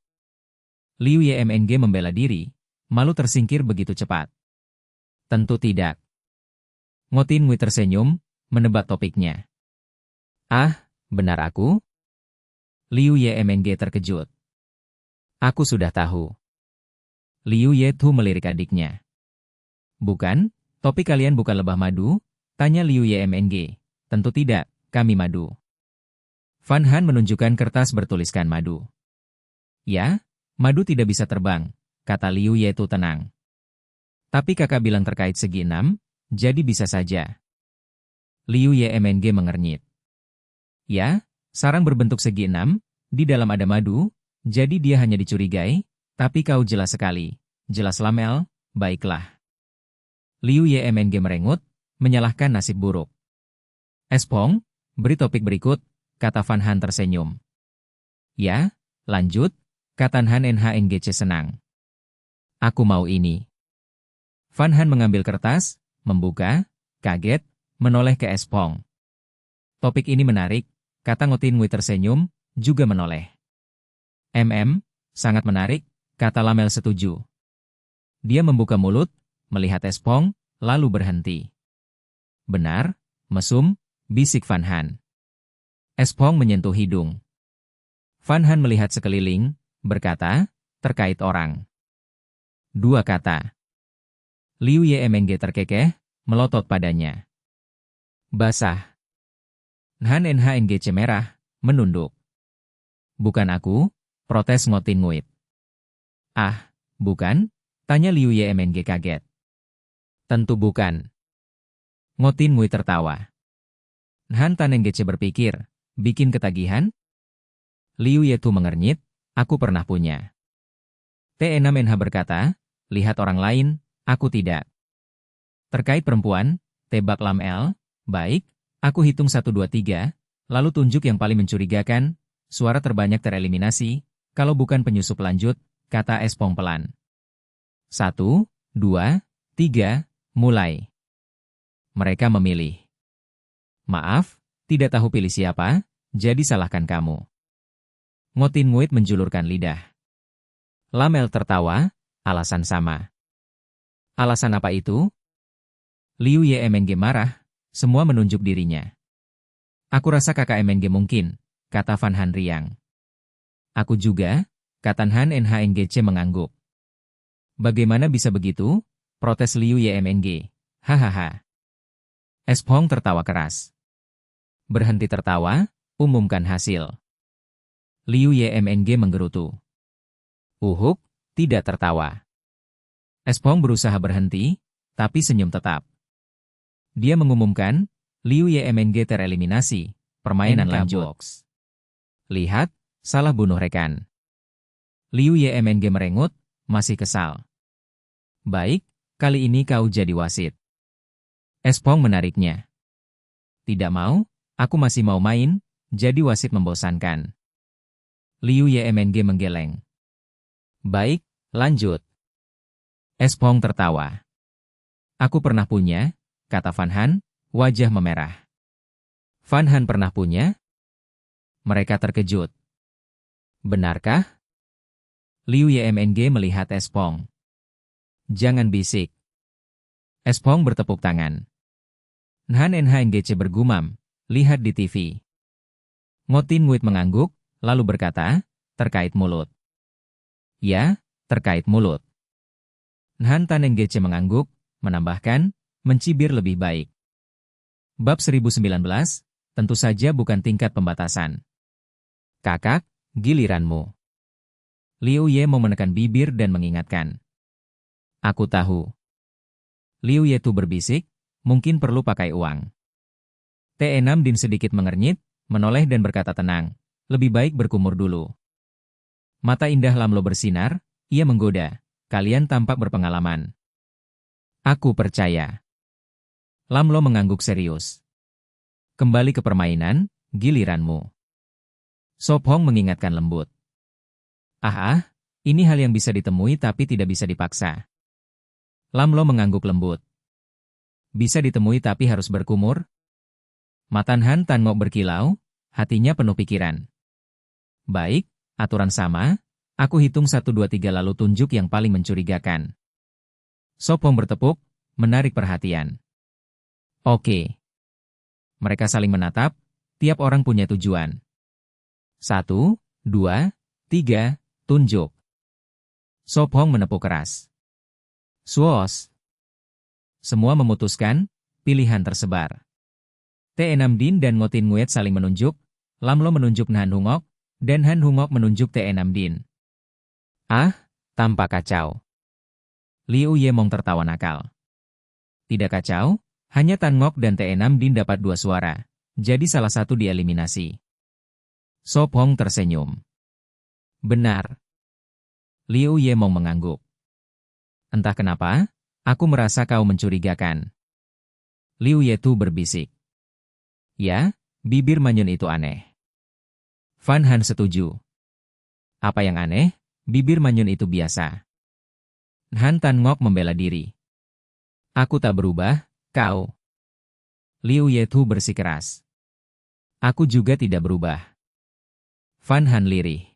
Liu Yemng membela diri, malu tersingkir begitu cepat. Tentu tidak. Ngotin Ngui tersenyum, menebak topiknya. Ah, benar aku? Liu Yemng terkejut. Aku sudah tahu. Liu Yetu melirik adiknya. Bukan, topik kalian bukan lebah madu? Tanya Liu Yemng. Tentu tidak, kami madu. Fan Han menunjukkan kertas bertuliskan madu. Ya, madu tidak bisa terbang, kata Liu Yetu tenang. Tapi kakak bilang terkait segi 6, jadi bisa saja. Liu Yemng mengernyit. Ya, sarang berbentuk segi 6, di dalam ada madu, jadi dia hanya dicurigai, tapi kau jelas sekali. Jelas Lamel, baiklah. Liu Yemng merengut, menyalahkan nasib buruk. Espong, beri topik berikut, kata Fan Han tersenyum. Ya, lanjut, kata Han NHNGC senang. Aku mau ini. Fan Han mengambil kertas, membuka, kaget, menoleh ke Espong. Topik ini menarik, kata Ngotin Ngui tersenyum, juga menoleh. Sangat menarik, kata Lamel setuju. Dia membuka mulut, melihat Espong, lalu berhenti. Benar, mesum, bisik Fan Han. Espong menyentuh hidung. Fan Han melihat sekeliling, berkata, terkait orang. 2 kata. Liu Yemng terkekeh, melotot padanya. Basah. Han NHNGC merah, menunduk. Bukan aku, protes Ngotin Ngui. Ah, bukan? Tanya Liu Yemng kaget. Tentu bukan. Ngotin Ngui tertawa. Han TNGC berpikir, bikin ketagihan? Liu Yetu mengernyit, aku pernah punya. T6NH berkata, lihat orang lain, aku tidak. Terkait perempuan, tebak Lamel, baik, aku hitung 1, 2, 3, lalu tunjuk yang paling mencurigakan, suara terbanyak tereliminasi, kalau bukan penyusup lanjut, kata Espong pelan. 1, 2, 3, mulai. Mereka memilih. Maaf, tidak tahu pilih siapa, jadi salahkan kamu. Ngotin Ngui menjulurkan lidah. Lamel tertawa, alasan sama. Alasan apa itu? Liu Yemng marah, semua menunjuk dirinya. Aku rasa kakak MNG mungkin, kata Fan Han riang. Aku juga, kata Han NHNGC mengangguk. Bagaimana bisa begitu? Protes Liu Yemng. Hahaha. Espong tertawa keras. Berhenti tertawa, umumkan hasil. Liu Yemng menggerutu. Uhuk, tidak tertawa. Espong berusaha berhenti, tapi senyum tetap. Dia mengumumkan, Liu Yemng tereliminasi, permainan lanjut. Lihat, salah bunuh rekan. Liu Yemng merengut, masih kesal. Baik, kali ini kau jadi wasit. Espong menariknya. Tidak mau, aku masih mau main, jadi wasit membosankan. Liu Yemng menggeleng. Baik, lanjut. Espong tertawa. Aku pernah punya, kata Fan Han, wajah memerah. Fan Han pernah punya? Mereka terkejut. Benarkah? Liu Yemng melihat Espong. Jangan bisik. Espong bertepuk tangan. Han NHNGC bergumam, lihat di TV. Ngotin Ngui mengangguk, lalu berkata, terkait mulut. Ya, terkait mulut. Han TNGC mengangguk, menambahkan, mencibir lebih baik. Bab 1019, tentu saja bukan tingkat pembatasan. Kakak, giliranmu. Liu Ye mau menekan bibir dan mengingatkan. Aku tahu. Liu Ye tu berbisik, mungkin perlu pakai uang. T6 Din sedikit mengernyit, menoleh dan berkata tenang, lebih baik berkumur dulu. Mata indah Lamlo bersinar, ia menggoda, kalian tampak berpengalaman. Aku percaya. Lamlo mengangguk serius. Kembali ke permainan, giliranmu. Sop Hong mengingatkan lembut. Ini hal yang bisa ditemui tapi tidak bisa dipaksa. Lamlo mengangguk lembut. Bisa ditemui tapi harus berkumur? Matan Han Tan Ngok berkilau, hatinya penuh pikiran. Baik, aturan sama, Aku hitung 1, 2, 3 lalu tunjuk yang paling mencurigakan. Sopong bertepuk, menarik perhatian. Oke. Mereka saling menatap, tiap orang punya tujuan. 1, 2, 3, tunjuk. Sopong menepuk keras. Swos. Semua memutuskan, pilihan tersebar. T6 Din dan Ngotin Nguyen saling menunjuk, Lamlo menunjuk Nhan Hungok, dan Han Hungok menunjuk T6 Din. Ah, tampak kacau. Liu Yemong tertawa nakal. Tidak kacau, hanya Tan Ngok dan T6 Din dapat 2 suara, jadi salah satu dieliminasi. Sopong tersenyum. Benar. Liu Yemong mengangguk. Entah kenapa, aku merasa kau mencurigakan. Liu Yetu berbisik. Ya, bibir manyun itu aneh. Fan Han setuju. Apa yang aneh? Bibir manyun itu biasa. Han Tan Ngok membela diri. Aku tak berubah, kau. Liu Yetu bersikeras. Aku juga tidak berubah. Fan Han lirih.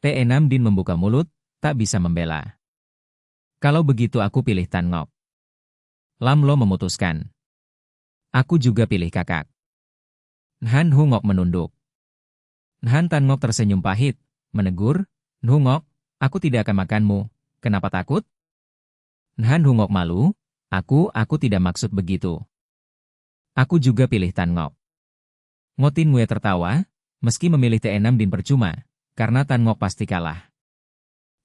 T6 Din membuka mulut, tak bisa membela. Kalau begitu aku pilih Tan Ngok. Lamlo memutuskan. Aku juga pilih kakak. Han Hungok menunduk. Han Tan Ngok tersenyum pahit, menegur, Hungok, aku tidak akan makanmu, kenapa takut? Han Hungok malu, aku tidak maksud begitu. Aku juga pilih Tan Ngok. Ngotin Nguyen tertawa, meski memilih T6 Din percuma, karena Tan Ngok pasti kalah.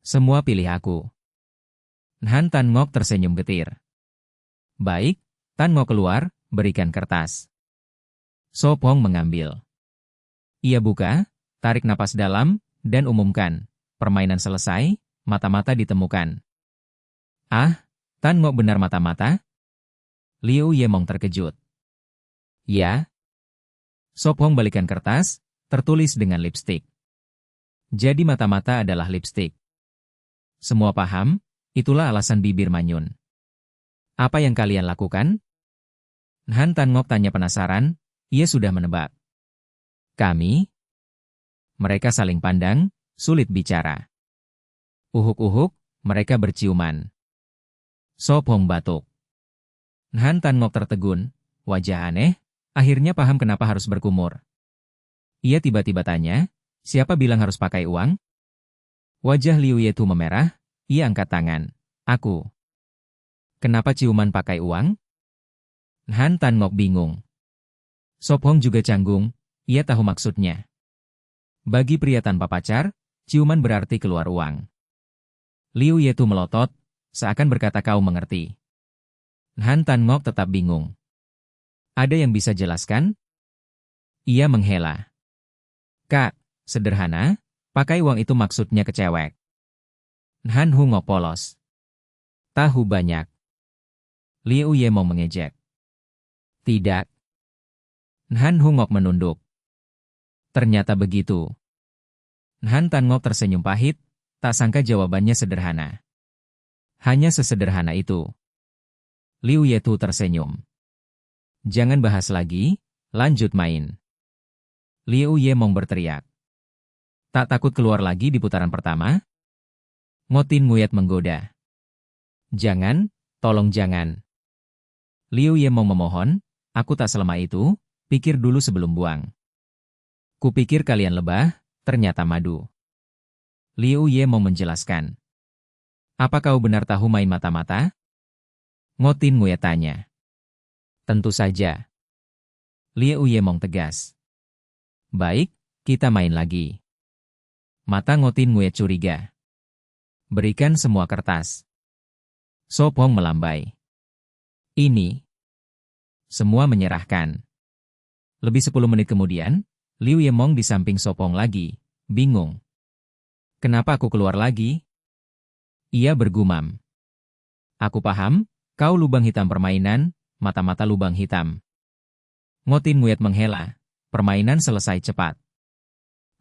Semua pilih aku. Han Tan Ngok tersenyum getir. Baik, Tan Ngok keluar, berikan kertas. Sopong mengambil. Ia buka, tarik napas dalam, dan umumkan. Permainan selesai, mata-mata ditemukan. Ah, Tan Ngok benar mata-mata? Liu Yemong terkejut. Ya. Sopong balikan kertas, tertulis dengan lipstik. Jadi mata-mata adalah lipstik. Semua paham, itulah alasan bibir manyun. Apa yang kalian lakukan? Han Tan Ngok tanya penasaran, ia sudah menebak. Kami? Mereka saling pandang, sulit bicara. Uhuk-uhuk, mereka berciuman. Sopong batuk. Han Tan Ngok tertegun, wajah aneh, akhirnya paham kenapa harus berkumur. Ia tiba-tiba tanya, siapa bilang harus pakai uang? Wajah Liu Yetu memerah, ia angkat tangan. Aku. Kenapa ciuman pakai uang? Han Tan Ngok bingung. Sopong juga canggung, ia tahu maksudnya. Bagi pria tanpa pacar, ciuman berarti keluar uang. Liu Yetu melotot, seakan berkata kau mengerti. Han Tan Ngok tetap bingung. Ada yang bisa jelaskan? Ia menghela. Kak, sederhana, pakai uang itu maksudnya ke cewek. Han Hungok polos. Tahu banyak. Liu Yemong mengejek. Tidak. Han Hungok menunduk. Ternyata begitu. Han Tan Ngok tersenyum pahit, tak sangka jawabannya sederhana. Hanya sesederhana itu. Liu Yetu tersenyum. Jangan bahas lagi, lanjut main. Liu Yemong berteriak. Tak takut keluar lagi di putaran pertama? Ngotin Nguyen menggoda. Jangan, tolong jangan. Liu Yemong memohon, aku tak selemah itu, pikir dulu sebelum buang. Kupikir kalian lebah, ternyata madu. Liu Yemong menjelaskan. Apa kau benar tahu main mata-mata? Ngotin Nguyen tanya. Tentu saja. Liu Yemong tegas. Baik, kita main lagi. Mata Ngotin Nguyen curiga. Berikan semua kertas. Sopong melambai. Ini. Semua menyerahkan. Lebih 10 menit kemudian, Liu Yemong di samping Sopong lagi, bingung. Kenapa aku keluar lagi? Ia bergumam. Aku paham, kau lubang hitam permainan, mata-mata lubang hitam. Ngotin Nguyen menghela, permainan selesai cepat.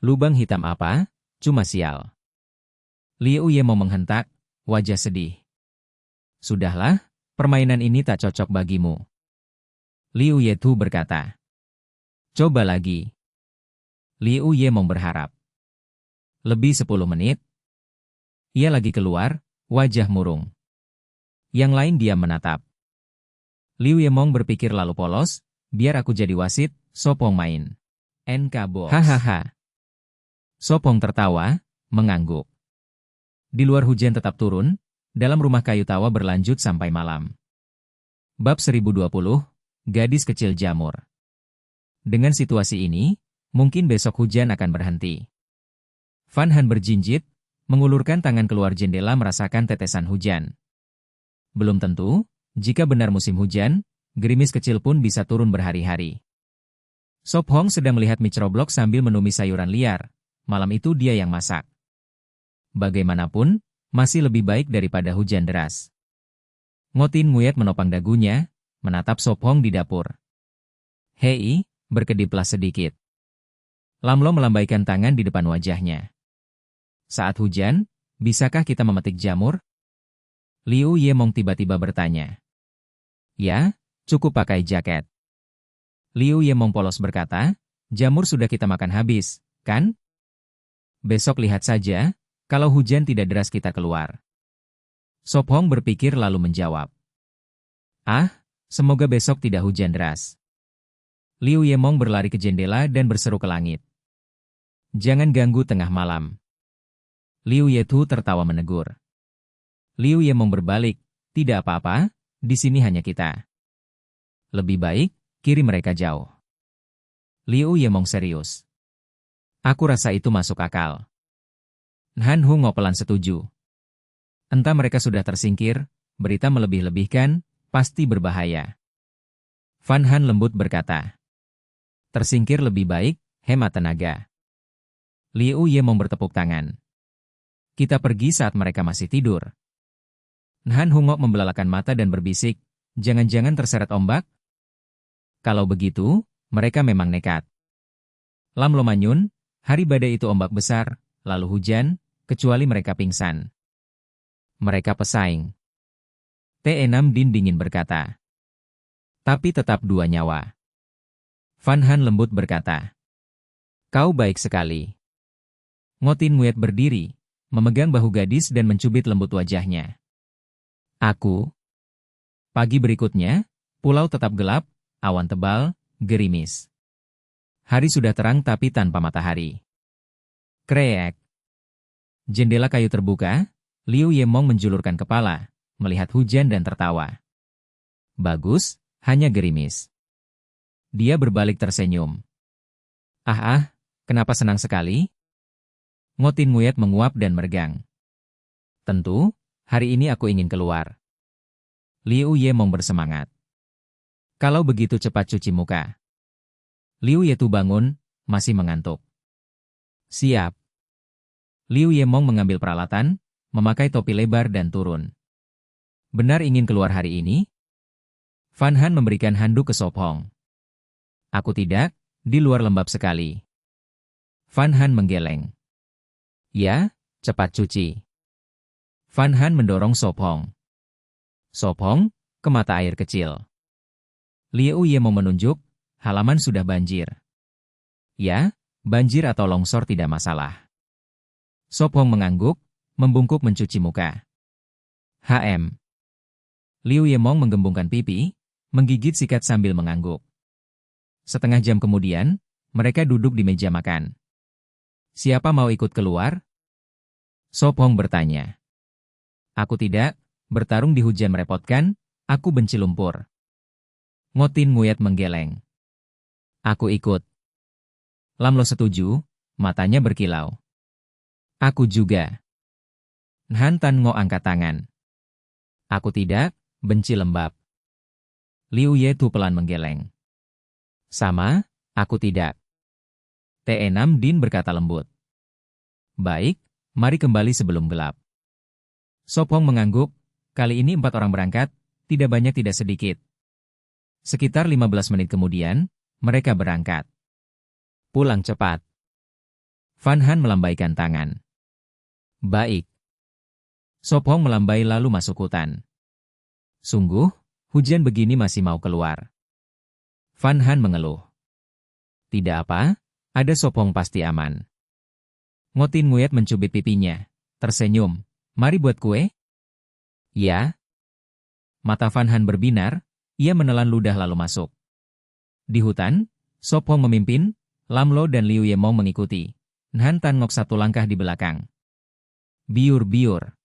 Lubang hitam apa? Cuma sial. Liu Yemong menghentak, wajah sedih. Sudahlah, permainan ini tak cocok bagimu. Liu Yetu berkata. Coba lagi. Liu Yemong berharap. Lebih 10 menit, Ia lagi keluar, wajah murung. Yang lain diam menatap. Liu Yemong berpikir lalu polos, biar aku jadi wasit, Sopong main. NK Box. Hahaha. Sopong tertawa, mengangguk. Di luar hujan tetap turun, dalam rumah kayu tawa berlanjut sampai malam. Bab 1020, Gadis Kecil Jamur. Dengan situasi ini, mungkin besok hujan akan berhenti. Fan Han berjinjit, mengulurkan tangan keluar jendela merasakan tetesan hujan. Belum tentu, jika benar musim hujan, gerimis kecil pun bisa turun berhari-hari. Sop Hong sedang melihat microblok sambil menumis sayuran liar. Malam itu dia yang masak. Bagaimanapun, masih lebih baik daripada hujan deras. Ngotin Nguyet menopang dagunya, menatap Sop Hong di dapur. Hei, berkediplah sedikit. Lamlo melambaikan tangan di depan wajahnya. Saat hujan, bisakah kita memetik jamur? Liu Yemong tiba-tiba bertanya. Ya, cukup pakai jaket. Liu Yemong polos berkata, jamur sudah kita makan habis, kan? Besok lihat saja, kalau hujan tidak deras kita keluar. Sop Hong berpikir lalu menjawab. Ah, semoga besok tidak hujan deras. Liu Yemong berlari ke jendela dan berseru ke langit. Jangan ganggu tengah malam. Liu Yetu tertawa menegur. Liu Yemong berbalik, tidak apa-apa, di sini hanya kita. Lebih baik, kirim mereka jauh. Liu Yemong serius. Aku rasa itu masuk akal. Han Hu ngopelan setuju. Entah mereka sudah tersingkir, berita melebih-lebihkan, pasti berbahaya. Fan Han lembut berkata. Tersingkir lebih baik, hemat tenaga. Liu Yemong bertepuk tangan. Kita pergi saat mereka masih tidur. Han Hungok membelalakan mata dan berbisik, jangan-jangan terseret ombak? Kalau begitu, mereka memang nekat. Lam Lo manyun, hari badai itu ombak besar, lalu hujan, kecuali mereka pingsan. Mereka pesaing. T6 Din dingin berkata. Tapi tetap dua nyawa. Fan Han lembut berkata. Kau baik sekali. Ngotin Nguyet berdiri, memegang bahu gadis dan mencubit lembut wajahnya. Aku. Pagi berikutnya, pulau tetap gelap, awan tebal, gerimis. Hari sudah terang tapi tanpa matahari. Kreek. Jendela kayu terbuka, Liu Yemong menjulurkan kepala, melihat hujan dan tertawa. Bagus, hanya gerimis. Dia berbalik tersenyum. Kenapa senang sekali? Ngotin Nguyet menguap dan meregang. Tentu, hari ini aku ingin keluar. Liu Yemong bersemangat. Kalau begitu cepat cuci muka. Liu Yetu bangun, masih mengantuk. Siap. Liu Yemong mengambil peralatan, memakai topi lebar dan turun. Benar ingin keluar hari ini? Fan Han memberikan handuk ke Sop Hong. Aku tidak, di luar lembab sekali. Fan Han menggeleng. Ya, cepat cuci. Fan Han mendorong Sop Hong. Sop Hong, ke mata air kecil. Liu Yemong menunjuk, halaman sudah banjir. Ya, banjir atau longsor tidak masalah. Sop Hong mengangguk, membungkuk mencuci muka. Liu Yemong menggembungkan pipi, menggigit sikat sambil mengangguk. Setengah jam kemudian, mereka duduk di meja makan. Siapa mau ikut keluar? Sop Hong bertanya. Aku tidak, bertarung di hujan merepotkan, aku benci lumpur. Ngotin Nguyet menggeleng. Aku ikut. Lam Lo setuju, matanya berkilau. Aku juga. Han Tan Ngo angkat tangan. Aku tidak, benci lembab. Liu Yetu pelan menggeleng. Sama, aku tidak. T6 Din berkata lembut. Baik, mari kembali sebelum gelap. Sop Hong mengangguk, kali ini 4 orang berangkat, tidak banyak tidak sedikit. Sekitar 15 menit kemudian, mereka berangkat. Pulang cepat. Fan Han melambaikan tangan. Baik. Sop Hong melambai lalu masuk hutan. Sungguh, hujan begini masih mau keluar. Fan Han mengeluh. Tidak apa, ada Sop Hong pasti aman. Ngotin Nguyet mencubit pipinya, tersenyum. Mari buat kue? Ya. Mata Van Han berbinar, ia menelan ludah lalu masuk. Di hutan, Sop Hong memimpin, Lam Lo dan Liu Yemong mengikuti. Nhan Tan Ngok satu langkah di belakang. Biur-biur.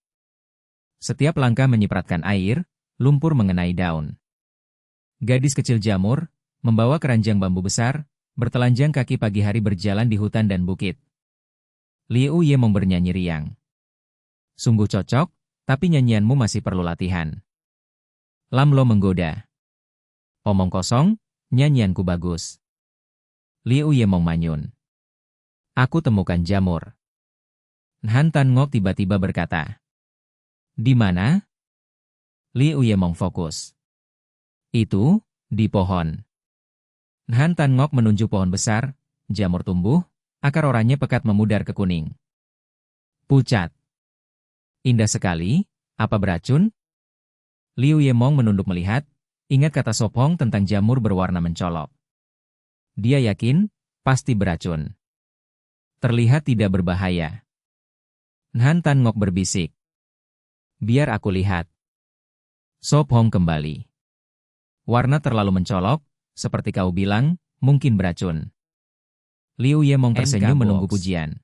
Setiap langkah menyipratkan air, lumpur mengenai daun. Gadis kecil jamur, membawa keranjang bambu besar, bertelanjang kaki pagi hari berjalan di hutan dan bukit. Liu Yemong bernyanyi riang. Sungguh cocok, tapi nyanyianmu masih perlu latihan. Lam Lo menggoda. Omong kosong, nyanyianku bagus. Liu Yemong manyun. Aku temukan jamur. Nhan Tan Ngok tiba-tiba berkata. Di mana? Liu Yemong fokus. Itu, di pohon. Nhan Tan Ngok menunjuk pohon besar, jamur tumbuh, akar oranye pekat memudar ke kuning. Pucat. Indah sekali, apa beracun? Liu Yemong menunduk melihat, ingat kata Sop Hong tentang jamur berwarna mencolok. Dia yakin, pasti beracun. Terlihat tidak berbahaya. Nhan Tan Ngok berbisik. Biar aku lihat. Sop Hong kembali. Warna terlalu mencolok, seperti kau bilang, mungkin beracun. Liu Yemong tersenyum menunggu pujian.